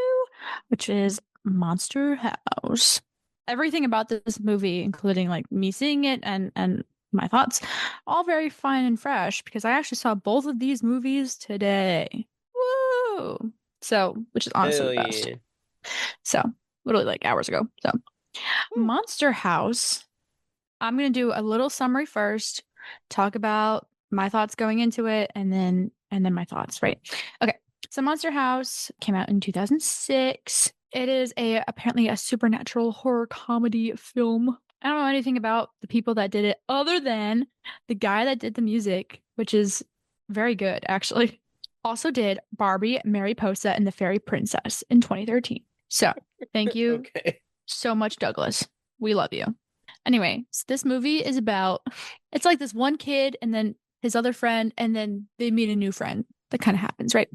Speaker 2: which is Monster House. Everything about this movie, including like me seeing it and my thoughts, all very fine and fresh because I actually saw both of these movies today. Woo! So, which is honestly the best.
Speaker 1: Yeah.
Speaker 2: So, literally like hours ago. So, Monster House. I'm going to do a little summary first, talk about my thoughts going into it, and then my thoughts, right? Okay. So, Monster House came out in 2006. It is apparently a supernatural horror comedy film. I don't know anything about the people that did it other than the guy that did the music, which is very good, actually. Also did Barbie, Mariposa, and the Fairy Princess in 2013. So, thank you so much, Douglas. We love you. Anyway, so this movie is about, it's like this one kid and then his other friend, and then they meet a new friend. That kind of happens, right?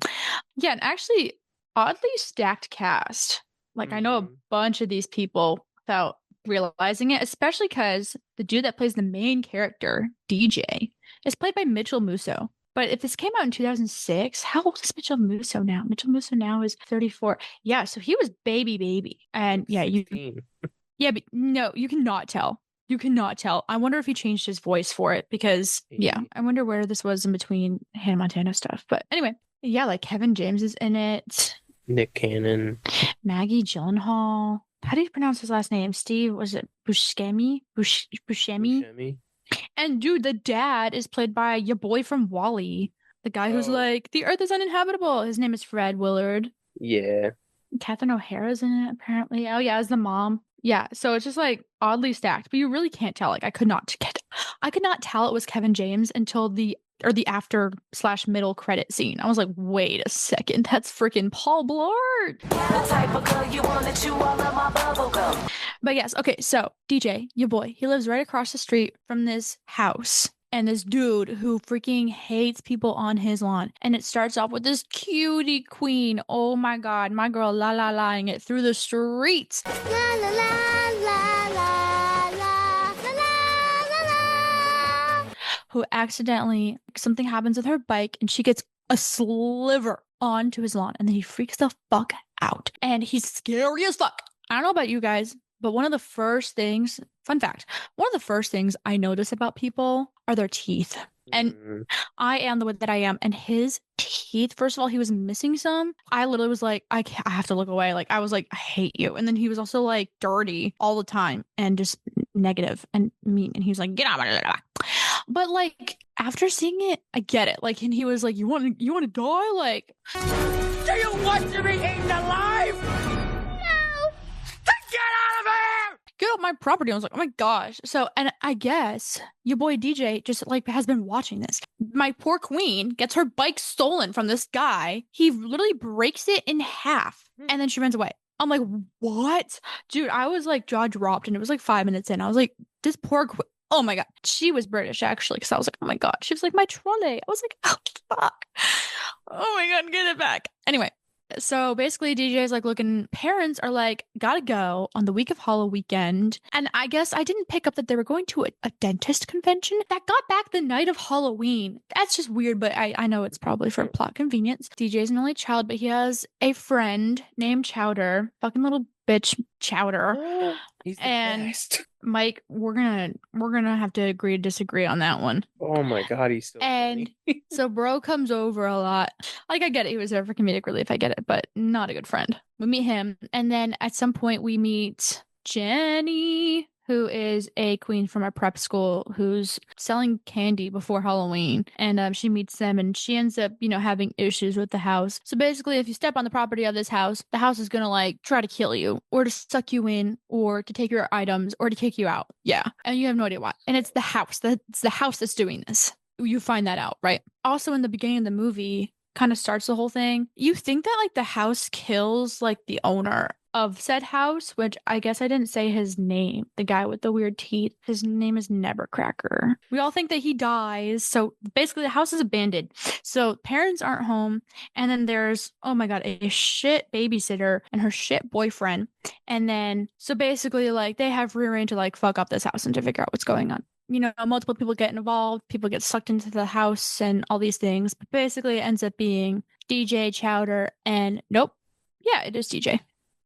Speaker 2: Yeah, and actually, oddly stacked cast. Like, I know a bunch of these people without realizing it, especially because the dude that plays the main character, DJ, is played by Mitchell Musso. But if this came out in 2006, how old is Mitchell Musso now? Mitchell Musso now is 34. Yeah, so he was baby. And yeah, but no, you cannot tell. You cannot tell. I wonder if he changed his voice for it because, yeah, I wonder where this was in between Hannah Montana stuff. But anyway, yeah, like Kevin James is in it.
Speaker 1: Nick Cannon.
Speaker 2: Maggie Gyllenhaal. How do you pronounce his last name? Steve, was it Buscemi? Buscemi? And dude, the dad is played by your boy from WALL-E. The guy who's like, the earth is uninhabitable. His name is Fred Willard.
Speaker 1: Yeah.
Speaker 2: Catherine O'Hara's in it, apparently. Oh, yeah, as the mom. Yeah, so it's just like oddly stacked, but you really can't tell. Like, I could not tell it was Kevin James until the after/middle credit scene. I was like, wait a second, that's freaking Paul Blart. The type of girl you want to chew all of my bubble gum. But yes, okay, so DJ, your boy, he lives right across the street from this house. And this dude who freaking hates people on his lawn. And it starts off with this cutie queen. Oh my god, my girl la-la-laing it through the streets. Who accidentally, something happens with her bike and she gets a sliver onto his lawn. And then he freaks the fuck out. And he's scary as fuck. I don't know about you guys, but one of the first things, fun fact, one of the first things I notice about people are their teeth. And I am the way that I am. And his teeth, first of all, he was missing some. I literally was like, I have to look away. Like, I was like, I hate you. And then he was also like dirty all the time and just negative and mean. And he was like, get out. But like, after seeing it, I get it. Like, and he was like, you want to die? Like, do you want to be eaten alive? Get out of here! Get off my property. I was like, oh my gosh. So, and I guess your boy DJ just like has been watching this. My poor queen gets her bike stolen from this guy. He literally breaks it in half and then she runs away. I'm like, what? Dude, I was like jaw dropped and it was like 5 minutes in. I was like, this poor queen. Oh my god. She was British actually because I was like, oh my god. She was like, my trolley. I was like, oh fuck. Oh my god, get it back. Anyway. So basically DJ's like looking, parents are like, gotta go on the week of Halloween weekend. And I guess I didn't pick up that they were going to a dentist convention that got back the night of Halloween. That's just weird, but I know it's probably for plot convenience. DJ's an only child, but he has a friend named Chowder, fucking little bitch Chowder.
Speaker 1: He's the
Speaker 2: And
Speaker 1: best.
Speaker 2: Mike, we're gonna have to agree to disagree on that one.
Speaker 1: Oh my god, he's so
Speaker 2: And
Speaker 1: funny.
Speaker 2: so Bro comes over a lot. Like, I get it, he was there for comedic relief, I get it, but not a good friend. We meet him, and then at some point we meet Jenny, who is a queen from a prep school who's selling candy before Halloween. And she meets them, and she ends up, having issues with the house. So basically, if you step on the property of this house, the house is gonna like try to kill you, or to suck you in, or to take your items, or to kick you out. Yeah, and you have no idea why. And it's the house. It's the house that's doing this. You find that out, right? Also, in the beginning of the movie, kind of starts the whole thing. You think that like the house kills like the owner of said house, which I guess I didn't say his name. The guy with the weird teeth. His name is Nevercracker. We all think that he dies. So basically the house is abandoned. So parents aren't home. And then there's, oh my God, a shit babysitter and her shit boyfriend. And then, so basically like they have free reign to like fuck up this house and to figure out what's going on. Multiple people get involved, people get sucked into the house and all these things. But basically it ends up being DJ, Chowder, and nope. Yeah, it is DJ.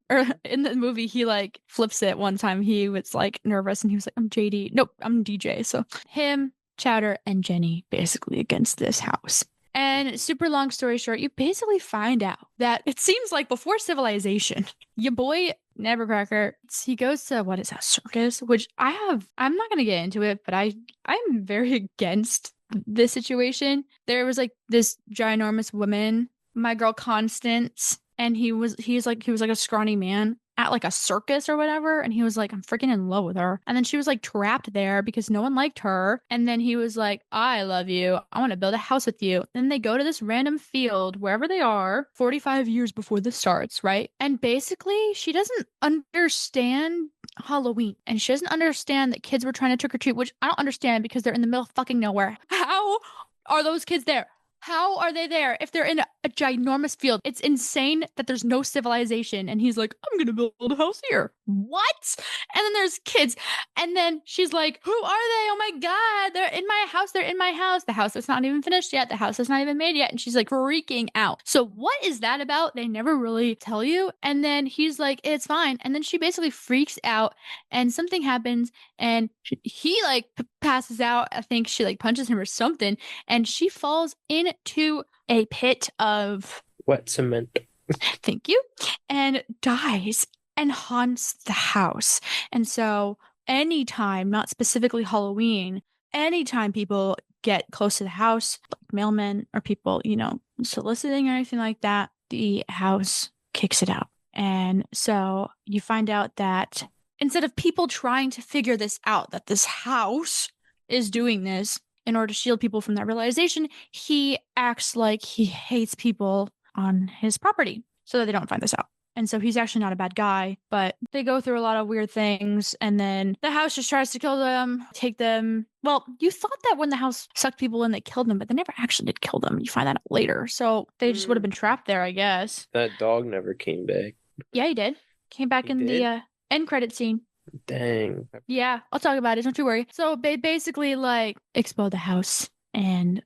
Speaker 2: Or in the movie, he like flips it one time. He was like nervous and he was like, I'm JD. Nope, I'm DJ. So him, Chowder, and Jenny basically against this house. And super long story short, you basically find out that it seems like before civilization, your boy Nevercracker, he goes to what is that circus? Which I'm not gonna get into it, but I'm very against this situation. There was like this ginormous woman, my girl Constance, and he was like a scrawny man at like a circus or whatever, and he was like, I'm freaking in love with her. And then she was like trapped there because no one liked her. And then he was like, I love you, I want to build a house with you. Then they go to this random field wherever they are 45 years before this starts, right? And basically she doesn't understand Halloween, and she doesn't understand that kids were trying to trick or treat, which I don't understand because they're in the middle of fucking nowhere. How are those kids there? How are they there if they're in a ginormous field? It's insane that there's no civilization. And he's like, I'm going to build a house here. What? And then there's kids. And then she's like, who are they? Oh my God, they're in my house. They're in my house. The house is not even finished yet. The house is not even made yet. And she's like freaking out. So what is that about? They never really tell you. And then he's like, it's fine. And then she basically freaks out and something happens and he like passes out. I think she like punches him or something. And she falls into a pit of
Speaker 1: wet cement.
Speaker 2: Thank you. And dies and haunts the house. And so anytime, not specifically Halloween, anytime people get close to the house, like mailmen or people, soliciting or anything like that, the house kicks it out. And so you find out that instead of people trying to figure this out, that this house is doing this in order to shield people from that realization, he acts like he hates people on his property so that they don't find this out. And so he's actually not a bad guy, but they go through a lot of weird things. And then the house just tries to kill them, take them. Well, you thought that when the house sucked people in, they killed them, but they never actually did kill them. You find that out later. So they just would have been trapped there, I guess.
Speaker 1: That dog never came back.
Speaker 2: Yeah, he did. Came back in the end credit scene.
Speaker 1: Dang.
Speaker 2: Yeah, I'll talk about it. Don't you worry. So they basically like explode the house,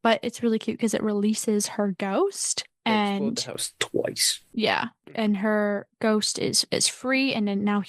Speaker 2: but it's really cute because it releases her ghost. And
Speaker 1: explode the house twice.
Speaker 2: Yeah, and her ghost is free, and then now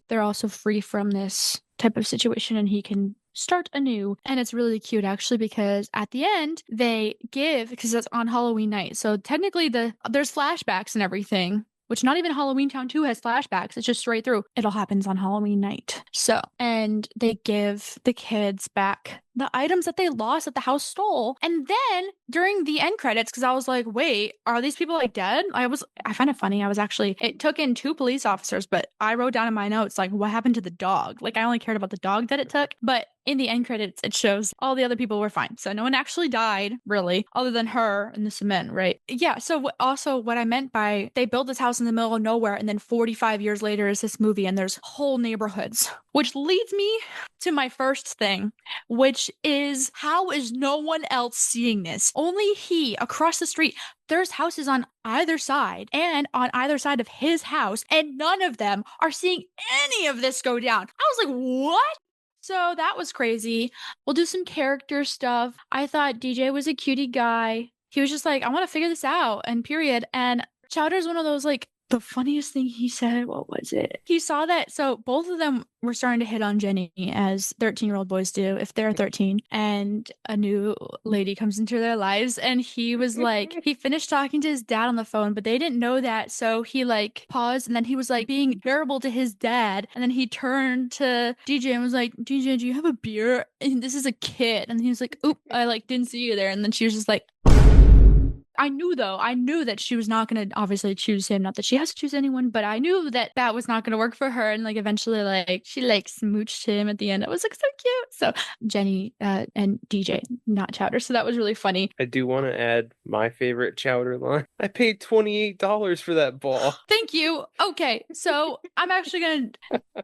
Speaker 2: they're also free from this type of situation, and he can start anew. And it's really cute actually because at the end they give, because it's on Halloween night, so technically there's flashbacks and everything. Which not even Halloween Town 2 has flashbacks. It's just straight through. It all happens on Halloween night. So, and they give the kids back the items that they lost that the house stole. And then during the end credits, because I was like, wait, are these people like dead? I find it funny. It took in 2 police officers, but I wrote down in my notes, like, what happened to the dog? Like, I only cared about the dog that it took. But in the end credits, it shows all the other people were fine. So no one actually died, really, other than her and the cement, right? Yeah. So also what I meant by they built this house in the middle of nowhere, and then 45 years later is this movie, and there's whole neighborhoods, which leads me to my first thing, which is how is no one else seeing this? Only he across the street. There's houses on either side and on either side of his house, and none of them are seeing any of this go down. I was like, what? So that was crazy. We'll do some character stuff. I thought DJ was a cutie guy. He was just like, I want to figure this out, and period. And Chowder's one of those like the funniest thing he said, what was it? He saw that, so both of them were starting to hit on Jenny, as 13-year-old boys do if they're 13, and a new lady comes into their lives, and he was like, he finished talking to his dad on the phone, but they didn't know that, so he like paused, and then he was like being terrible to his dad, and then he turned to DJ and was like, DJ, do you have a beer? And this is a kid, and he was like, oop, I like didn't see you there, and then she was just like, I knew that she was not going to obviously choose him. Not that she has to choose anyone, but I knew that that was not going to work for her. And like eventually, like she like smooched him at the end. It was like so cute. So Jenny and DJ, not Chowder. So that was really funny.
Speaker 1: I do want to add my favorite Chowder line. I paid $28 for that ball.
Speaker 2: Thank you. Okay, so I'm actually gonna,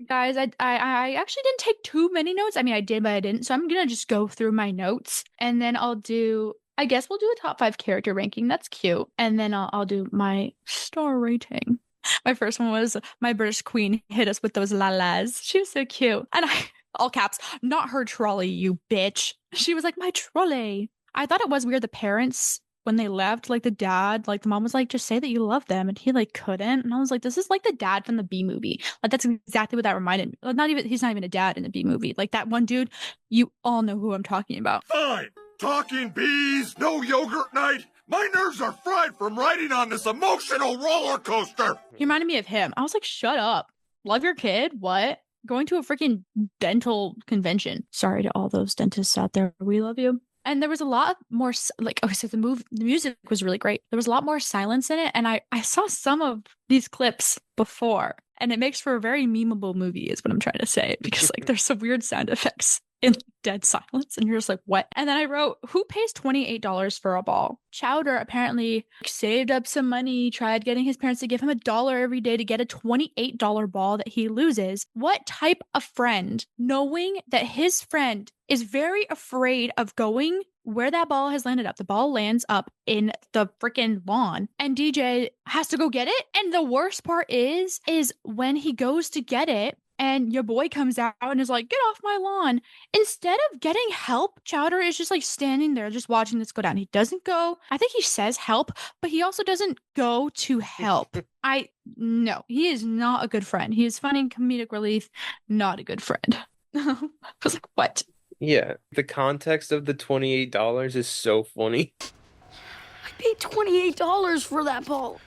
Speaker 2: guys. I actually didn't take too many notes. I mean, I did, but I didn't. So I'm gonna just go through my notes, and then I'll do. I guess we'll do a top 5 character ranking. That's cute. And then I'll do my star rating. My first one was my British queen hit us with those la-las. She was so cute. And I, all caps, not her trolley, you bitch. She was like, my trolley. I thought it was weird. The parents, when they left, like the dad, like the mom was like, just say that you love them. And he like couldn't. And I was like, this is like the dad from the B movie. Like that's exactly what that reminded me. Like, he's not even a dad in the B movie. Like that one dude, you all know who I'm talking about.
Speaker 9: Fine. Talking bees, no yogurt night. My nerves are fried from riding on this emotional roller coaster.
Speaker 2: He reminded me of him. I was like, shut up. Love your kid? What? Going to a freaking dental convention. Sorry to all those dentists out there. We love you. And there was a lot more, like, okay, so the music was really great. There was a lot more silence in it. And I saw some of these clips before. And it makes for a very memeable movie is what I'm trying to say. Because, like, there's some weird sound effects in dead silence, and you're just like, what? And then I wrote, who pays $28 for a ball? Chowder apparently saved up some money, tried getting his parents to give him $1 every day to get a $28 ball that he loses. What type of friend, knowing that his friend is very afraid of going where that ball has landed up? The ball lands up in the freaking lawn, and DJ has to go get it. And the worst part is when he goes to get it, and your boy comes out and is like, get off my lawn. Instead of getting help, Chowder is just like standing there, just watching this go down. He doesn't go. I think he says help, but he also doesn't go to help. No, he is not a good friend. He is funny and comedic relief, not a good friend. I was like, what?
Speaker 1: Yeah, the context of the $28 is so funny.
Speaker 10: I paid $28 for that ball.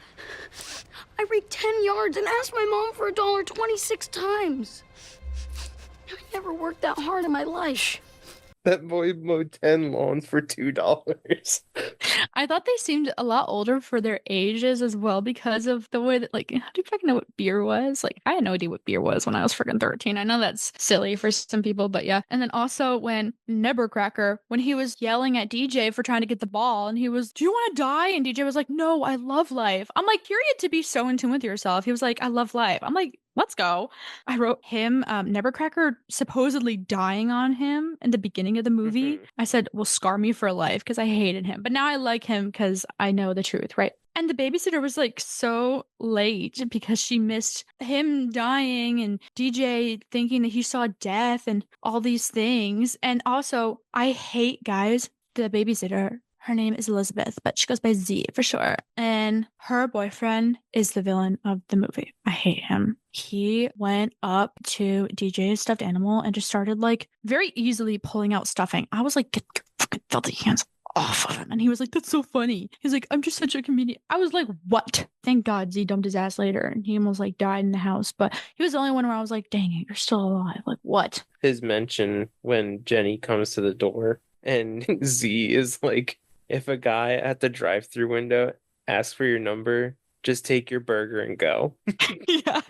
Speaker 10: I ran 10 yards and asked my mom for $1 26 times. I never worked that hard in my life.
Speaker 1: That boy mowed 10 lawns for $2.
Speaker 2: I thought they seemed a lot older for their ages as well because of the way that, like, how do you fucking know what beer was? Like, I had no idea what beer was when I was freaking 13. I know that's silly for some people, but yeah. And then also when Nebercracker, when he was yelling at DJ for trying to get the ball, and he was, do you want to die? And DJ was like, no, I love life. I'm like, period, to be so in tune with yourself. He was like, I love life. I'm like, let's go. I wrote him, Nebercracker supposedly dying on him in the beginning of the movie. I said, will scar me for life because I hated him. But now I like him because I know the truth, right? And the babysitter was like so late because she missed him dying and DJ thinking that he saw death and all these things. And also, I hate, guys, the babysitter. Her name is Elizabeth, but she goes by Z for sure. And her boyfriend is the villain of the movie. I hate him. He went up to DJ's stuffed animal and just started like very easily pulling out stuffing. I was like, get your fucking filthy hands off of him. And he was like, that's so funny. He's like, I'm just such a comedian. I was like, what? Thank God Z dumped his ass later and he almost like died in the house. But he was the only one where I was like, dang it, you're still alive. Like, what?
Speaker 1: His mention when Jenny comes to the door and Z is like, if a guy at the drive-thru window asks for your number, just take your burger and go.
Speaker 2: Yeah.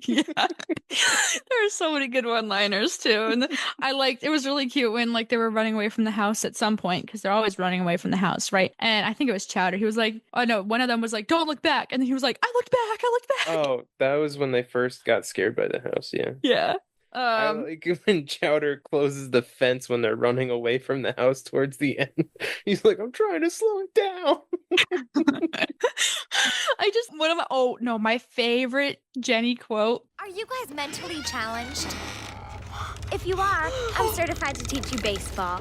Speaker 2: Yeah. There are so many good one-liners too. And it was really cute when like they were running away from the house at some point, because they're always running away from the house, right? And I think it was Chowder. He was like, oh no, one of them was like, don't look back. And then he was like, I looked back.
Speaker 1: Oh, that was when they first got scared by the house, yeah.
Speaker 2: Yeah.
Speaker 1: I like when Chowder closes the fence when they're running away from the house towards the end. He's like, I'm trying to slow it down. My favorite Jenny quote.
Speaker 6: Are you guys mentally challenged? If you are, I'm certified to teach you baseball.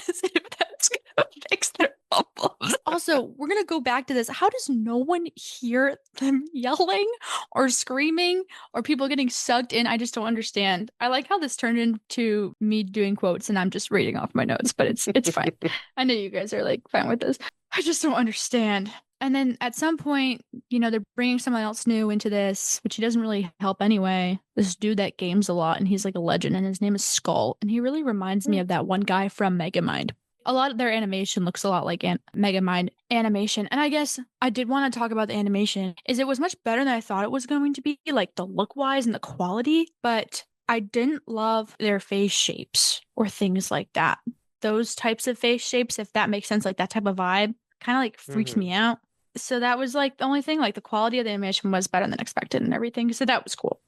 Speaker 2: As if that's gonna fix their problems. Also, Also, we're going to go back to this. How does no one hear them yelling or screaming or people getting sucked in? I just don't understand. I like how this turned into me doing quotes and I'm just reading off my notes, but it's fine. I know you guys are like fine with this. I just don't understand. And then at some point, they're bringing someone else new into this, which he doesn't really help anyway. This dude that games a lot and he's like a legend and his name is Skull. And he really reminds me of that one guy from Megamind. A lot of their animation looks a lot like Megamind animation. And I guess I did want to talk about the animation is it was much better than I thought it was going to be, like the look wise and the quality, but I didn't love their face shapes or things like that. Those types of face shapes, if that makes sense, like that type of vibe kind of like freaked me out. So that was like the only thing, like the quality of the animation was better than expected and everything. So that was cool.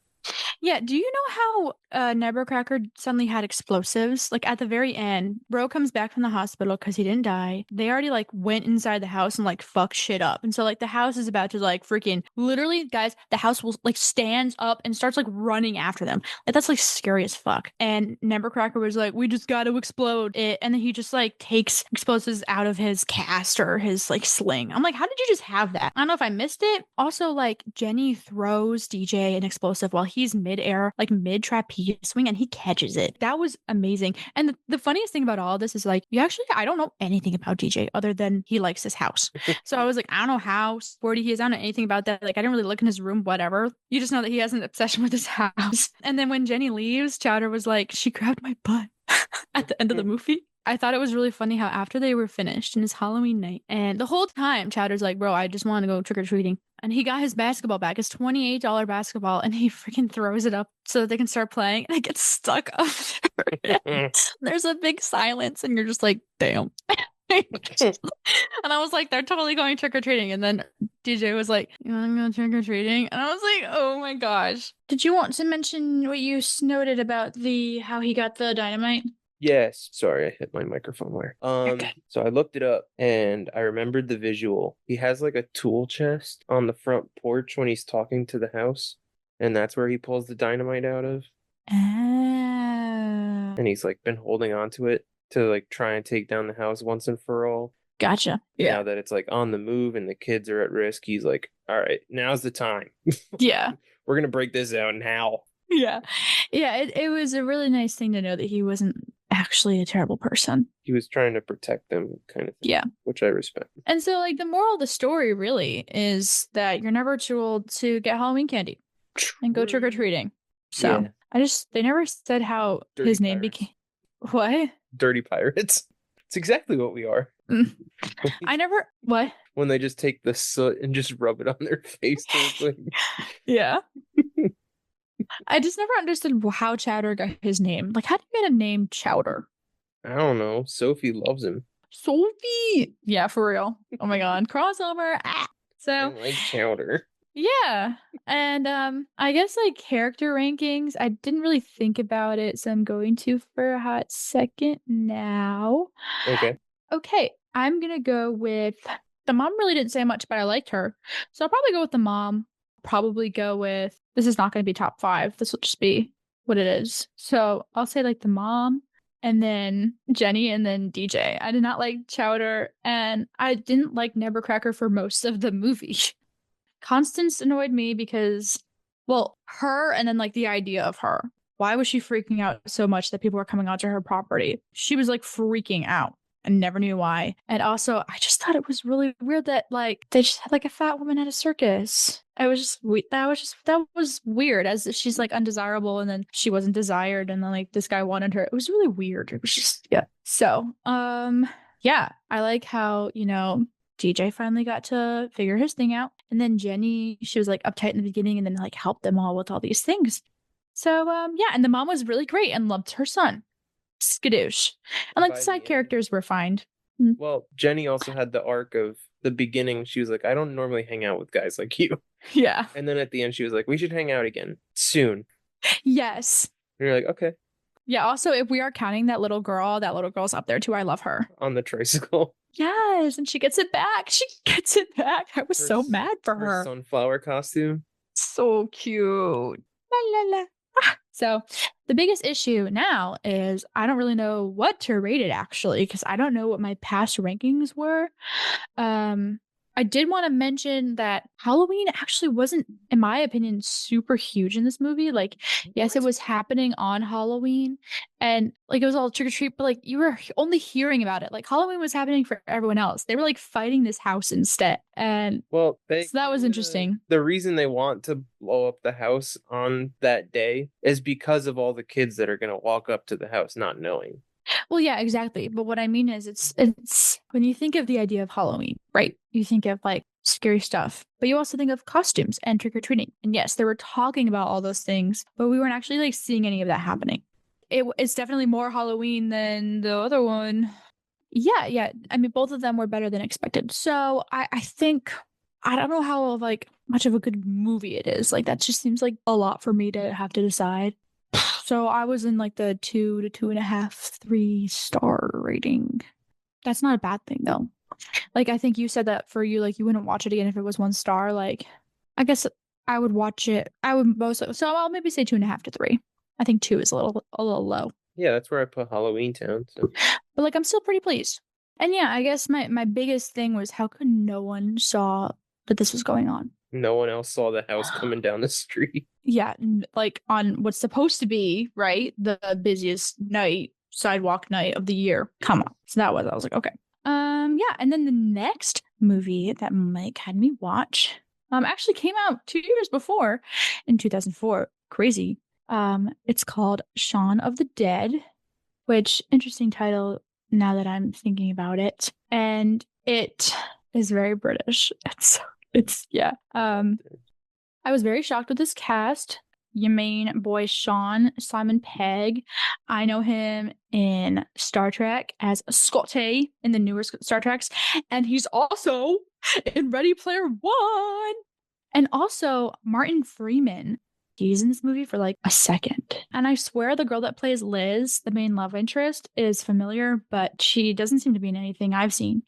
Speaker 2: Yeah, do you know how Nevercracker suddenly had explosives? Like at the very end, Bro comes back from the hospital because he didn't die. They already like went inside the house and like fucked shit up. And so like the house is about to like freaking literally, guys, the house will like stands up and starts like running after them. Like that's like scary as fuck. And Nevercracker was like, we just got to explode it. And then he just like takes explosives out of his cast or his like sling. I'm like, how did you just have that? I don't know if I missed it. Also, like Jenny throws DJ an explosive while he's mid-air, like mid-trapeze swing, and he catches it. That was amazing. And the funniest thing about all of this is like, I don't know anything about DJ other than he likes his house. So I was like, I don't know how sporty he is. I don't know anything about that. Like, I didn't really look in his room, whatever. You just know that he has an obsession with his house. And then when Jenny leaves, Chowder was like, she grabbed my butt at the end of the movie. I thought it was really funny how after they were finished and it's Halloween night, and the whole time Chowder's like, bro, I just want to go trick-or-treating. And he got his basketball back, his $28 basketball, and he freaking throws it up so that they can start playing, and it gets stuck up there. There's a big silence, and you're just like, damn. And I was like, they're totally going trick-or-treating. And then DJ was like, you want to go trick-or-treating? And I was like, oh my gosh. Did you want to mention what you noted about how he got the dynamite?
Speaker 1: Yes. Sorry, I hit my microphone wire. So I looked it up and I remembered the visual. He has like a tool chest on the front porch when he's talking to the house, and that's where he pulls the dynamite out of. And he's like been holding on to it to like try and take down the house once and for all.
Speaker 2: Gotcha. Yeah.
Speaker 1: Now that it's like on the move and the kids are at risk, he's like, all right, now's the time.
Speaker 2: Yeah.
Speaker 1: We're going to break this out now.
Speaker 2: Yeah. Yeah. It was a really nice thing to know that he wasn't actually a terrible person.
Speaker 1: He was trying to protect them, kind of thing.
Speaker 2: Yeah.
Speaker 1: Which I respect.
Speaker 2: And so, like, the moral of the story really is that you're never too old to get Halloween candy and go trick-or-treating. So, yeah. They never said how
Speaker 1: Dirty
Speaker 2: his name
Speaker 1: pirates.
Speaker 2: became. What?
Speaker 1: Dirty pirates. It's exactly what we are.
Speaker 2: What?
Speaker 1: When they just take the soot and just rub it on their face.
Speaker 2: Yeah. I just never understood how Chowder got his name. Like, how do you get a name Chowder?
Speaker 1: I don't know. Sophie loves him.
Speaker 2: Sophie! Yeah, for real. Oh my god. Crossover! So,
Speaker 1: I like Chowder.
Speaker 2: Yeah. And I guess like character rankings, I didn't really think about it, so I'm going to for a hot second now. Okay. I'm gonna go with the mom. Really didn't say much, but I liked her. So I'll probably go with the mom. Probably go with, this is not going to be top 5. This will just be what it is. So I'll say like the mom and then Jenny and then DJ. I did not like Chowder and I didn't like Nevercracker for most of the movie. Constance annoyed me because, well, her and then like the idea of her. Why was she freaking out so much that people were coming onto her property? She was like freaking out. I never knew why. And also, I just thought it was really weird that like they just had like a fat woman at a circus. It was just that was weird, as if she's like undesirable and then she wasn't desired and then like this guy wanted her. It was really weird. It was just So, yeah, I like how, DJ finally got to figure his thing out. And then Jenny, she was like uptight in the beginning and then like helped them all with all these things. So, yeah, and the mom was really great and loved her son. Skadoosh. And like the side characters were fine.
Speaker 1: Well, Jenny also had the arc of the beginning. She was like, I don't normally hang out with guys like you.
Speaker 2: Yeah.
Speaker 1: And then at the end, she was like, we should hang out again soon.
Speaker 2: Yes.
Speaker 1: And you're like, okay.
Speaker 2: Yeah. Also, if we are counting that little girl's up there too. I love her.
Speaker 1: On the tricycle.
Speaker 2: Yes. And she gets it back. I was so mad for her.
Speaker 1: Sunflower costume.
Speaker 2: So cute. La la la. So the biggest issue now is I don't really know what to rate it actually, because I don't know what my past rankings were. I did want to mention that Halloween actually wasn't, in my opinion, super huge in this movie. Like, yes, it was happening on Halloween and like it was all trick or treat, but like you were only hearing about it. Like Halloween was happening for everyone else. They were like fighting this house instead. And
Speaker 1: Well,
Speaker 2: so that was interesting.
Speaker 1: The reason they want to blow up the house on that day is because of all the kids that are going to walk up to the house not knowing.
Speaker 2: Well, yeah, exactly. But what I mean is it's when you think of the idea of Halloween, right? You think of like scary stuff, but you also think of costumes and trick-or-treating. And yes, they were talking about all those things, but we weren't actually like seeing any of that happening. It's definitely more Halloween than the other one. Yeah. I mean, both of them were better than expected. So I think I don't know how like much of a good movie it is. Like that just seems like a lot for me to have to decide. So I was in like the 2 to 2.5, 3-star rating. That's not a bad thing though. Like I think you said that for you, like you wouldn't watch it again if it was 1 star. Like I guess I would watch it. I would mostly. So I'll maybe say 2.5 to 3. I think 2 is a little low.
Speaker 1: Yeah, that's where I put Halloween Town. So.
Speaker 2: But like I'm still pretty pleased. And yeah, I guess my biggest thing was how could no one saw that this was going on?
Speaker 1: No one else saw the house coming down the street.
Speaker 2: Yeah, like on what's supposed to be, right, the busiest sidewalk night of the year. Come on. So that was, I was like, okay. Yeah, and then the next movie that Mike had me watch actually came out 2 years before in 2004. Crazy. It's called Shaun of the Dead, which interesting title now that I'm thinking about it. And it is very British. It's yeah. I was very shocked with this cast. Your main boy Sean, Simon Pegg. I know him in Star Trek as Scotty in the newer Star Treks, and he's also in Ready Player One. And also Martin Freeman. He's in this movie for like a second. And I swear the girl that plays Liz, the main love interest, is familiar, but she doesn't seem to be in anything I've seen.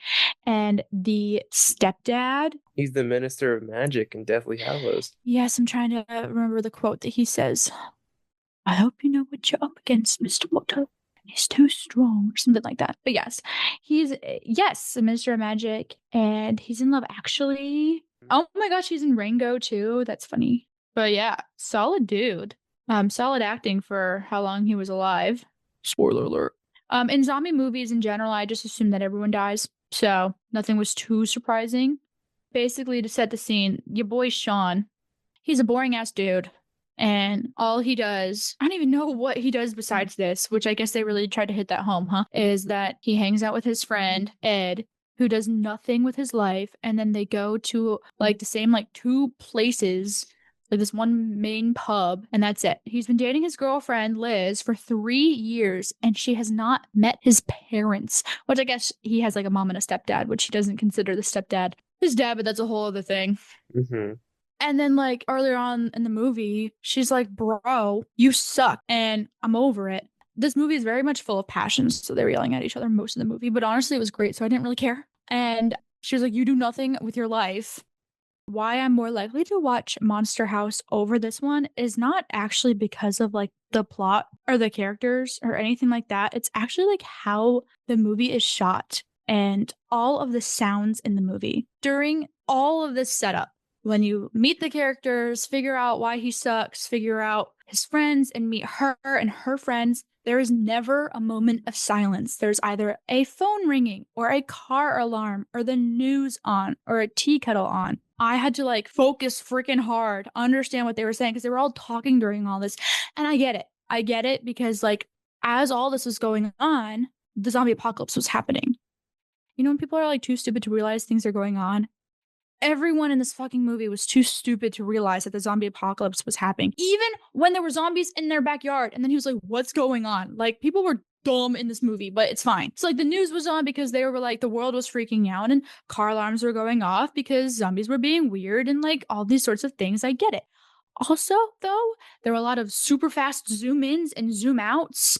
Speaker 2: And the stepdad.
Speaker 1: He's the Minister of Magic in Deathly Hallows.
Speaker 2: Yes, I'm trying to remember the quote that he says. I hope you know what you're up against, Mr. Potter. He's too strong, or something like that. But yes, he's a Minister of Magic, and he's in Love Actually. Oh my gosh, he's in Rango too. That's funny. But yeah, solid dude. Solid acting for how long he was alive. Spoiler alert. In zombie movies in general, I just assume that everyone dies. So nothing was too surprising. Basically, to set the scene, your boy Sean, he's a boring ass dude. And all he does, I don't even know what he does besides this, which I guess they really tried to hit that home, huh? Is that he hangs out with his friend, Ed, who does nothing with his life. And then they go to like the same like 2 places, like this one main pub, and that's it. He's been dating his girlfriend, Liz, for 3 years, and she has not met his parents, which I guess he has like a mom and a stepdad, which he doesn't consider the stepdad his dad, but that's a whole other thing.
Speaker 1: Mm-hmm.
Speaker 2: And then like earlier on in the movie, she's like, bro, you suck, and I'm over it. This movie is very much full of passions, so they were yelling at each other most of the movie, but honestly, it was great, so I didn't really care. And she was like, you do nothing with your life. Why I'm more likely to watch Monster House over this one is not actually because of like the plot or the characters or anything like that. It's actually like how the movie is shot and all of the sounds in the movie. During all of this setup, when you meet the characters, figure out why he sucks, figure out his friends, and meet her and her friends, there is never a moment of silence. There's either a phone ringing or a car alarm or the news on or a tea kettle on. I had to like focus freaking hard, understand what they were saying because they were all talking during all this. And I get it. I get it because like as all this was going on, the zombie apocalypse was happening. You know, when people are like too stupid to realize things are going on, everyone in this fucking movie was too stupid to realize that the zombie apocalypse was happening. Even when there were zombies in their backyard. And then he was like, what's going on? Like, people were dumb in this movie, but it's fine. So, like, the news was on because they were like, the world was freaking out and car alarms were going off because zombies were being weird and like all these sorts of things. I get it. Also, though, there were a lot of super fast zoom ins and zoom outs.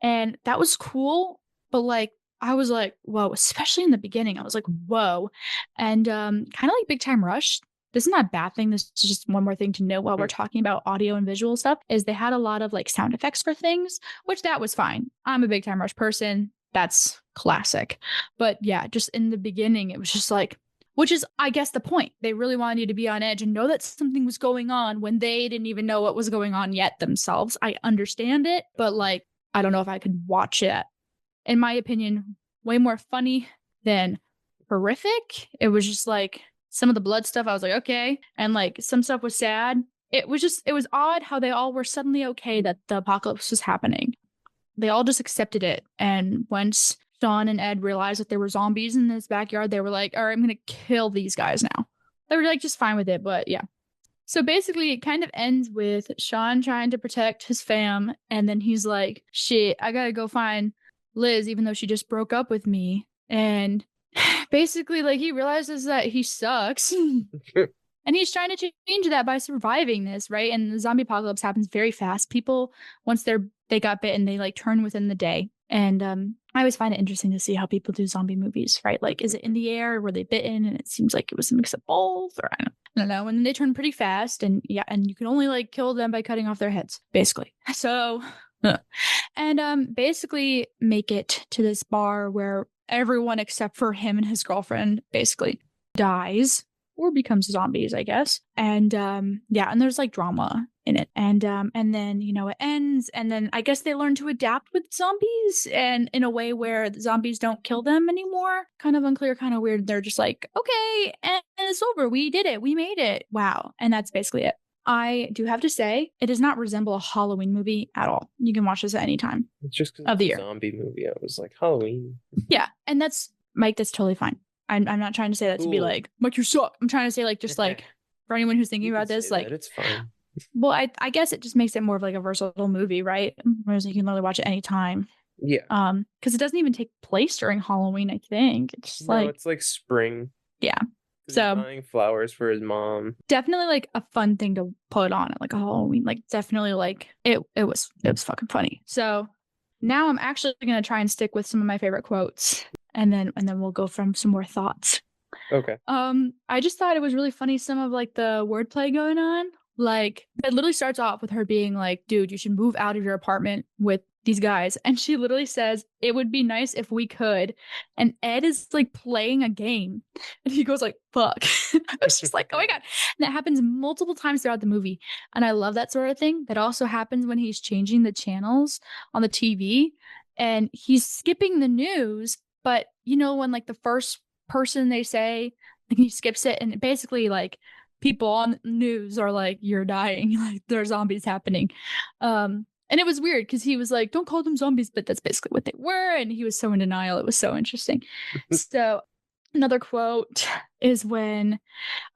Speaker 2: And that was cool. But like, I was like, whoa, especially in the beginning, I was like, whoa. And kind of like Big Time Rush, this is not a bad thing. This is just one more thing to note while we're talking about audio and visual stuff, is they had a lot of like sound effects for things, which that was fine. I'm a big Time Rush person. That's classic. But yeah, just in the beginning, it was just like, which is, I guess, the point. They really wanted you to be on edge and know that something was going on when they didn't even know what was going on yet themselves. I understand it, but like, I don't know if I could watch it. In my opinion, way more funny than horrific. It was just like some of the blood stuff, I was like, okay. And like some stuff was sad. It was odd how they all were suddenly okay that the apocalypse was happening. They all just accepted it. And once Sean and Ed realized that there were zombies in this backyard, they were like, all right, I'm going to kill these guys now. They were like just fine with it, but yeah. So basically, it kind of ends with Sean trying to protect his fam. And then he's like, shit, I got to go find Liz, even though she just broke up with me. And basically, like, he realizes that he sucks. And he's trying to change that by surviving this, right? And the zombie apocalypse happens very fast. People, once they got bitten, they like turn within the day. And I always find it interesting to see how people do zombie movies, right? Like, is it in the air? Were they bitten? And it seems like it was a mix of both, or I don't know. And then they turn pretty fast, and yeah, and you can only like kill them by cutting off their heads, basically. So, and basically make it to this bar where everyone except for him and his girlfriend basically dies or becomes zombies, I guess. And yeah, and there's like drama in it. And then, you know, it ends, and then I guess they learn to adapt with zombies, and in a way where the zombies don't kill them anymore. Kind of unclear, kind of weird. They're just like, okay, and it's over. We did it. We made it. Wow. And that's basically it. I do have to say, it does not resemble a Halloween movie at all. You can watch this at any time
Speaker 1: It's just because
Speaker 2: of the
Speaker 1: it's a
Speaker 2: year.
Speaker 1: zombie movie. I was like, Halloween.
Speaker 2: Yeah, and that's, Mike, that's totally fine. I'm not trying to say that to be like, Mike, you suck. I'm trying to say like, just like, for anyone who's thinking
Speaker 1: You
Speaker 2: about
Speaker 1: can
Speaker 2: this,
Speaker 1: say
Speaker 2: like,
Speaker 1: that, it's fine.
Speaker 2: well, I guess it just makes it more of like a versatile movie, right? Whereas you can literally watch it anytime.
Speaker 1: Yeah.
Speaker 2: Because it doesn't even take place during Halloween, I think. It's just
Speaker 1: No,
Speaker 2: like,
Speaker 1: it's like spring.
Speaker 2: yeah.
Speaker 1: 'Cause
Speaker 2: So
Speaker 1: he's buying flowers for his mom.
Speaker 2: definitely like a fun thing to put on at like a Halloween. Like definitely like it was fucking funny. So now I'm actually gonna try and stick with some of my favorite quotes, and then we'll go from some more thoughts.
Speaker 1: Okay.
Speaker 2: I just thought it was really funny, some of like the wordplay going on. Like, it literally starts off with her being like, dude, you should move out of your apartment with these guys. And she literally says, it would be nice if we could. And Ed is like playing a game. And he goes like, fuck. I was just like, oh my God. And that happens multiple times throughout the movie. And I love that sort of thing. That also happens when he's changing the channels on the TV. And he's skipping the news. But, you know, when like the first person they say, like, he skips it, and basically like people on news are like, you're dying, like there's zombies happening. And it was weird because he was like, don't call them zombies, but that's basically what they were. And he was so in denial. It was so interesting. So another quote is when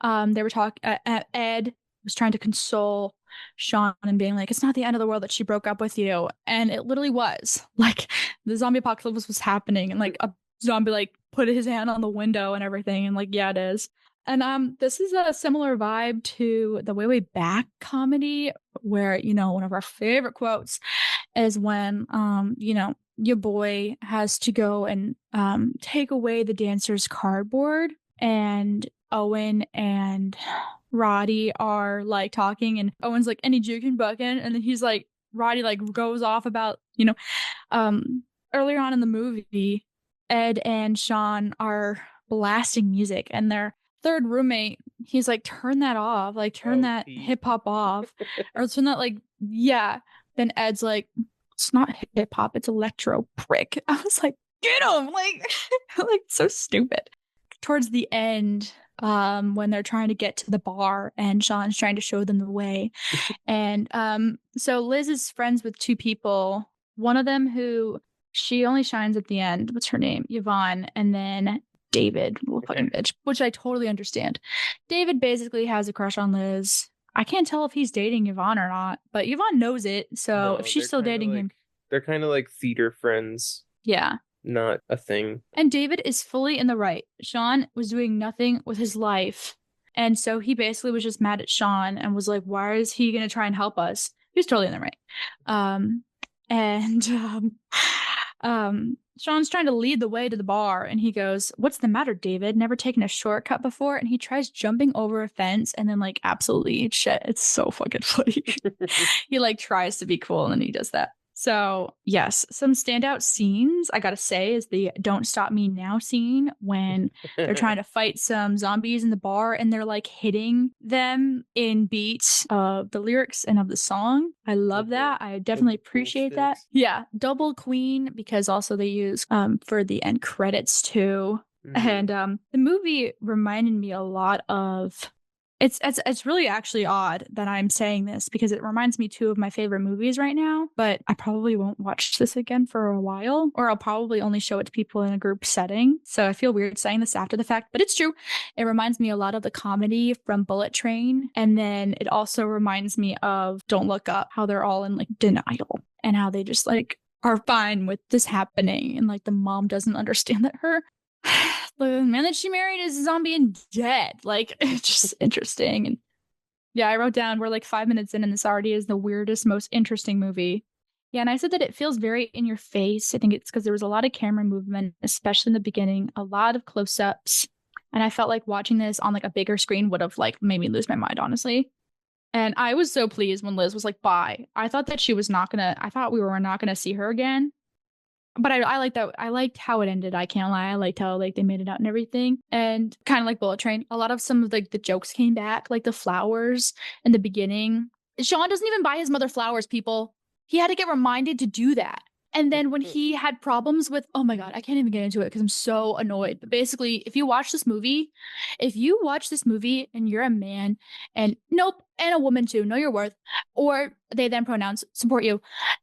Speaker 2: they were talking, Ed was trying to console Sean and being like, it's not the end of the world that she broke up with you. And it literally was. Like, the zombie apocalypse was happening, and like a zombie like put his hand on the window and everything, and like, yeah, it is. And this is a similar vibe to the Way Way Back comedy, where, you know, one of our favorite quotes is when you know, your boy has to go and take away the dancer's cardboard, and Owen and Roddy are like talking, and Owen's like, any juking bucking, and then he's like, Roddy like goes off about, you know, earlier on in the movie, Ed and Sean are blasting music, and their third roommate, he's like, turn that off, like turn that hip hop off, or turn that, like, yeah. Then Ed's like, it's not hip hop, it's electro, prick. I was like, get him, like, like so stupid. Towards the end, when they're trying to get to the bar and Sean's trying to show them the way, and so Liz is friends with two people. One of them who she only shines at the end. What's her name? Yvonne, and then David, fucking bitch, which I totally understand. David basically has a crush on Liz. I can't tell if he's dating Yvonne or not, but Yvonne knows it. So
Speaker 1: No,
Speaker 2: if she's
Speaker 1: they're
Speaker 2: still
Speaker 1: kinda
Speaker 2: dating
Speaker 1: like,
Speaker 2: him,
Speaker 1: they're kind of like theater friends,
Speaker 2: yeah.
Speaker 1: not a thing.
Speaker 2: And David is fully in the right. Sean was doing nothing with his life. And so he basically was just mad at Sean and was like, why is he going to try and help us? He was totally in the right. Sean's trying to lead the way to the bar, and he goes, "What's the matter, David? Never taken a shortcut before?" And he tries jumping over a fence and then like absolutely eats shit. It's so fucking funny. He like tries to be cool and then he does that. So yes, some standout scenes I gotta say is the "Don't Stop Me Now" scene when they're trying to fight some zombies in the bar and they're like hitting them in beats of the lyrics and of the song. I love that. I definitely appreciate that. Yeah, double queen because also they use for the end credits too. And the movie reminded me a lot of it's really actually odd that I'm saying this because it reminds me too of my favorite movies right now, but I probably won't watch this again for a while, or I'll probably only show it to people in a group setting. So I feel weird saying this after the fact, but it's true. It reminds me a lot of the comedy from Bullet Train. And then it also reminds me of Don't Look Up, how they're all in like denial and how they just like are fine with this happening. And like the mom doesn't understand that the man that she married is a zombie and dead. Like, it's just interesting. And yeah, I wrote down we're like 5 minutes in and this already is the weirdest, most interesting movie. Yeah, and I said that it feels very in your face. I think it's because there was a lot of camera movement, especially in the beginning, a lot of close-ups. And I felt like watching this on like a bigger screen would have like made me lose my mind, honestly. And I was so pleased when Liz was like, bye. I thought that she was not gonna, I thought we were not gonna see her again. But I liked that. I liked how it ended. I can't lie. I liked how like they made it out and everything. And kind of like Bullet Train, a lot of some of like the jokes came back, like the flowers in the beginning. Sean doesn't even buy his mother flowers, people. He had to get reminded to do that. And then when he had problems with, oh my God, I can't even get into it because I'm so annoyed. But basically, if you watch this movie and you're a man and nope, and a woman too, know your worth, or they then pronouns support you.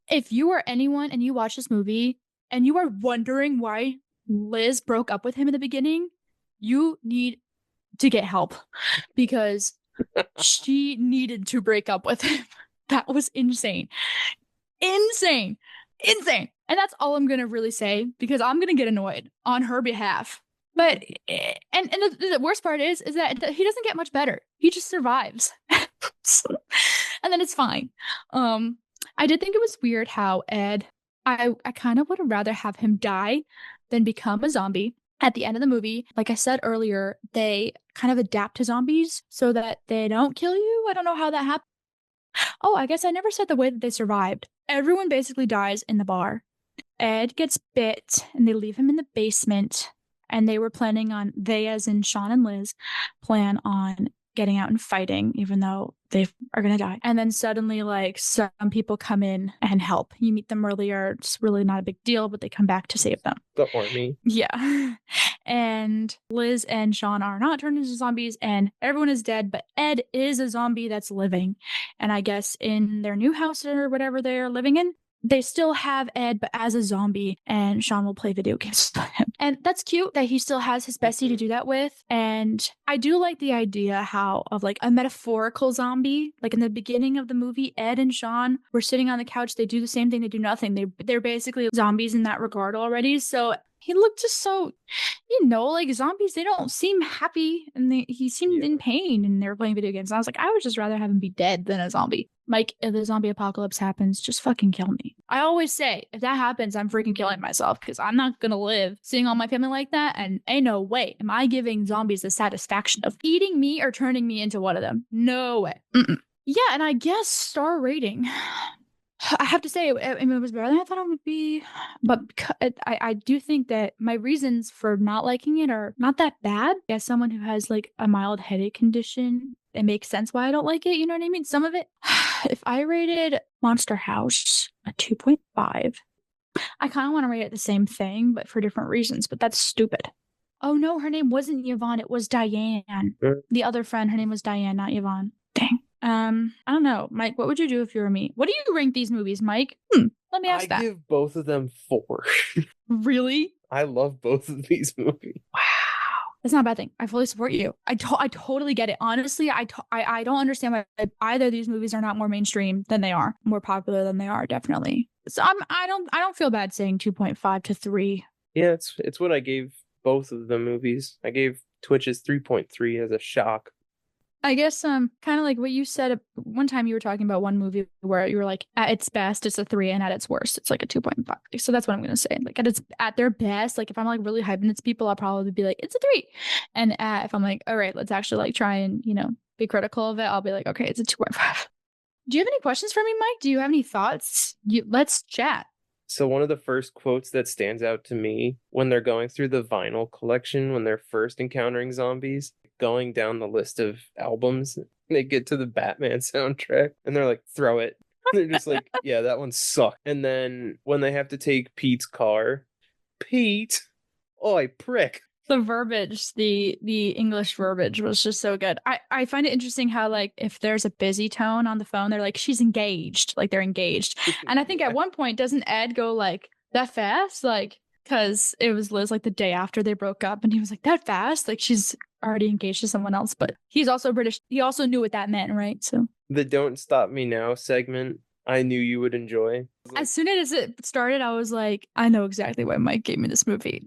Speaker 2: If you are anyone and you watch this movie and you are wondering why Liz broke up with him in the beginning, you need to get help because she needed to break up with him. That was insane. Insane. And that's all I'm going to really say because I'm going to get annoyed on her behalf. But, and the worst part is that he doesn't get much better. He just survives. And then it's fine. I did think it was weird how Ed, I kind of would have rather have him die than become a zombie. At the end of the movie, like I said earlier, they kind of adapt to zombies so that they don't kill you. I don't know how that happened. Oh, I guess I never said the way that they survived. Everyone basically dies in the bar. Ed gets bit and they leave him in the basement. And they were planning on, they as in Sean and Liz, plan on getting out and fighting, even though they are going to die. And then suddenly, like, some people come in and help. You meet them earlier. It's really not a big deal, but they come back to save them.
Speaker 1: The army.
Speaker 2: Yeah. And Liz and Sean are not turned into zombies and everyone is dead, but Ed is a zombie that's living. And I guess in their new house or whatever they're living in, they still have Ed, but as a zombie, and Sean will play video games with him. And that's cute that he still has his bestie to do that with. And I do like the idea of like a metaphorical zombie. Like in the beginning of the movie, Ed and Sean were sitting on the couch. They do the same thing. They do nothing. They're basically zombies in that regard already. So he looked just so, like zombies, they don't seem happy and he seemed in pain and they were playing video games. And I was like, I would just rather have him be dead than a zombie. Mike, if the zombie apocalypse happens, just fucking kill me. I always say, if that happens, I'm freaking killing myself because I'm not going to live seeing all my family like that. And ain't no way am I giving zombies the satisfaction of eating me or turning me into one of them. No way. Mm-mm. Yeah, and I guess star rating. I have to say, it was better than I thought it would be, but I do think that my reasons for not liking it are not that bad. As someone who has like a mild headache condition, it makes sense why I don't like it. You know what I mean? Some of it, if I rated Monster House a 2.5, I kind of want to rate it the same thing, but for different reasons, but that's stupid. Oh no, her name wasn't Yvonne, it was Diane. The other friend, her name was Diane, not Yvonne. Dang. I don't know. Mike, what would you do if you were me? What do you rank these movies, Mike? Let me ask that.
Speaker 1: I give both of them 4.
Speaker 2: Really?
Speaker 1: I love both of these movies.
Speaker 2: Wow. That's not a bad thing. I fully support you. I totally get it. Honestly, I don't understand why either of these movies are not more mainstream than they are. More popular than they are, definitely. So I don't feel bad saying 2.5 to 3.
Speaker 1: Yeah, it's what I gave both of the movies. I gave Twitch's 3.3 as a shock.
Speaker 2: I guess kind of like what you said one time. You were talking about one movie where you were like, at its best it's a 3 and at its worst it's like a 2.5. So that's what I'm gonna say. Like at their best, like if I'm like really hyping its people, I'll probably be like it's a 3. And if I'm like, all right, let's actually like try and be critical of it, I'll be like, okay, it's a 2.5. Do you have any questions for me, Mike? Do you have any thoughts? Let's chat.
Speaker 1: So one of the first quotes that stands out to me when they're going through the vinyl collection, when they're first encountering zombies, going down the list of albums, they get to the Batman soundtrack and they're like, throw it. They're just like, yeah, that one sucked. And then when they have to take Pete's car, Pete, oh, I prick.
Speaker 2: The verbiage, the English verbiage was just so good. I find it interesting how like if there's a busy tone on the phone, they're like, she's engaged, like they're engaged. And I think at one point, doesn't Ed go like that fast? Like, because it was Liz like the day after they broke up and he was like, that fast? Like she's already engaged to someone else, but he's also British. He also knew what that meant, right? So
Speaker 1: the Don't Stop Me Now segment, I knew you would enjoy.
Speaker 2: As soon as it started, I was like, I know exactly why Mike gave me this movie.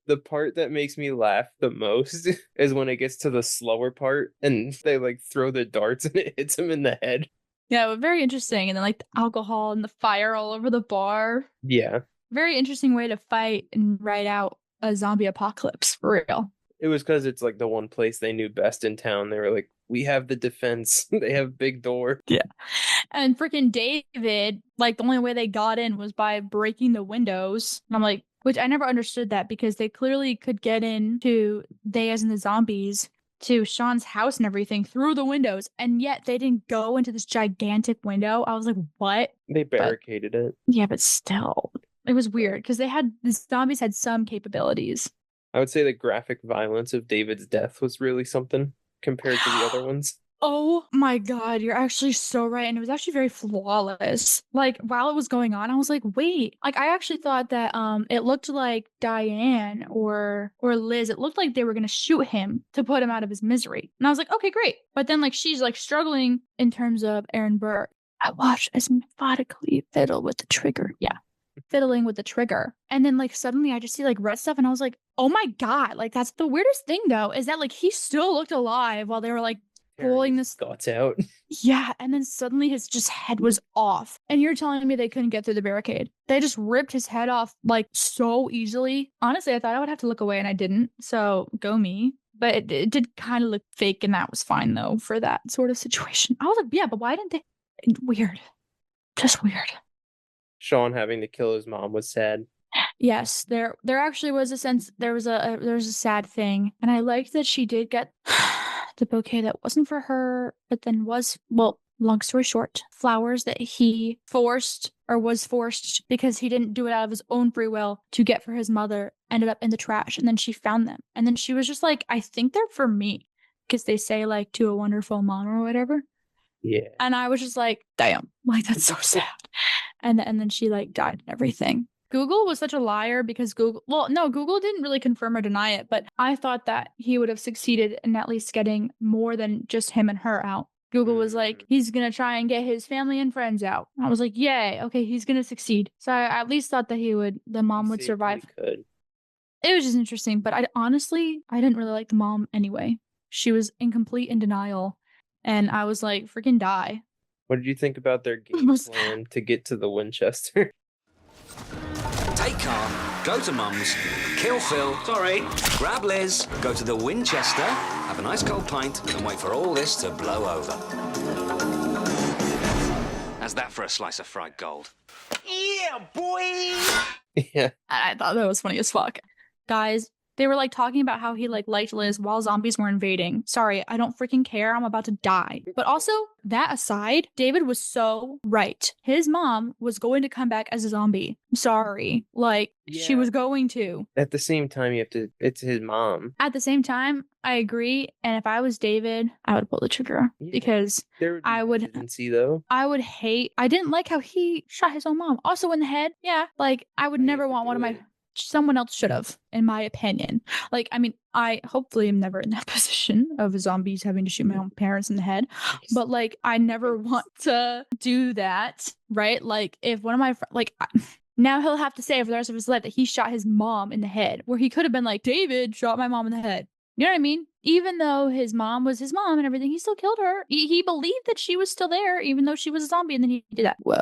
Speaker 1: The part that makes me laugh the most is when it gets to the slower part and they like throw the darts and it hits him in the head.
Speaker 2: Yeah, but very interesting. And then like the alcohol and the fire all over the bar.
Speaker 1: Yeah.
Speaker 2: Very interesting way to fight and write out a zombie apocalypse, for real.
Speaker 1: It was because it's like the one place they knew best in town. They were like, we have the defense. They have big door.
Speaker 2: Yeah. And freaking David, like the only way they got in was by breaking the windows. And I'm like, which I never understood that because they clearly could get into, they as in the zombies, to Sean's house and everything through the windows. And yet they didn't go into this gigantic window. I was like, what?
Speaker 1: They barricaded it.
Speaker 2: Yeah, but still. It was weird because the zombies had some capabilities.
Speaker 1: I would say the graphic violence of David's death was really something compared to the other ones.
Speaker 2: Oh my God, you're actually so right. And it was actually very flawless. Like while it was going on, I was like, wait, like I actually thought that it looked like Diane or Liz, it looked like they were gonna shoot him to put him out of his misery. And I was like, okay, great. But then like she's like struggling in terms of Aaron Burr. I watched as methodically fiddle with the trigger. Yeah. Fiddling with the trigger. And then like suddenly I just see like red stuff and I was like, oh my God. Like that's the weirdest thing though, is that like he still looked alive while they were like pulling this
Speaker 1: guts out.
Speaker 2: Yeah, and then suddenly his just head was off. And you're telling me they couldn't get through the barricade. They just ripped his head off like so easily. Honestly, I thought I would have to look away and I didn't. So go me. But it did kind of look fake and that was fine though for that sort of situation. I was like, yeah, but why didn't they? Weird. Just weird.
Speaker 1: Sean having to kill his mom was sad.
Speaker 2: Yes, there actually was a sense, there was a sad thing. And I liked that she did get the bouquet that wasn't for her, but then was, well, long story short, flowers that he was forced because he didn't do it out of his own free will to get for his mother, ended up in the trash. And then she found them. And then she was just like, I think they're for me. Because they say like to a wonderful mom or whatever.
Speaker 1: Yeah.
Speaker 2: And I was just like, damn, like that's so sad. And then she like died and everything. Google was such a liar because Google didn't really confirm or deny it, but I thought that he would have succeeded in at least getting more than just him and her out. Google was like, he's going to try and get his family and friends out. I was like, yay, okay, he's going to succeed. So I at least thought that the mom would survive.
Speaker 1: Could.
Speaker 2: It was just interesting, but I didn't really like the mom anyway. She was in denial, and I was like, freaking die.
Speaker 1: What did you think about their game plan to get to the Winchester?
Speaker 5: Take car, go to Mum's, kill Phil, grab Liz, go to the Winchester, have a nice cold pint, and wait for all this to blow over. How's that for a slice of fried gold?
Speaker 9: Yeah, boy!
Speaker 1: Yeah.
Speaker 2: I thought that was funny as fuck. Guys, they were like talking about how he like liked Liz while zombies were invading. Sorry, I don't freaking care. I'm about to die. But also, that aside, David was so right. His mom was going to come back as a zombie. Sorry. Like, she was going to.
Speaker 1: At the same time, it's his mom.
Speaker 2: At the same time, I agree. And if I was David, I would pull the trigger. Because I didn't like how he shot his own mom. Also in the head. Yeah. Like, I would never want someone else should have, in my opinion. Like, I mean, I hopefully am never in that position of zombies having to shoot my own parents in the head. But like, I never want to do that, right? Like, if one of my now he'll have to say for the rest of his life that he shot his mom in the head, where he could have been like, David shot my mom in the head. You know what I mean? Even though his mom was his mom and everything, he still killed her. He believed that she was still there, even though she was a zombie, and then he did that. Whoa,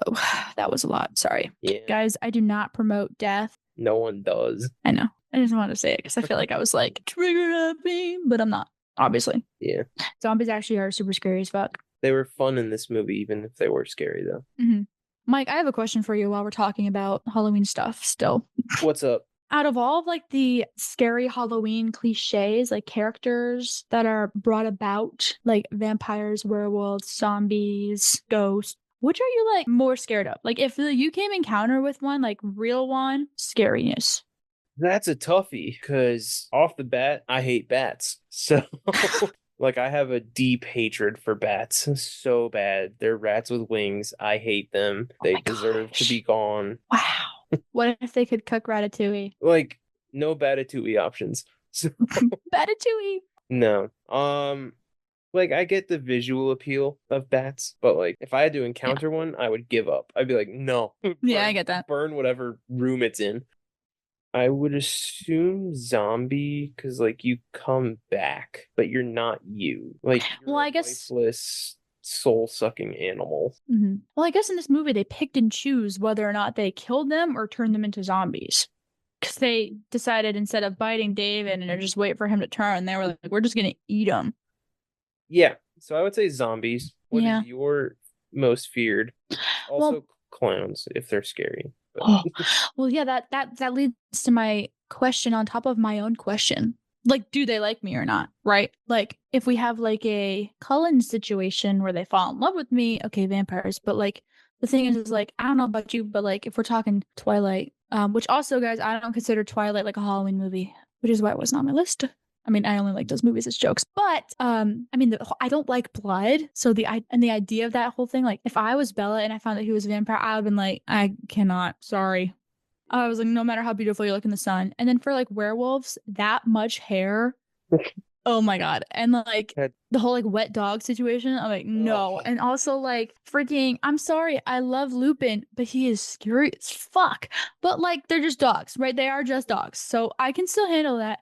Speaker 2: that was a lot. Sorry.
Speaker 1: Yeah.
Speaker 2: Guys, I do not promote death.
Speaker 1: No one does.
Speaker 2: I know. I just wanted to say it because I feel like I was like, trigger happy, but I'm not, obviously.
Speaker 1: Yeah.
Speaker 2: Zombies actually are super scary as fuck.
Speaker 1: They were fun in this movie, even if they were scary, though.
Speaker 2: Mm-hmm. Mike, I have a question for you while we're talking about Halloween stuff still.
Speaker 1: What's up?
Speaker 2: Out of all of like the scary Halloween cliches, like characters that are brought about, like vampires, werewolves, zombies, ghosts, which are you like more scared of? Like if you came encounter with one, like real one, scariness.
Speaker 1: That's a toughie, because off the bat, I hate bats. So, like, I have a deep hatred for bats. So bad. They're rats with wings. I hate them. They deserve to be gone.
Speaker 2: Wow. What if they could cook ratatouille?
Speaker 1: Like, no Batatouille options. So,
Speaker 2: Batatouille.
Speaker 1: no. Like, I get the visual appeal of bats, but like, if I had to encounter one, I would give up. I'd be like, no.
Speaker 2: Yeah, I get that.
Speaker 1: Burn whatever room it's in. I would assume zombie, because like you come back, but you're not you. Like, you're
Speaker 2: Well, I
Speaker 1: a
Speaker 2: guess
Speaker 1: lifeless, soul-sucking animal.
Speaker 2: Mm-hmm. Well, I guess in this movie they picked and choose whether or not they killed them or turned them into zombies. Because they decided instead of biting David and just wait for him to turn, they were like, we're just going to eat him.
Speaker 1: Yeah, so I would say zombies. What
Speaker 2: Yeah.
Speaker 1: is your most feared? Also,
Speaker 2: Well-
Speaker 1: clowns, if they're scary. But...
Speaker 2: Oh, well, yeah, that leads to my question on top of my own question. Like, do they like me or not? Right? Like, if we have like a Cullen situation where they fall in love with me, okay, vampires. But like, the thing is like, I don't know about you, but like, if we're talking Twilight, which also, guys, I don't consider Twilight like a Halloween movie, which is why it wasn't on my list. I mean, I only like those movies as jokes, but I mean, I don't like blood, so the idea of that whole thing, like, if I was Bella and I found that he was a vampire, I would have been like, I cannot, sorry. I was like, no matter how beautiful you look in the sun. And then for like werewolves, that much hair, oh my god. And like the whole like wet dog situation, I'm like, no.
Speaker 1: Oh.
Speaker 2: And also like freaking, I'm sorry, I love Lupin, but he is scary as fuck. But like, they're just dogs, right? They are just dogs, so I can still handle that.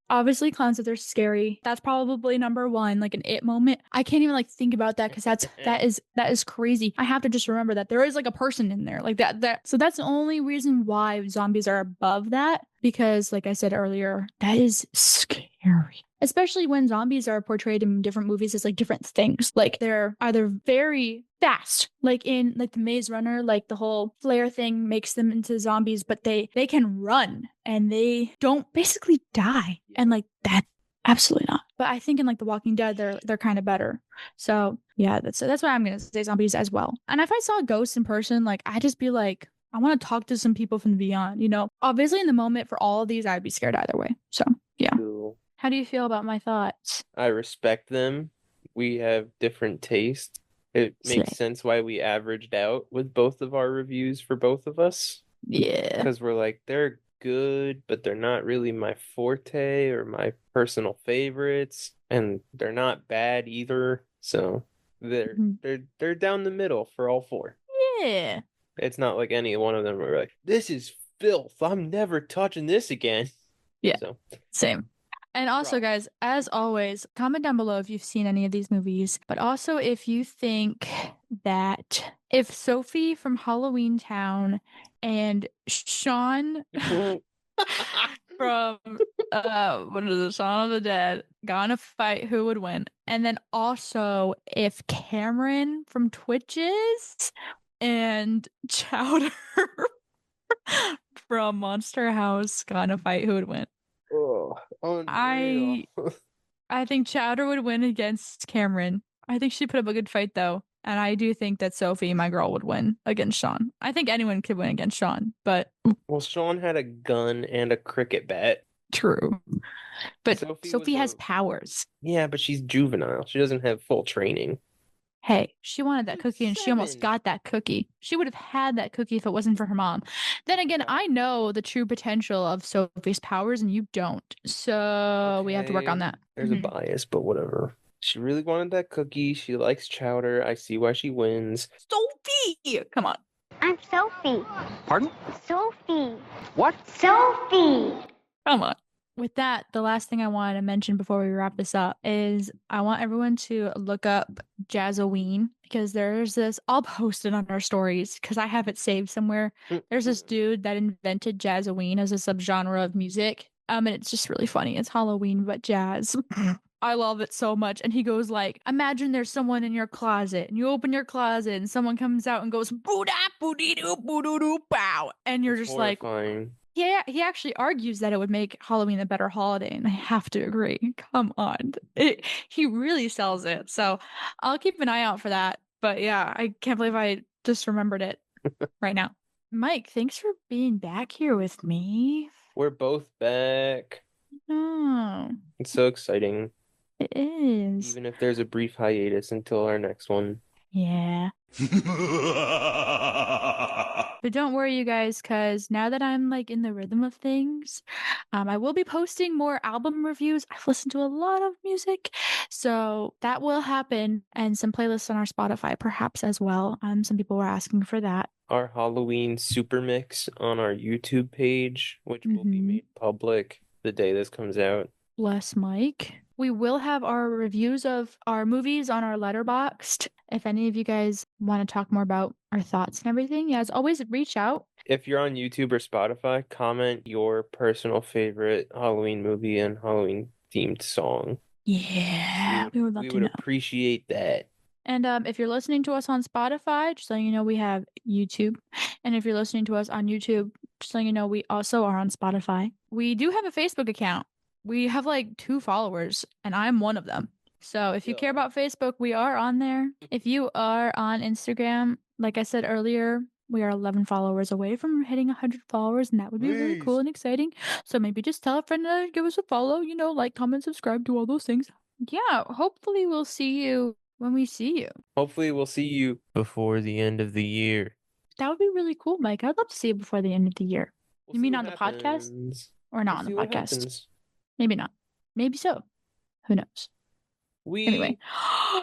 Speaker 2: Obviously clowns, if they're scary, that's probably number one, like an it moment. I can't even like think about that because that is crazy. I have to just remember that there is like a person in there like that. So that's the only reason why zombies are above that, because like I said earlier, that is scary. Especially when zombies are portrayed in different movies as like different things. Like they're either very fast, like in like the Maze Runner, like the whole flare thing makes them into zombies, but they can run and they don't basically die. And like that, absolutely not. But I think in like The Walking Dead, they're kind of better. So yeah, that's why I'm gonna say zombies as well. And if I saw ghosts in person, like I'd just be like, I want to talk to some people from beyond, you know. Obviously in the moment for all of these, I'd be scared either way. So yeah.
Speaker 1: Cool.
Speaker 2: How do you feel about my thoughts?
Speaker 1: I respect them. We have different tastes. It makes sense why we averaged out with both of our reviews for both of us.
Speaker 2: Yeah.
Speaker 1: Because we're like, they're good, but they're not really my forte or my personal favorites. And they're not bad either. So they're down the middle for all four.
Speaker 2: Yeah.
Speaker 1: It's not like any one of them are like, this is filth. I'm never touching this again.
Speaker 2: Yeah.
Speaker 1: So
Speaker 2: same. And also, guys, as always, comment down below if you've seen any of these movies, but also if you think that if Sophie from Halloween Town and Sean from what is it, Shaun of the Dead, gonna fight, who would win? And then also if Cameron from Twitches and Chowder from Monster House gonna fight, who would win?
Speaker 1: Oh,
Speaker 2: I think Chowder would win against Cameron. I think she put up a good fight though. And I do think that Sophie, my girl, would win against Sean. I think anyone could win against Sean, but
Speaker 1: well, Sean had a gun and a cricket bat.
Speaker 2: True. But
Speaker 1: Sophie
Speaker 2: has powers.
Speaker 1: Yeah, but she's juvenile. She doesn't have full training.
Speaker 2: Hey, she wanted that cookie and she almost got that cookie. She would have had that cookie if it wasn't for her mom. Then again, I know the true potential of Sophie's powers and you don't. So we have to work on that.
Speaker 1: There's a bias, but whatever. She really wanted that cookie. She likes Chowder. I see why she wins.
Speaker 2: Sophie! Come on.
Speaker 6: I'm Sophie.
Speaker 5: Pardon?
Speaker 6: Sophie.
Speaker 5: What?
Speaker 6: Sophie.
Speaker 2: Come on. with that, the last thing I wanted to mention before we wrap this up is I want everyone to look up Jazzoween, because there's this, I'll post it on our stories because I have it saved somewhere. There's this dude that invented Jazzoween as a subgenre of music. And it's just really funny. It's Halloween, but jazz. I love it so much. And he goes like, imagine there's someone in your closet and you open your closet and someone comes out and goes, boo-da, boo-dee-doo, boo-doo-doo, bow. And you're just
Speaker 1: Horrifying.
Speaker 2: like, yeah, he actually argues that it would make Halloween a better holiday, and I have to agree. Come on. He really sells it. So I'll keep an eye out for that. But yeah, I can't believe I just remembered it right now. Mike, thanks for being back here with me.
Speaker 1: We're both back.
Speaker 2: Oh,
Speaker 1: It's so exciting.
Speaker 2: it is.
Speaker 1: Even if there's a brief hiatus until our next one.
Speaker 2: Yeah. But don't worry, you guys, because now that I'm like in the rhythm of things, I will be posting more album reviews. I've listened to a lot of music, so that will happen, and some playlists on our Spotify perhaps as well. Some people were asking for that.
Speaker 1: Our Halloween super mix on our YouTube page, which will be made public the day this comes out.
Speaker 2: Bless Mike. We will have our reviews of our movies on our Letterboxd. If any of you guys want to talk more about our thoughts and everything, as always, reach out.
Speaker 1: If you're on YouTube or Spotify, comment your personal favorite Halloween movie and Halloween themed song.
Speaker 2: Yeah, we would love to know.
Speaker 1: Appreciate that.
Speaker 2: And if you're listening to us on Spotify, just letting you know we have YouTube. And if you're listening to us on YouTube, just letting you know we also are on Spotify. We do have a Facebook account. We have like 2 followers, and I'm one of them. So if you care about Facebook, we are on there. If you are on Instagram, like I said earlier, we are 11 followers away from hitting 100 followers, and that would be really cool and exciting. So maybe just tell a friend to give us a follow, like, comment, subscribe, do all those things. Yeah, hopefully we'll see you when we see you.
Speaker 1: Hopefully we'll see you before the end of the year.
Speaker 2: That would be really cool, Mike. I'd love to see you before the end of the year. You mean on the podcast? Or not on the podcast? Maybe not. Maybe so. Who knows? Anyway,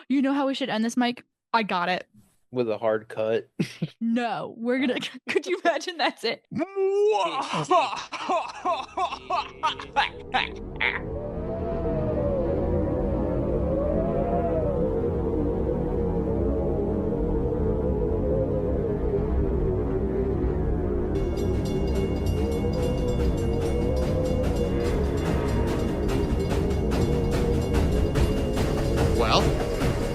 Speaker 2: you know how we should end this, Mike? I got it.
Speaker 1: With a hard cut.
Speaker 2: No, we're gonna. Could you imagine that's it?
Speaker 11: Well,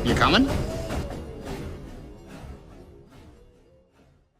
Speaker 11: you coming?